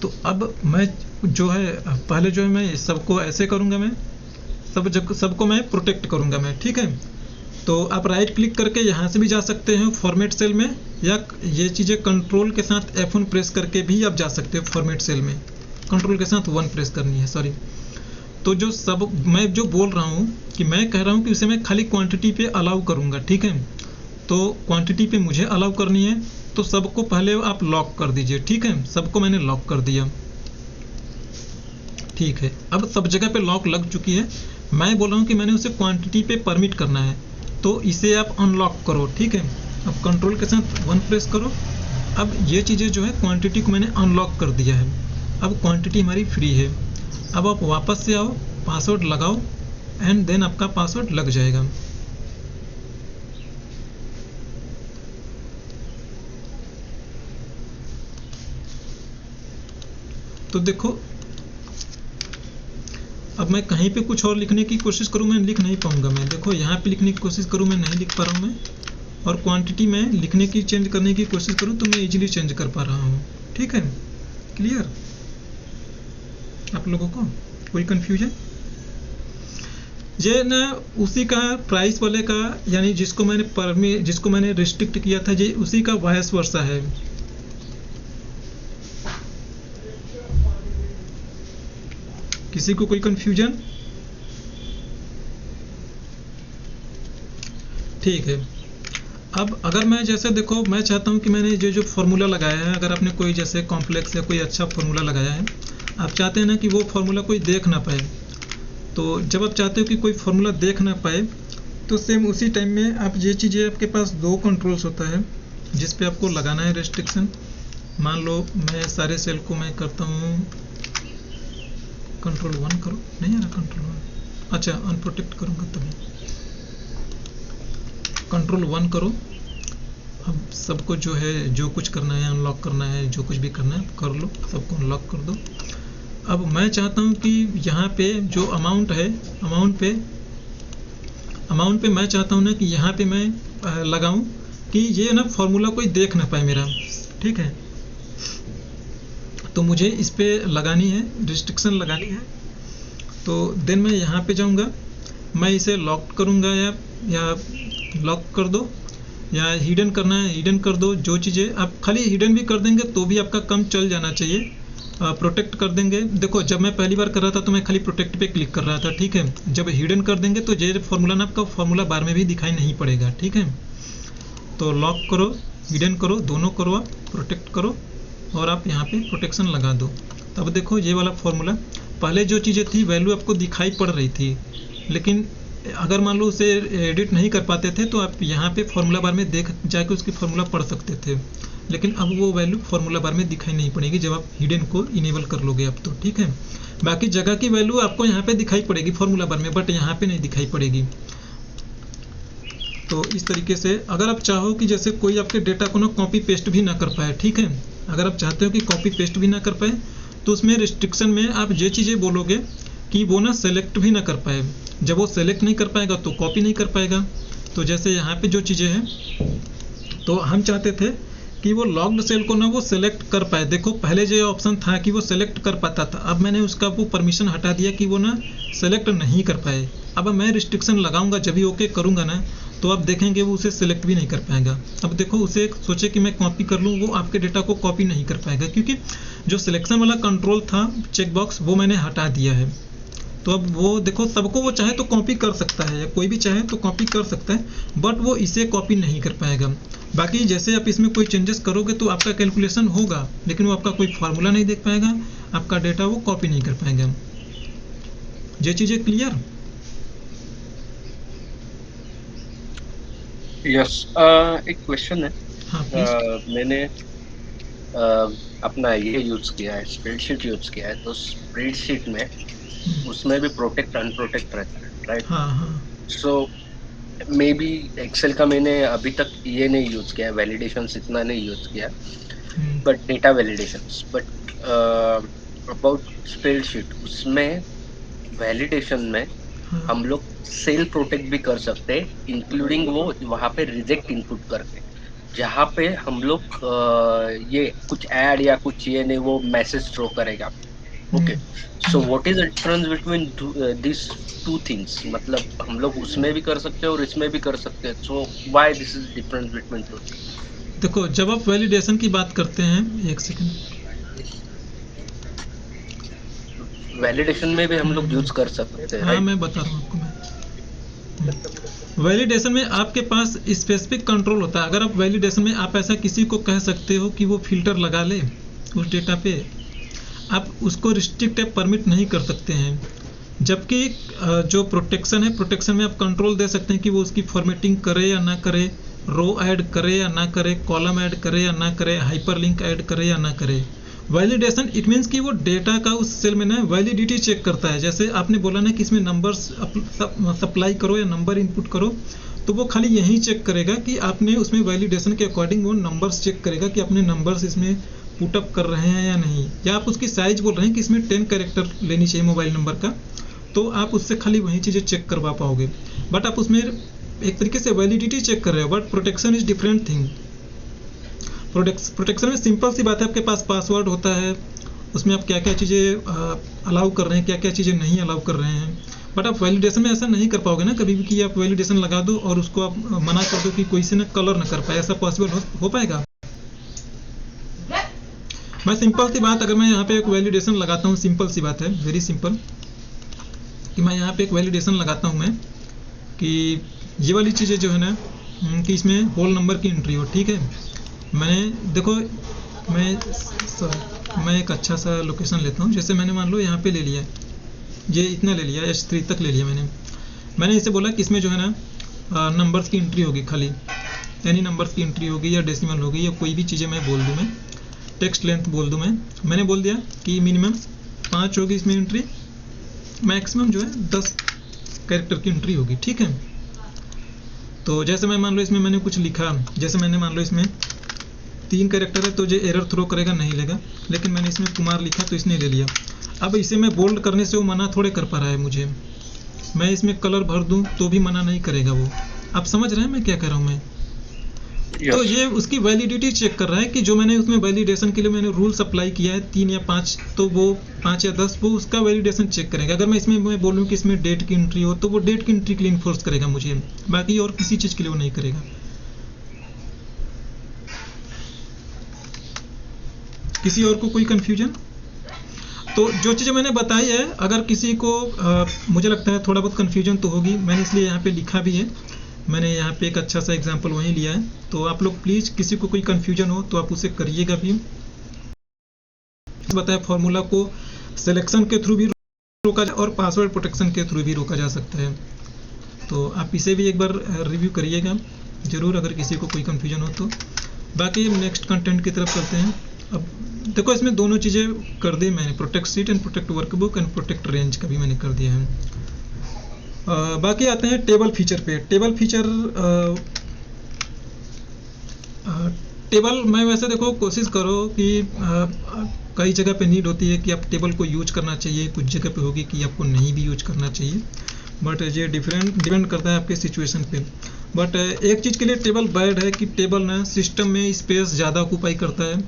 तो अब मैं जो है पहले जो है मैं सबको ऐसे करूँगा, मैं सबको मैं प्रोटेक्ट करूँगा मैं, ठीक है। तो आप राइट क्लिक करके यहाँ से भी जा सकते हैं फॉर्मेट सेल में, या ये चीज़ें कंट्रोल के साथ F1 प्रेस करके भी आप जा सकते हो फॉर्मेट सेल में। कंट्रोल के साथ 1 प्रेस करनी है, सॉरी। तो जो सब मैं जो बोल रहा हूँ कि मैं कह रहा हूँ कि उसे मैं खाली क्वांटिटी पे अलाउ करूँगा, ठीक है। तो क्वांटिटी पे मुझे अलाउ करनी है, तो सबको पहले आप लॉक कर दीजिए, ठीक है। सबको मैंने लॉक कर दिया, ठीक है। अब सब जगह पे लॉक लग चुकी है। मैं बोल रहा हूँ कि मैंने उसे क्वांटिटी पे परमिट करना है, तो इसे आप अनलॉक करो, ठीक है। अब कंट्रोल के साथ 1 प्रेस करो। अब ये चीज़ें जो है क्वांटिटी को मैंने अनलॉक कर दिया है। अब क्वांटिटी हमारी फ्री है। अब आप वापस से आओ, पासवर्ड लगाओ एंड देन आपका पासवर्ड लग जाएगा। तो देखो अब मैं कहीं पे कुछ और लिखने की कोशिश करूँ, मैं लिख नहीं पाऊंगा। मैं देखो यहाँ पे लिखने की कोशिश करूँ, मैं नहीं लिख पा रहा हूँ मैं। और क्वांटिटी में लिखने की चेंज करने की कोशिश करूँ तो मैं इजीली चेंज कर पा रहा हूँ, ठीक है। क्लियर आप लोगों को? कोई कंफ्यूजन? ये ना उसी का प्राइस वाले का, यानी जिसको मैंने रिस्ट्रिक्ट किया था, ये उसी का वायस वर्सा है। किसी को कोई कंफ्यूजन? ठीक है। अब अगर मैं जैसे देखो मैं चाहता हूं कि मैंने जो फॉर्मूला लगाया है, अगर आपने कोई जैसे कॉम्प्लेक्स या कोई अच्छा फॉर्मूला लगाया है, आप चाहते हैं ना कि वो फॉर्मूला कोई देख ना पाए। तो जब आप चाहते हो कि कोई फॉर्मूला देख ना पाए, तो सेम उसी टाइम में आप ये चीज़ें, आपके पास 2 कंट्रोल्स होता है जिस पे आपको लगाना है रेस्ट्रिक्शन। मान लो मैं सारे सेल को मैं करता हूँ कंट्रोल 1 करो, नहीं आ रहा कंट्रोल 1, अच्छा अनप्रोटेक्ट करूँगा तभी। कंट्रोल 1 करो। अब सबको जो है जो कुछ करना है, अनलॉक करना है, जो कुछ भी करना है कर लो, सबको अनलॉक कर दो। अब मैं चाहता हूँ कि यहाँ पे जो अमाउंट है, अमाउंट पे मैं चाहता हूँ ना कि यहाँ पे मैं लगाऊँ कि ये ना फॉर्मूला कोई देख ना पाए मेरा, ठीक है। तो मुझे इस पे लगानी है, रिस्ट्रिक्शन लगानी है। तो देन मैं यहाँ पे जाऊँगा, मैं इसे लॉक करूँगा या लॉक कर दो, या हिडन करना है हिडन कर दो। जो चीज़ें आप खाली हिडन भी कर देंगे तो भी आपका कम चल जाना चाहिए। प्रोटेक्ट कर देंगे, देखो जब मैं पहली बार कर रहा था तो मैं खाली प्रोटेक्ट पे क्लिक कर रहा था, ठीक है। जब हिडन कर देंगे तो ये फॉर्मूला ना आपका फॉर्मूला बार में भी दिखाई नहीं पड़ेगा, ठीक है। तो लॉक करो, हिडन करो, दोनों करो, आप प्रोटेक्ट करो और आप यहाँ पे प्रोटेक्शन लगा दो। तब देखो ये वाला फॉर्मूला, पहले जो चीज़ें थी वैल्यू आपको दिखाई पड़ रही थी, लेकिन अगर मान लो उसे एडिट नहीं कर पाते थे तो आप यहाँ पे फॉर्मूला बार में देख जाके उसकी फॉर्मूला पढ़ सकते थे, लेकिन अब वो वैल्यू फॉर्मूला बार में दिखाई नहीं पड़ेगी जब आप हिडन को इनेबल कर लोगे अब तो, ठीक है। बाकी जगह की वैल्यू आपको यहाँ पे दिखाई पड़ेगी फॉर्मूला बार में, बट यहाँ पे नहीं दिखाई पड़ेगी। तो इस तरीके से अगर आप चाहो कि जैसे कोई आपके डेटा को ना कॉपी पेस्ट भी ना कर पाए, ठीक है, अगर आप चाहते हो कि कॉपी पेस्ट भी ना कर पाए तो उसमें रिस्ट्रिक्शन में आप ये चीज़ें बोलोगे कि वो ना सेलेक्ट भी ना कर पाए। जब वो सेलेक्ट नहीं कर पाएगा तो कॉपी नहीं कर पाएगा। तो जैसे यहाँ पे जो चीज़ें हैं, तो हम चाहते थे कि वो लॉक्ड सेल को ना वो सेलेक्ट कर पाए। देखो पहले जो ऑप्शन था कि वो सेलेक्ट कर पाता था, अब मैंने उसका वो परमिशन हटा दिया कि वो ना सेलेक्ट नहीं कर पाए। अब मैं रिस्ट्रिक्शन लगाऊंगा, जब भी ओके करूंगा ना तो आप देखेंगे वो उसे सेलेक्ट भी नहीं कर पाएगा। अब देखो उसे सोचे कि मैं कॉपी कर लूँ, वो आपके डेटा को कॉपी नहीं कर पाएगा, क्योंकि जो सिलेक्शन वाला कंट्रोल था चेकबॉक्स वो मैंने हटा दिया है। तो अब वो देखो सबको वो चाहे तो कॉपी कर सकता है, या कोई भी चाहे तो कॉपी कर सकता है, बट वो इसे कॉपी नहीं कर पाएगा। बाकी जैसे आप इसमें कोई चेंजेस करोगे तो आपका कैलकुलेशन होगा, लेकिन वो आपका कोई फार्मूला नहीं देख पाएगा, आपका डेटा वो कॉपी नहीं कर पाएगा। ये चीज़ें क्लियर? यस, एक क्वेश्चन है। हाँ प्लीज। मैंने अपना ये यूज किया है, स्प्रेडशीट यूज किया है। तो स्प्रेडशीट में उसमें भी प्रोटेक्ट अनप्रोटेक्ट रहता है, राइट? हाँ हाँ। सो मे बी एक्सेल का मैंने अभी तक ये नहीं यूज किया, वैलिडेशंस इतना नहीं यूज किया, but data validations. But about spreadsheet, उसमें वैलिडेशन में हम लोग सेल प्रोटेक्ट भी कर सकते हैं, इंक्लूडिंग वो वहाँ पे रिजेक्ट इनपुट करके, जहाँ पे हम लोग ये कुछ ऐड या कुछ ये नहीं, वो मैसेज थ्रो करेगा। Okay, so what is the difference between this two things? मतलब हम लोग उसमें भी कर सकते हैं और इसमें भी कर सकते हैं। So why this is difference between two? देखो जब आप वैलिडेशन की बात करते हैं, एक सेकंड, वैलिडेशन में भी हम लोग यूज कर सकते हैं। हाँ मैं बता रहा हूँ आपको। मैं वैलिडेशन में आपके पास स्पेसिफिक कंट्रोल होता है। अगर आप वैलिडेशन में आप ऐसा किसी को कह सकते हो कि वो फिल्टर लगा ले उस डेटा पे, आप उसको रिस्ट्रिक्ट या परमिट नहीं कर सकते हैं। जबकि जो प्रोटेक्शन है, प्रोटेक्शन में आप कंट्रोल दे सकते हैं कि वो उसकी फॉर्मेटिंग करे या ना करे, रो ऐड करे या ना करे, कॉलम ऐड करे या ना करे, हाइपरलिंक ऐड करे या ना करे। वैलिडेशन इट मीन्स कि वो डेटा का उस सेल में ना वैलिडिटी चेक करता है। जैसे आपने बोला ना कि इसमें नंबर्स सप्लाई करो या नंबर इनपुट करो, तो वो खाली यही चेक करेगा कि आपने उसमें वैलिडेशन के अकॉर्डिंग वो नंबर्स चेक करेगा कि आपने नंबर्स इसमें पुटअप कर रहे हैं या नहीं, या आप उसकी साइज बोल रहे हैं कि इसमें 10 कैरेक्टर लेनी चाहिए मोबाइल नंबर का, तो आप उससे खाली वही चीज़ें चेक करवा पाओगे। बट आप उसमें एक तरीके से वैलिडिटी चेक कर रहे हो, but protection is different thing. Protection में सिंपल सी बात है, आपके पास पासवर्ड होता है, उसमें आप क्या क्या चीज़ें अलाउ कर रहे हैं, क्या क्या चीज़ें नहीं अलाउ कर रहे हैं। बट आप वैलिडेशन में ऐसा नहीं कर पाओगे ना कभी भी कि आप वैलिडेशन लगा दो और उसको आप मना कर दो कि कोई से ना कलर ना कर पाए। ऐसा पॉसिबल हो पाएगा? मैं सिंपल सी बात, अगर मैं यहाँ पे एक वैलिडेशन लगाता हूँ, सिंपल सी बात है, वेरी सिंपल, कि मैं यहाँ पे एक वैलिडेशन लगाता हूँ मैं कि ये वाली चीज़ें जो है ना कि इसमें होल नंबर की एंट्री हो, ठीक है। मैंने देखो मैं एक अच्छा सा लोकेशन लेता हूँ। जैसे मैंने मान लो यहाँ पे ले लिया, ये इतना ले लिया, H3 तक ले लिया मैंने इसे बोला कि इसमें जो है ना नंबर्स की एंट्री होगी, खाली यानी नंबर्स की एंट्री होगी या डेसिमल होगी या कोई भी चीज़ें मैं बोल दूँ, मैं टेक्स्ट लेंथ बोल दूँ। मैंने बोल दिया कि मिनिमम 5 होगी इसमें एंट्री, मैक्सिमम जो है 10 कैरेक्टर की एंट्री होगी, ठीक है। तो जैसे मैं मान लो इसमें मैंने कुछ लिखा, जैसे मैंने मान लो इसमें 3 कैरेक्टर है तो जो एरर थ्रो करेगा नहीं लेगा, लेकिन मैंने इसमें कुमार लिखा तो इसने ले लिया। अब इसे मैं बोल्ड करने से वो मना थोड़े कर पा रहा है मुझे, मैं इसमें कलर भर दूं तो भी मना नहीं करेगा वो। आप समझ रहे हैं मैं क्या कर रहा हूँ मैं? तो ये उसकी वैलिडिटी चेक कर रहा है कि जो मैंने उसमें वैलिडेशन के लिए मैंने रूल्स अप्लाई किया है 3 या 5, तो वो 5 या 10 वो उसका वैलिडेशन चेक करेगा। अगर मैं इसमें मैं बोलूँ कि इसमें डेट की एंट्री हो तो वो डेट की एंट्री के लिए इन्फोर्स करेगा मुझे, बाकी और किसी चीज़ के लिए वो नहीं करेगा। किसी और को कोई कंफ्यूजन? तो जो चीज़ें मैंने बताई है, अगर किसी को मुझे लगता है थोड़ा बहुत कंफ्यूजन तो होगी, मैंने इसलिए यहाँ पे लिखा भी है, मैंने यहाँ पे एक अच्छा सा एग्जांपल वहीं लिया है। तो आप लोग प्लीज़ किसी को कोई कंफ्यूजन हो तो आप उसे करिएगा भी। बताया फॉर्मूला को सिलेक्शन के थ्रू भी रोका और पासवर्ड प्रोटेक्शन के थ्रू भी रोका जा सकता है। तो आप इसे भी एक बार रिव्यू करिएगा ज़रूर अगर किसी को कोई कंफ्यूजन हो तो। बाकी नेक्स्ट कंटेंट की तरफ चलते हैं। अब देखो इसमें दोनों चीज़ें कर दी मैंने, protect seat and protect workbook and protect range का भी मैंने कर दिया है। बाकी आते हैं टेबल फीचर पे। टेबल फीचर टेबल मैं वैसे देखो कोशिश करो कि कई जगह पे नीड होती है कि आप टेबल को यूज करना चाहिए, कुछ जगह पे होगी कि आपको नहीं भी यूज करना चाहिए, बट ये डिपेंड करता है आपके सिचुएशन पे। बट एक चीज़ के लिए टेबल बैड है कि टेबल ना सिस्टम में स्पेस ज़्यादा ऑक्यूपाई करता है,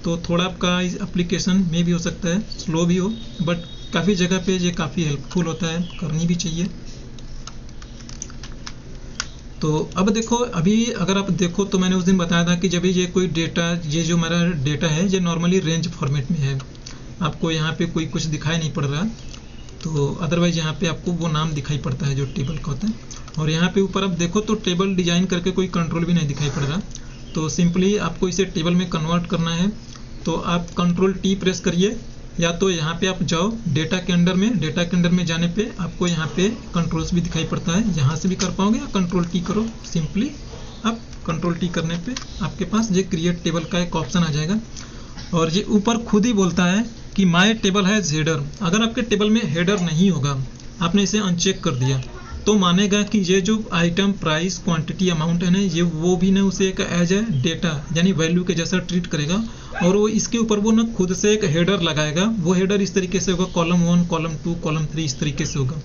तो थोड़ा आपका एप्लीकेशन में भी हो सकता है स्लो भी हो, बट काफ़ी जगह पे ये काफ़ी हेल्पफुल होता है, करनी भी चाहिए। तो अब देखो, अभी अगर आप देखो तो मैंने उस दिन बताया था कि जब ये कोई डेटा, ये जो मेरा डेटा है ये नॉर्मली रेंज फॉर्मेट में है, आपको यहाँ पे कोई कुछ दिखाई नहीं पड़ रहा, तो अदरवाइज यहाँ पे आपको वो नाम दिखाई पड़ता है जो टेबल का होता है। और यहाँ पे ऊपर आप देखो तो टेबल डिजाइन करके कोई कंट्रोल भी नहीं दिखाई पड़ रहा, तो सिंपली आपको इसे टेबल में कन्वर्ट करना है। तो आप कंट्रोल टी प्रेस करिए, या तो यहाँ पे आप जाओ डेटा के अंडर में, डेटा के अंडर में जाने पे आपको यहाँ पे कंट्रोल्स भी दिखाई पड़ता है, यहाँ से भी कर पाओगे, या कंट्रोल टी करो, सिंपली आप कंट्रोल टी करने पे आपके पास ये क्रिएट टेबल का एक ऑप्शन आ जाएगा। और ये ऊपर खुद ही बोलता है कि माय टेबल हैज हेडर। अगर आपके टेबल में हेडर नहीं होगा, आपने इसे अनचेक कर दिया, तो मानेगा कि ये जो आइटम प्राइस क्वांटिटी अमाउंट है ना, ये वो भी ना उसे एक एज ए डेटा यानी वैल्यू के जैसा ट्रीट करेगा, और वो इसके ऊपर वो ना खुद से एक हेडर लगाएगा। वो हेडर इस तरीके से होगा, कॉलम 1, कॉलम 2, कॉलम 3 इस तरीके से होगा।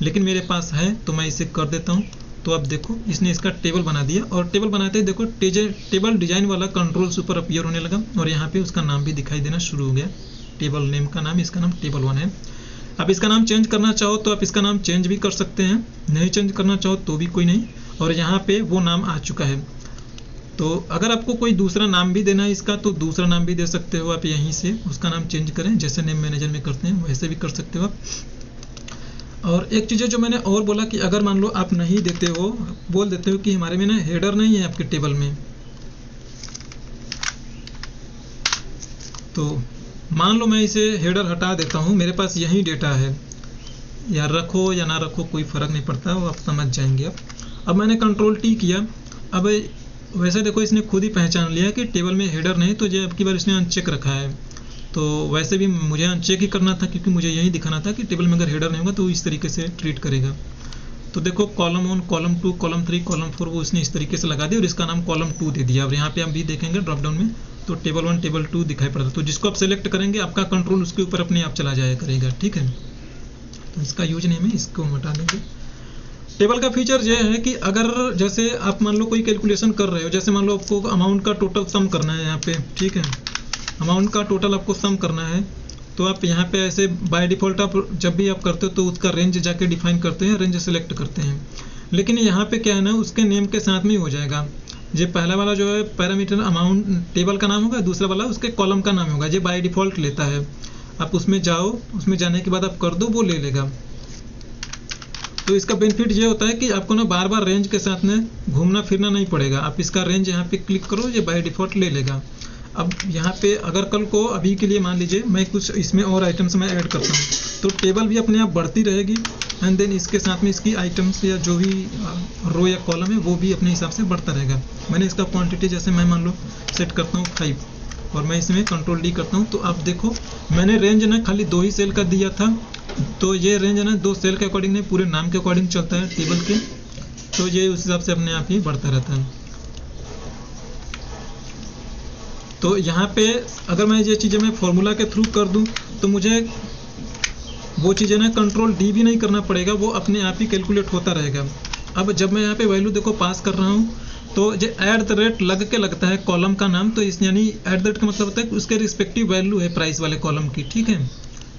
लेकिन मेरे पास है तो मैं इसे कर देता हूँ। तो आप देखो इसने इसका टेबल बना दिया, और टेबल बनाते ही देखो टेबल डिजाइन वाला कंट्रोल्स ऊपर अपीयर होने लगा, और यहाँ पे उसका नाम भी दिखाई देना शुरू हो गया। टेबल नेम का नाम, इसका नाम टेबल 1 है। अब इसका नाम चेंज करना चाहो तो आप इसका नाम चेंज भी कर सकते हैं, नहीं चेंज करना चाहो तो भी कोई नहीं। और यहाँ पे वो नाम आ चुका है। तो अगर आपको कोई दूसरा नाम भी देना है इसका, तो दूसरा नाम भी दे सकते हो आप, यहीं से उसका नाम चेंज करें, जैसे नेम मैनेजर में करते हैं वैसे भी कर सकते हो आप। और एक चीज़ जो मैंने और बोला कि अगर मान लो आप नहीं देते हो, बोल देते हो कि हमारे में ना हेडर नहीं है आपके टेबल में, तो मान लो मैं इसे हेडर हटा देता हूँ, मेरे पास यही डेटा है, या रखो या ना रखो कोई फ़र्क नहीं पड़ता, वो आप समझ जाएंगे। अब मैंने कंट्रोल टी किया, अब वैसे देखो इसने खुद ही पहचान लिया कि टेबल में हेडर नहीं, तो ये अब की बार इसने अनचेक रखा है। तो वैसे भी मुझे अनचेक ही करना था, क्योंकि मुझे यही दिखाना था कि टेबल में अगर हेडर नहीं होगा तो इस तरीके से ट्रीट करेगा। तो देखो कॉलम 1, कॉलम 2, कॉलम 3, कॉलम 4 वो इसने इस तरीके से लगा दिया, और इसका नाम कॉलम 2 दे दिया। और यहाँ पे हम भी देखेंगे ड्रॉप डाउन में तो टेबल 1, टेबल 2 दिखाई पड़ता है। तो जिसको आप सेलेक्ट करेंगे आपका कंट्रोल उसके ऊपर अपने आप चला जाया करेगा, ठीक है। तो इसका यूज नेम है, इसको हम हटा देंगे। टेबल का फीचर ये है कि अगर जैसे आप मान लो कोई कैलकुलेशन कर रहे हो, जैसे मान लो आपको अमाउंट का टोटल सम करना है यहाँ पे, ठीक है, अमाउंट का टोटल आपको सम करना है, तो आप यहाँ पे ऐसे बाय डिफ़ॉल्ट आप जब भी आप करते हो तो उसका रेंज जाके डिफाइन करते हैं, रेंज सेलेक्ट करते हैं। लेकिन यहाँ पे क्या है ना, उसके नेम के साथ में ही हो जाएगा। ये पहला वाला जो है पैरामीटर अमाउंट टेबल का नाम होगा, दूसरा वाला उसके कॉलम का नाम होगा, ये बाय डिफ़ॉल्ट लेता है। आप उसमें जाओ, उसमें जाने के बाद आप कर दो, वो ले लेगा। तो इसका बेनिफिट ये होता है कि आपको ना बार बार रेंज के साथ में घूमना फिरना नहीं पड़ेगा। आप इसका रेंज यहाँ पे क्लिक करो, ये बाय डिफ़ॉल्ट ले लेगा। अब यहाँ पे अगर कल को अभी के लिए मान लीजिए मैं कुछ इसमें और आइटम्स मैं ऐड करता हूँ, तो टेबल भी अपने आप बढ़ती रहेगी, एंड देन इसके साथ में इसकी आइटम्स या जो भी रो या कॉलम है वो भी अपने हिसाब से बढ़ता रहेगा। मैंने इसका क्वांटिटी जैसे मैं मान लो सेट करता हूँ 5, और मैं इसमें कंट्रोल डी करता हूँ, तो आप देखो मैंने रेंज ना खाली 2 ही सेल का दिया था, तो ये रेंज है ना 2 सेल के अकॉर्डिंग नहीं, पूरे नाम के अकॉर्डिंग चलता है टेबल के, तो ये उस हिसाब से अपने आप ही बढ़ता रहता है। तो यहाँ पे अगर मैं ये चीज़ें मैं फॉर्मूला के थ्रू कर दूँ तो मुझे वो चीज़ें ना कंट्रोल डी भी नहीं करना पड़ेगा, वो अपने आप ही कैलकुलेट होता रहेगा। अब जब मैं यहाँ पे वैल्यू देखो पास कर रहा हूँ तो जो एट द रेट लग के लगता है कॉलम का नाम, तो इस यानी एट द रेट का मतलब होता है कि उसके रिस्पेक्टिव वैल्यू है प्राइस वाले कॉलम की, ठीक है।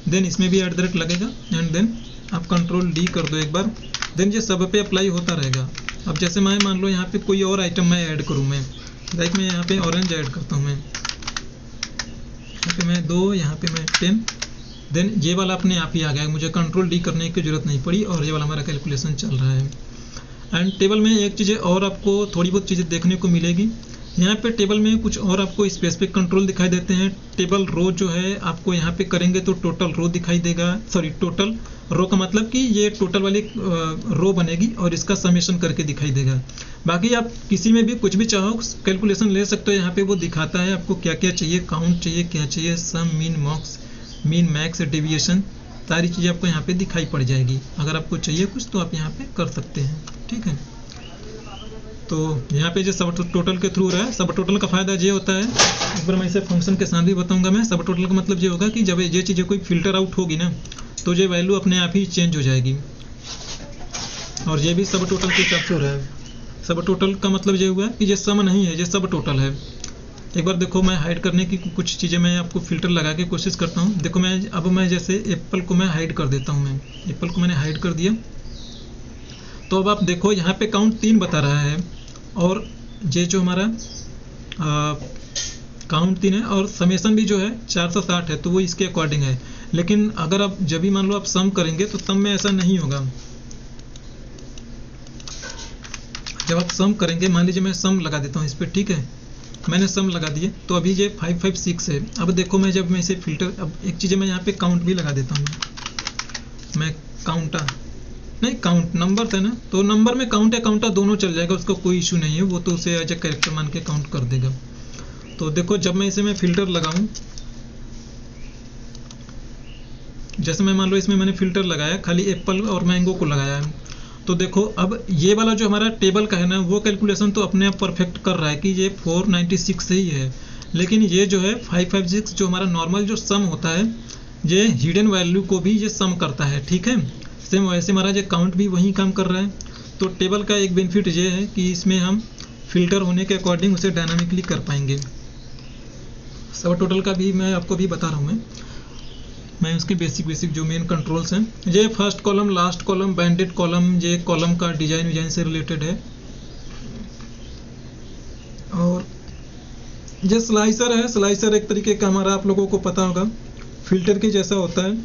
देन इसमें भी एट द रेट लगेगा एंड देन आप कंट्रोल डी कर दो एक बार, देन ये सब पे अप्लाई होता रहेगा। अब जैसे मैं मान लो यहाँ पे कोई और आइटम मैं ऐड करूँ, मैं लाइक मैं यहाँ पे ऑरेंज ऐड करता हूँ, मैं यहाँ पे मैं 2, यहाँ पे मैं 10, देन ये वाला अपने आप ही आ गया, मुझे कंट्रोल डी करने की जरूरत नहीं पड़ी और ये वाला हमारा कैलकुलेशन चल रहा है। एंड टेबल में एक चीज़ें और आपको थोड़ी बहुत चीज़ें देखने को मिलेगी। यहाँ पे टेबल में कुछ और आपको स्पेसिफिक कंट्रोल दिखाई देते हैं। टेबल रो जो है आपको यहाँ पे करेंगे तो टोटल रो दिखाई देगा, सॉरी टोटल रो का मतलब कि ये टोटल वाली रो बनेगी और इसका समेशन करके दिखाई देगा। बाकी आप किसी में भी कुछ भी चाहो कैलकुलेशन ले सकते हो, यहाँ पे वो दिखाता है आपको क्या क्या चाहिए, काउंट चाहिए, क्या चाहिए, सम, मीन, मैक्स, डेविएशन, सारी चीज़ें आपको यहाँ पे दिखाई पड़ जाएगी। अगर आपको चाहिए कुछ तो आप यहाँ पे कर सकते हैं, ठीक है। तो यहाँ पे जो सब टोटल के थ्रू रहा है, सब टोटल का फ़ायदा ये होता है, एक बार मैं इसे फंक्शन के साथ भी बताऊंगा। मैं सब टोटल का मतलब ये होगा कि जब ये चीज़ें कोई फिल्टर आउट होगी ना तो ये वैल्यू अपने आप ही चेंज हो जाएगी। और ये भी सब टोटल के हिसाब से हो रहा है। सब टोटल का मतलब ये हुआ कि ये सम नहीं है, ये सब टोटल है। एक बार देखो मैं हाइड करने की कुछ चीज़ें मैं आपको फिल्टर लगा के कोशिश करता हूँ। देखो मैं जैसे एप्पल को मैं हाइड कर देता हूँ, मैं एप्पल को मैंने हाइड कर दिया। तो अब आप देखो यहाँ पे काउंट 3 बता रहा है और ये जो हमारा काउंट 3 है और समेशन भी जो है 460 है, तो वो इसके अकॉर्डिंग है। लेकिन अगर आप जब भी मान लो आप सम करेंगे तो सम में ऐसा नहीं होगा। जब आप सम करेंगे, मान लीजिए मैं सम लगा देता हूँ इस पर, ठीक है, मैंने सम लगा दिए तो अभी ये 556 है। अब देखो मैं जब मैं इसे फिल्टर, अब एक चीज़ मैं यहाँ पे काउंट भी लगा देता हूँ, मैं काउंटा नहीं, काउंट नंबर था ना, तो नंबर में काउंट या काउंटा दोनों चल जाएगा, उसका कोई इशू नहीं है, वो तो उसे एज ए कैरेक्टर मान के काउंट कर देगा। तो देखो जब मैं इसे मैं फिल्टर लगाऊं, जैसे मैं मान लो इसमें मैंने फिल्टर लगाया, खाली एप्पल और मैंगो को लगाया है, तो देखो अब ये वाला जो हमारा टेबल का है ना, वो कैलकुलेशन तो अपने आप परफेक्ट कर रहा है कि ये 496 से ही है। लेकिन ये जो है 556 जो हमारा नॉर्मल जो सम होता है, ये हिडन वैल्यू को भी ये सम करता है, ठीक है। सेम वैसे हमारा जो काउंट भी वही काम कर रहा है। तो टेबल का एक बेनिफिट ये है कि इसमें हम फिल्टर होने के अकॉर्डिंग उसे डायनामिकली कर पाएंगे। सब टोटल का भी मैं आपको भी बता रहा हूँ, मैं उसके बेसिक जो मेन कंट्रोल्स हैं, ये first column, last column, banded column, ये कॉलम का डिजाइन से रिलेटेड है। और ये स्लाइसर है, स्लाइसर एक तरीके का हमारा आप लोगों को पता होगा फिल्टर के जैसा होता है।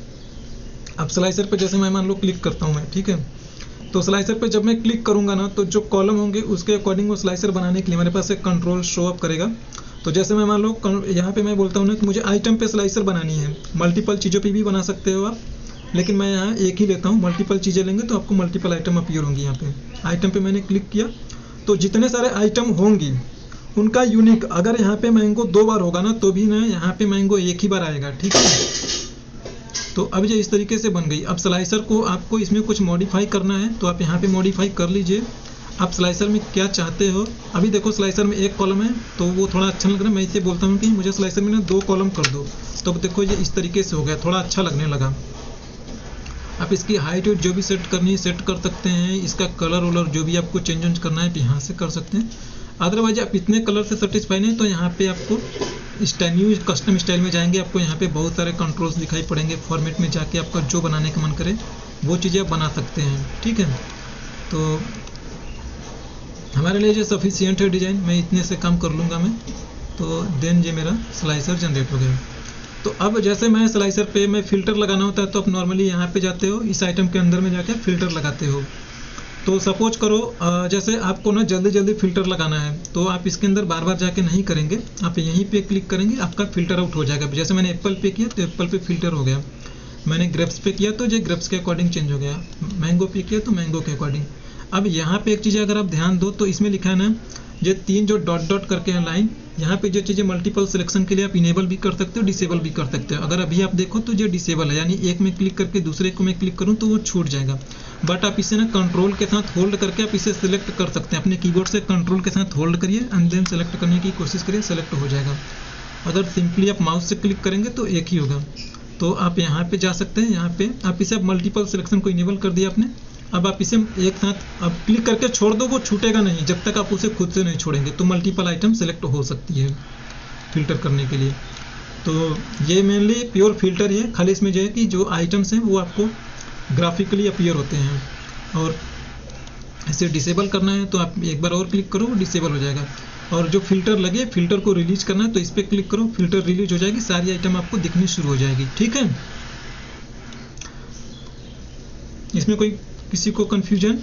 अब स्लाइसर पे जैसे मैं मान लो क्लिक करता हूँ मैं, ठीक है, तो स्लाइसर पे जब मैं क्लिक करूँगा ना तो जो कॉलम होंगे उसके अकॉर्डिंग वो स्लाइसर बनाने के लिए हमारे पास एक कंट्रोल शो अप करेगा। तो जैसे मैं मान लो यहाँ पे मैं बोलता हूँ ना कि मुझे आइटम पे स्लाइसर बनानी है, मल्टीपल चीज़ों पे भी बना सकते हो आप, लेकिन मैं यहाँ एक ही लेता हूँ। मल्टीपल चीज़ें लेंगे तो आपको मल्टीपल आइटम अपीयर होंगी। यहाँ पे आइटम पे मैंने क्लिक किया तो जितने सारे आइटम होंगी उनका यूनिक, अगर यहाँ पे मैंगो 2 बार होगा ना तो भी ना यहाँ पे मैंगो एक ही बार आएगा, ठीक है। तो अब ये इस तरीके से बन गई। अब स्लाइसर को आपको इसमें कुछ मॉडिफाई करना है तो आप यहाँ पे मॉडिफाई कर लीजिए, आप स्लाइसर में क्या चाहते हो। अभी देखो स्लाइसर में 1 कॉलम है तो वो थोड़ा अच्छा लग रहा है, मैं इसे बोलता हूँ कि मुझे स्लाइसर में ना 2 कॉलम कर दो, तो अब देखो ये इस तरीके से हो गया, थोड़ा अच्छा लगने लगा। आप इसकी हाइट जो भी सेट करनी है सेट कर सकते हैं, इसका कलर वलर जो भी आपको चेंज करना है यहाँ से कर सकते हैं। अदरवाइज आप इतने कलर से सेटिस्फाई नहीं तो यहाँ पे आपको न्यू कस्टम स्टाइल में जाएंगे, आपको यहाँ पे बहुत सारे कंट्रोल्स दिखाई पड़ेंगे। फॉर्मेट में जाके आपका जो बनाने का मन करे वो चीज़ें आप बना सकते हैं, ठीक है। तो हमारे लिए जो सफिशिएंट है डिज़ाइन, मैं इतने से काम कर लूँगा मैं, तो देन ये मेरा स्लाइसर जनरेट हो गया। तो अब जैसे मैं स्लाइसर पे मैं फ़िल्टर लगाना होता है तो आप नॉर्मली यहाँ पे जाते हो, इस आइटम के अंदर में जाके फ़िल्टर लगाते हो। तो सपोज करो जैसे आपको ना जल्दी फ़िल्टर लगाना है तो आप इसके अंदर बार बार जाके नहीं करेंगे, आप यहीं पे क्लिक करेंगे, आपका फ़िल्टर आउट हो जाएगा। जैसे मैंने एप्पल पे किया तो एप्पल पे फ़िल्टर हो गया, मैंने ग्रेप्स पे किया तो ये ग्रेप्स के अकॉर्डिंग चेंज हो गया, मैंगो पे किया तो मैंगो के अकॉर्डिंग। अब यहाँ पे एक चीज़ अगर आप ध्यान दो तो इसमें लिखा है ना, ये 3 जो डॉट करके हैं लाइन, यहाँ पे जो चीज़ें मल्टीपल सिलेक्शन के लिए आप इनेबल भी कर सकते हो, डिसेबल भी कर सकते हो। अगर अभी आप देखो तो ये डिसेबल है, यानी एक में क्लिक करके दूसरे को मैं क्लिक करूँ तो वो छूट जाएगा। बट आप इसे ना कंट्रोल के साथ होल्ड करके आप इसे सिलेक्ट कर सकते हैं, अपने कीबोर्ड से कंट्रोल के साथ होल्ड करिए एंड देन सेलेक्ट करने की कोशिश करिए, सेलेक्ट हो जाएगा। अगर सिंपली आप माउस से क्लिक करेंगे तो एक ही होगा। तो आप यहाँ पे जा सकते हैं। यहाँ पे आप इसे मल्टीपल सिलेक्शन को इनेबल कर दिया आपने। अब आप इसे एक साथ अब क्लिक करके छोड़ दो, वो छूटेगा नहीं जब तक आप उसे खुद से नहीं छोड़ेंगे। तो मल्टीपल आइटम सेलेक्ट हो सकती है फिल्टर करने के लिए। तो ये मेनली प्योर फिल्टर ही है, खाली इसमें जो है कि जो आइटम्स हैं वो आपको ग्राफिकली अपीयर होते हैं। और इसे डिसेबल करना है तो आप एक बार और क्लिक करो, डिसेबल हो जाएगा। और जो फिल्टर लगे, फिल्टर को रिलीज करना है तो इस पर क्लिक करो, फिल्टर रिलीज हो जाएगी, सारी आइटम आपको दिखनी शुरू हो जाएगी। ठीक है, इसमें कोई किसी को कंफ्यूजन?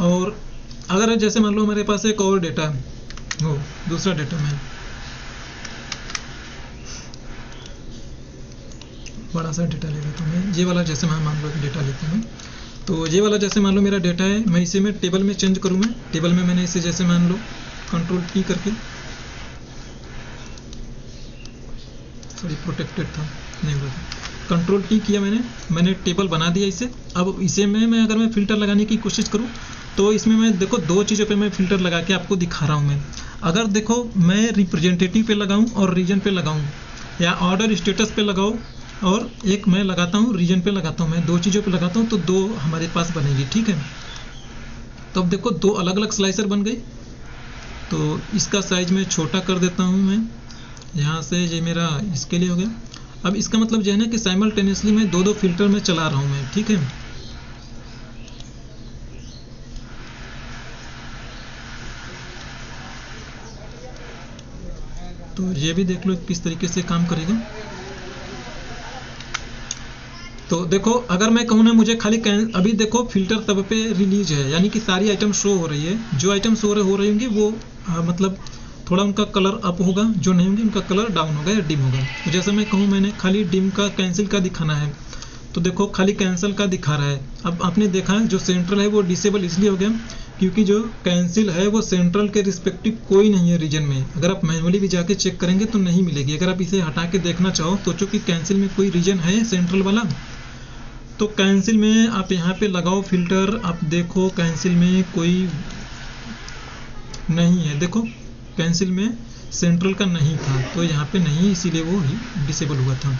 और अगर जैसे मान लो हमारे पास एक और डेटा हो, दूसरा डेटा में बड़ा सा डेटा ले लेता हूँ मैं, ये वाला जैसे मैं मान लो डेटा लेता हूँ। तो ये वाला जैसे मान लो मेरा डेटा है, मैं इसे मैं टेबल में चेंज करूँ। मैं टेबल में मैंने इसे जैसे मान लो कंट्रोल T करके, सॉरी प्रोटेक्टेड था नहीं हुआ था, कंट्रोल T किया मैंने टेबल बना दिया इसे। अब इसे मैं अगर मैं फ़िल्टर लगाने की कोशिश करूँ तो इसमें मैं देखो दो चीज़ों पे मैं फ़िल्टर लगा के आपको दिखा रहा हूँ मैं। अगर देखो मैं रिप्रेजेंटेटिव पे लगाऊँ और रीजन पे लगाऊँ, या ऑर्डर स्टेटस पे लगाऊँ और एक मैं लगाता हूँ रीजन पे लगाता हूँ, मैं दो चीज़ों पे लगाता हूँ तो दो हमारे पास बनेगी। ठीक है, तो अब देखो दो अलग अलग स्लाइसर बन गई। तो इसका साइज मैं छोटा कर देता हूँ मैं यहाँ से, ये मेरा इसके लिए हो गया। अब इसका मतलब जो है ना कि साइमल्टेनियसली मैं दो फिल्टर में चला रहा हूँ मैं। ठीक है, तो ये भी देख लो किस तरीके से काम करेगा। तो देखो अगर मैं कहूँ ना मुझे खाली अभी देखो फिल्टर तब पे रिलीज है, यानी कि सारी आइटम शो हो रही है। जो आइटम शो हो रही होंगी वो मतलब थोड़ा उनका कलर अप होगा, जो नहीं होंगे उनका कलर डाउन होगा या डिम होगा। तो जैसे मैं कहूँ मैंने खाली डिम का कैंसिल का दिखाना है तो देखो खाली कैंसिल का दिखा रहा है। अब आपने देखा है जो सेंट्रल है वो डिसेबल इसलिए हो गया क्योंकि जो कैंसिल है वो सेंट्रल के रिस्पेक्टिव कोई नहीं है रीजन में। अगर आप मैनुअली भी जाके चेक करेंगे तो नहीं मिलेगी। अगर आप इसे हटा के देखना चाहो तो चूंकि कैंसिल में कोई रीजन है सेंट्रल वाला, तो कैंसिल में आप यहाँ पे लगाओ फिल्टर, आप देखो कैंसिल में कोई नहीं है। देखो कैंसिल में सेंट्रल का नहीं था तो यहाँ पे नहीं, इसीलिए वो ही डिसेबल हुआ था।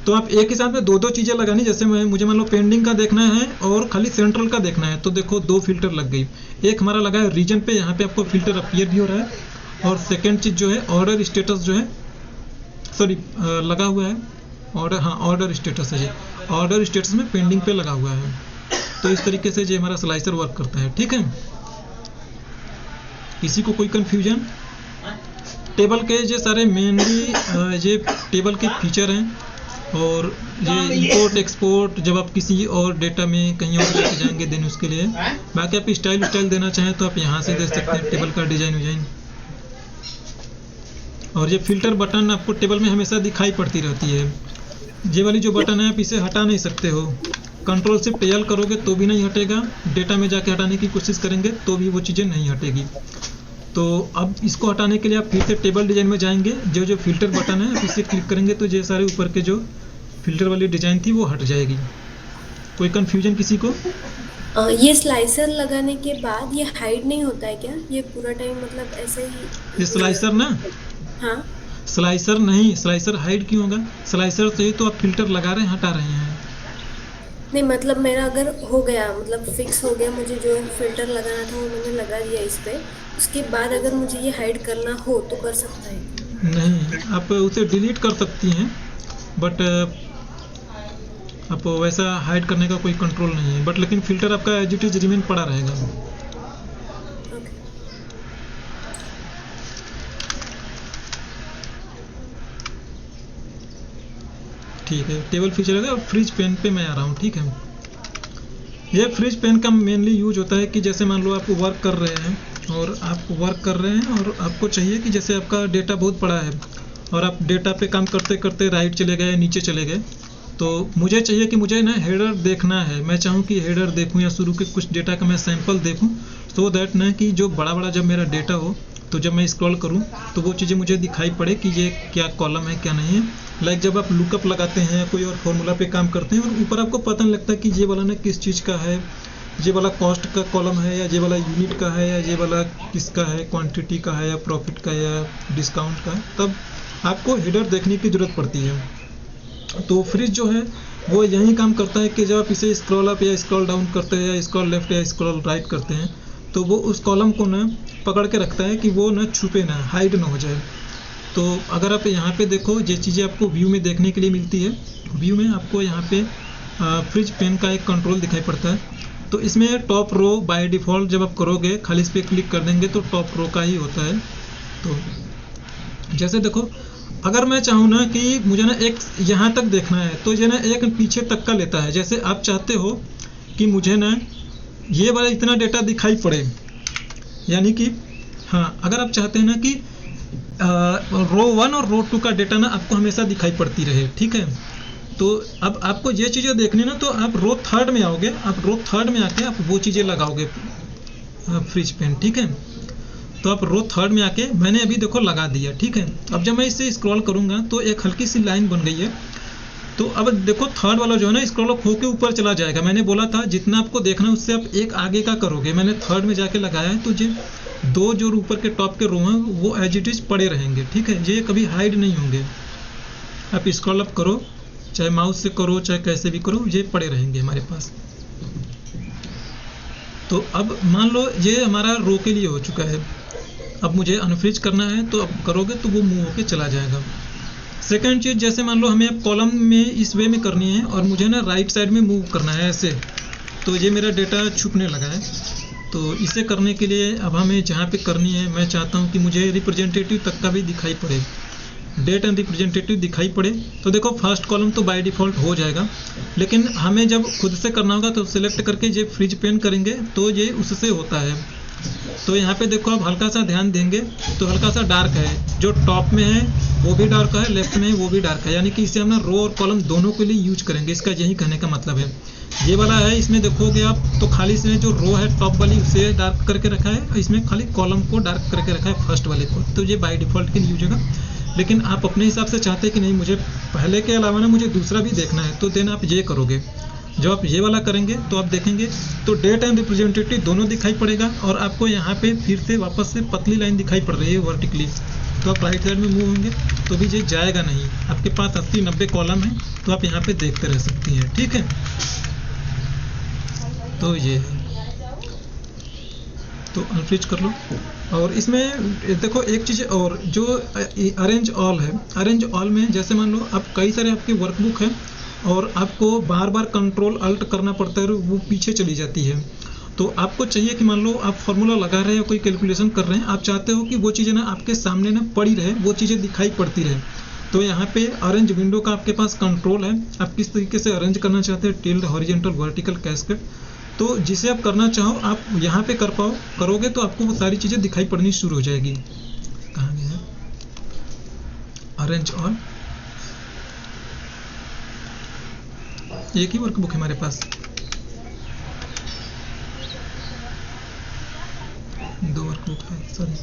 तो आप एक ही साथ में दो चीज़ें लगानी, जैसे मुझे मान लो पेंडिंग का देखना है और खाली सेंट्रल का देखना है, तो देखो दो फिल्टर लग गई। एक हमारा लगा है रीजन पे, यहाँ पे आपको फिल्टर अपीयर भी हो रहा है। और सेकेंड चीज़ जो है ऑर्डर स्टेटस जो है, सॉरी लगा हुआ है ऑर्डर, हाँ ऑर्डर स्टेटस है, ये ऑर्डर स्टेटस में पेंडिंग पे लगा हुआ है। तो इस तरीके से ये हमारा स्लाइसर वर्क करता है। ठीक है, किसी को कोई कंफ्यूजन? टेबल के ये सारे मेनली ये टेबल के फीचर हैं। और ये इंपोर्ट एक्सपोर्ट जब आप किसी और डेटा में कहीं और लेके जाएंगे देन उसके लिए। बाकी आप स्टाइल देना चाहें तो आप यहाँ से दे सकते हैं, टेबल का डिजाइन। और ये फिल्टर बटन आपको टेबल में हमेशा दिखाई पड़ती रहती है। ये वाली जो बटन है आप इसे हटा नहीं सकते हो, कंट्रोल शिफ्ट L करोगे तो भी नहीं हटेगा, डेटा में जाके हटाने की कोशिश करेंगे तो भी वो चीज़ें नहीं हटेगी। तो अब इसको हटाने के लिए आप फिर से टेबल डिजाइन में जाएंगे, जो फिल्टर बटन है आप इसे क्लिक करेंगे तो ये सारे ऊपर के जो फिल्टर वाली डिजाइन थी वो हट जाएगी। कोई कंफ्यूजन किसी को? ये स्लाइसर लगाने के बाद ये हाइड नहीं होता है क्या? ये पूरा टाइम मतलब ऐसे ही? ये स्लाइसर ना? हाँ, स्लाइसर नहीं, स्लाइसर हाइड क्यों होगा? स्लाइसर से ही तो आप फिल्टर लगा रहे हैं, हटा रहे हैं। नहीं मतलब मेरा अगर हो गया, मतलब फिक्स हो गया, मुझे जो फिल्टर लगाना था वो मैंने लगा दिया इस पे, उसके बाद अगर मुझे ये हाइड करना हो तो कर सकता है? नहीं, आप उसे डिलीट कर सकती हैं बट आप वैसा हाइड करने का कोई कंट्रोल नहीं है। बट लेकिन फिल्टर आपका एज इट इज रिमेन पड़ा रहेगा। ओके। ठीक है, टेबल फीचर है। और फ्रिज पेन पे मैं आ रहा हूँ। ठीक है, ये फ्रिज पेन का मेनली यूज होता है कि जैसे मान लो आप वर्क कर रहे हैं और आपको चाहिए कि जैसे आपका डेटा बहुत बड़ा है और आप डेटा पे काम करते करते राइट चले गए, नीचे चले गए, तो मुझे चाहिए कि मुझे ना हेडर देखना है। मैं चाहूँ कि हेडर देखूँ या शुरू के कुछ डेटा का मैं सैंपल देखूँ, सो दैट ना कि जो बड़ा जब मेरा डेटा हो तो जब मैं स्क्रॉल करूँ तो वो चीज़ें मुझे दिखाई पड़े कि ये क्या कॉलम है क्या नहीं है। लाइक जब आप लुकअप लगाते हैं, कोई और फॉर्मूला पे काम करते हैं और ऊपर आपको पता नहीं लगता कि ये वाला ना किस चीज़ का है, ये वाला कॉस्ट का कॉलम है या ये वाला यूनिट का है या ये वाला किसका है, क्वांटिटी का है या प्रॉफिट का या डिस्काउंट का है, तब आपको हेडर देखने की ज़रूरत पड़ती है। तो फ्रिज जो है वो यही काम करता है कि जब आप इसे स्क्रॉल अप या स्क्रॉल डाउन करते हैं या स्क्रॉल लेफ्ट या स्क्रॉल राइट करते हैं तो वो उस कॉलम को ना पकड़ के रखता है कि वो ना छुपे ना, हाइड ना हो जाए। तो अगर आप यहाँ पे देखो, ये चीज़ें आपको व्यू में देखने के लिए मिलती है। व्यू में आपको यहाँ पे फ्रिज पेन का एक कंट्रोल दिखाई पड़ता है। तो इसमें टॉप रो बाय डिफ़ॉल्ट जब आप करोगे, खाली इस पर क्लिक कर देंगे तो टॉप रो का ही होता है। तो जैसे देखो, अगर मैं चाहूँ ना कि मुझे ना एक यहाँ तक देखना है तो ये ना एक पीछे तक का लेता है। जैसे आप चाहते हो कि मुझे ना ये वाला इतना डेटा दिखाई पड़े, यानी कि हाँ, अगर आप चाहते हैं ना कि रो 1 और रो 2 का डेटा ना आपको हमेशा दिखाई पड़ती रहे, ठीक है। तो अब आपको ये चीज़ें देखनी ना, तो आप रो 3 में आओगे, आप रो 3 में आके आप वो चीज़ें लगाओगे फ्रिज पेन, ठीक है। तो आप रो 3 में आके मैंने अभी देखो लगा दिया, ठीक है। अब जब मैं इसे स्क्रॉल करूँगा तो एक हल्की सी लाइन बन गई है। तो अब देखो 3 वाला जो है ना स्क्रॉल अप होके ऊपर चला जाएगा। मैंने बोला था जितना आपको देखना है उससे आप एक आगे का करोगे। मैंने 3 में जाके लगाया है, तो ये 2 जो ऊपर के टॉप के रो हैं वो एज इट इज़ पड़े रहेंगे, ठीक है। ये कभी हाइड नहीं होंगे। आप स्क्रॉल अप करो, चाहे माउस से करो चाहे कैसे भी करो, ये पड़े रहेंगे हमारे पास। तो अब मान लो ये हमारा रो के लिए हो चुका है। अब मुझे अनफ्रीज करना है तो अब करोगे तो वो मूव होके चला जाएगा। सेकंड चीज़, जैसे मान लो हमें अब कॉलम में इस वे में करनी है और मुझे ना राइट साइड में मूव करना है ऐसे, तो ये मेरा डेटा छुपने लगा है। तो इसे करने के लिए अब हमें जहाँ पे करनी है, मैं चाहता हूँ कि मुझे रिप्रेजेंटेटिव तक का भी दिखाई पड़े, डेट एंड रिप्रेजेंटेटिव दिखाई पड़े। तो देखो फर्स्ट कॉलम तो बाय डिफ़ॉल्ट हो जाएगा, लेकिन हमें जब खुद से करना होगा तो सिलेक्ट करके ये फ्रिज पेन करेंगे तो ये उससे होता है। तो यहाँ पे देखो आप हल्का सा ध्यान देंगे तो हल्का सा डार्क है, जो टॉप में है वो भी डार्क है, लेफ्ट में है वो भी डार्क है, यानी कि इसे हम ना रो और कॉलम दोनों के लिए यूज करेंगे। इसका यही कहने का मतलब है। ये वाला है, इसमें देखोगे आप तो खाली इसमें जो रो है टॉप वाली उसे डार्क करके रखा है, इसमें खाली कॉलम को डार्क करके रखा है फर्स्ट वाले को। तो ये बाय डिफ़ॉल्ट के लिए यूज होगा, लेकिन आप अपने हिसाब से चाहते हैं कि नहीं मुझे पहले के अलावा ना मुझे दूसरा भी देखना है, तो देन आप ये करोगे। जब आप ये वाला करेंगे तो आप देखेंगे तो डेट एंड रिप्रेजेंटेटिव दोनों दिखाई पड़ेगा और आपको यहाँ पे फिर से वापस से पतली लाइन दिखाई पड़ रही है वर्टिकली। तो आप राइट साइड में मूव होंगे तो भी ये जाएगा नहीं। आपके पास 80-90 कॉलम है तो आप यहाँ पे देखते रह सकती हैं, ठीक है। तो ये है, तो अनफ्रीज कर लो। और इसमें देखो एक चीज़ और, जो अरेंज ऑल है, अरेंज ऑल में जैसे मान लो आप कई सारे आपके वर्कबुक है और आपको बार बार कंट्रोल अल्ट करना पड़ता है, वो पीछे चली जाती है। तो आपको चाहिए कि मान लो आप फार्मूला लगा रहे हो, कोई कैलकुलेशन कर रहे हैं, आप चाहते हो कि वो चीज़ें ना आपके सामने ना पड़ी रहे, वो चीज़ें दिखाई पड़ती रहे। तो यहाँ पे अरेंज विंडो का आपके पास कंट्रोल है, आप किस तरीके से अरेंज करना चाहते हैं, टिल्ड, हॉरिजॉन्टल, वर्टिकल, कैस्केड। तो जिसे आप करना चाहो आप यहाँ पे करोगे तो आपको वो सारी चीज़ें दिखाई पड़नी शुरू हो जाएगी। कहाँ गया है अरेंज ऑल? एक ही वर्कबुक है हमारे पास, 2 वर्कबुक है, sorry.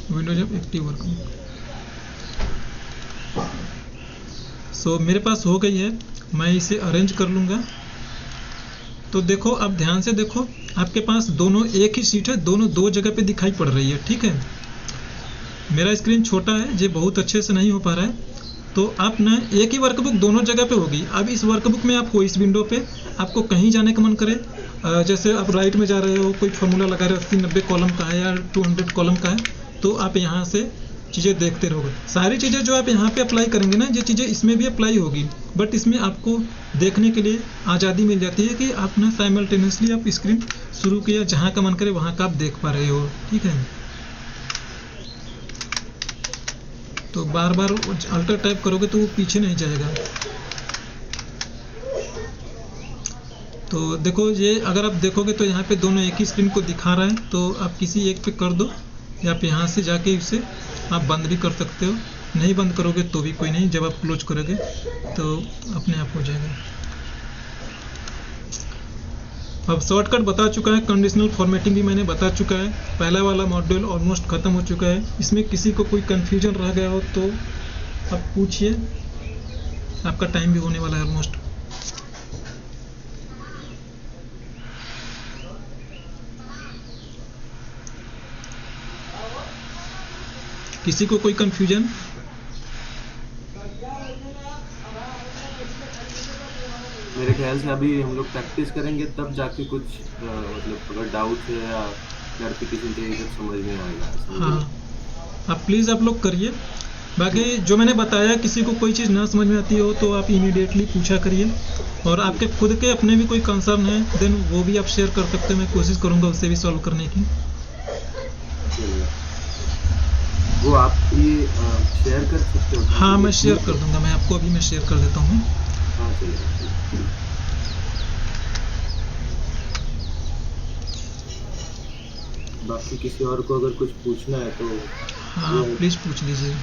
Windows of active workbook. So मेरे पास हो गई है, मैं इसे अरेंज कर लूँगा। तो देखो अब ध्यान से देखो, आपके पास दोनों एक ही सीट है, दोनों 2 जगह पे दिखाई पड़ रही है, ठीक है। मेरा स्क्रीन छोटा है, ये बहुत अच्छे से नहीं हो पा रहा है। तो आप ना एक ही वर्कबुक दोनों जगह पे होगी। अब इस वर्कबुक में आप हो इस विंडो पे, आपको कहीं जाने का मन करे, जैसे आप राइट में जा रहे हो, कोई फार्मूला लगा रहे हो 80-90 कॉलम का है या 200 कॉलम का है, तो आप यहाँ से चीज़ें देखते रहोगे। सारी चीज़ें जो आप यहाँ पे अप्लाई करेंगे ना, ये चीज़ें इसमें भी अप्लाई होगी, बट इसमें आपको देखने के लिए आज़ादी मिल जाती है कि आप ना साइमल्टेनियसली आप स्क्रीन शुरू किया, जहाँ का मन करे वहाँ का आप देख पा रहे हो, ठीक है। तो बार बार अल्टर टाइप करोगे तो वो पीछे नहीं जाएगा। तो देखो ये अगर आप देखोगे तो यहाँ पे दोनों एक ही स्क्रीन को दिखा रहा है, तो आप किसी एक पे कर दो या आप यहाँ से जाके इसे आप बंद भी कर सकते हो। नहीं बंद करोगे तो भी कोई नहीं, जब आप क्लोज करोगे तो अपने आप हो जाएगा। अब शॉर्टकट बता चुका है, कंडीशनल फॉर्मेटिंग भी मैंने बता चुका है। पहला वाला मॉड्यूल ऑलमोस्ट ख़त्म हो चुका है। इसमें किसी को कोई कन्फ्यूजन रह गया हो तो आप पूछिए, आपका टाइम भी होने वाला है ऑलमोस्ट। किसी को कोई कन्फ्यूजन? मेरे ख्याल से अभी हम लोग प्रैक्टिस करेंगे तब जाके कुछ मतलब अगर डाउट है या क्लैरिफिकेशन चाहिए तो समझ में आएगा। हाँ, आप प्लीज़ आप लोग करिए। बाकी जो मैंने बताया, किसी को कोई चीज़ ना समझ में आती हो तो आप इमीडिएटली पूछा करिए, और आपके खुद के अपने भी कोई कंसर्न है देन वो भी आप शेयर कर सकते हैं। मैं कोशिश करूँगा उससे भी सॉल्व करने की। वो आप ये शेयर कर सकते हो? हाँ, मैं शेयर कर दूंगा, मैं आपको अभी मैं शेयर कर देता हूँ। हाँ चलिए। बाकी किसी और को अगर कुछ पूछना है तो हाँ, प्लीज़ पूछ लीजिए।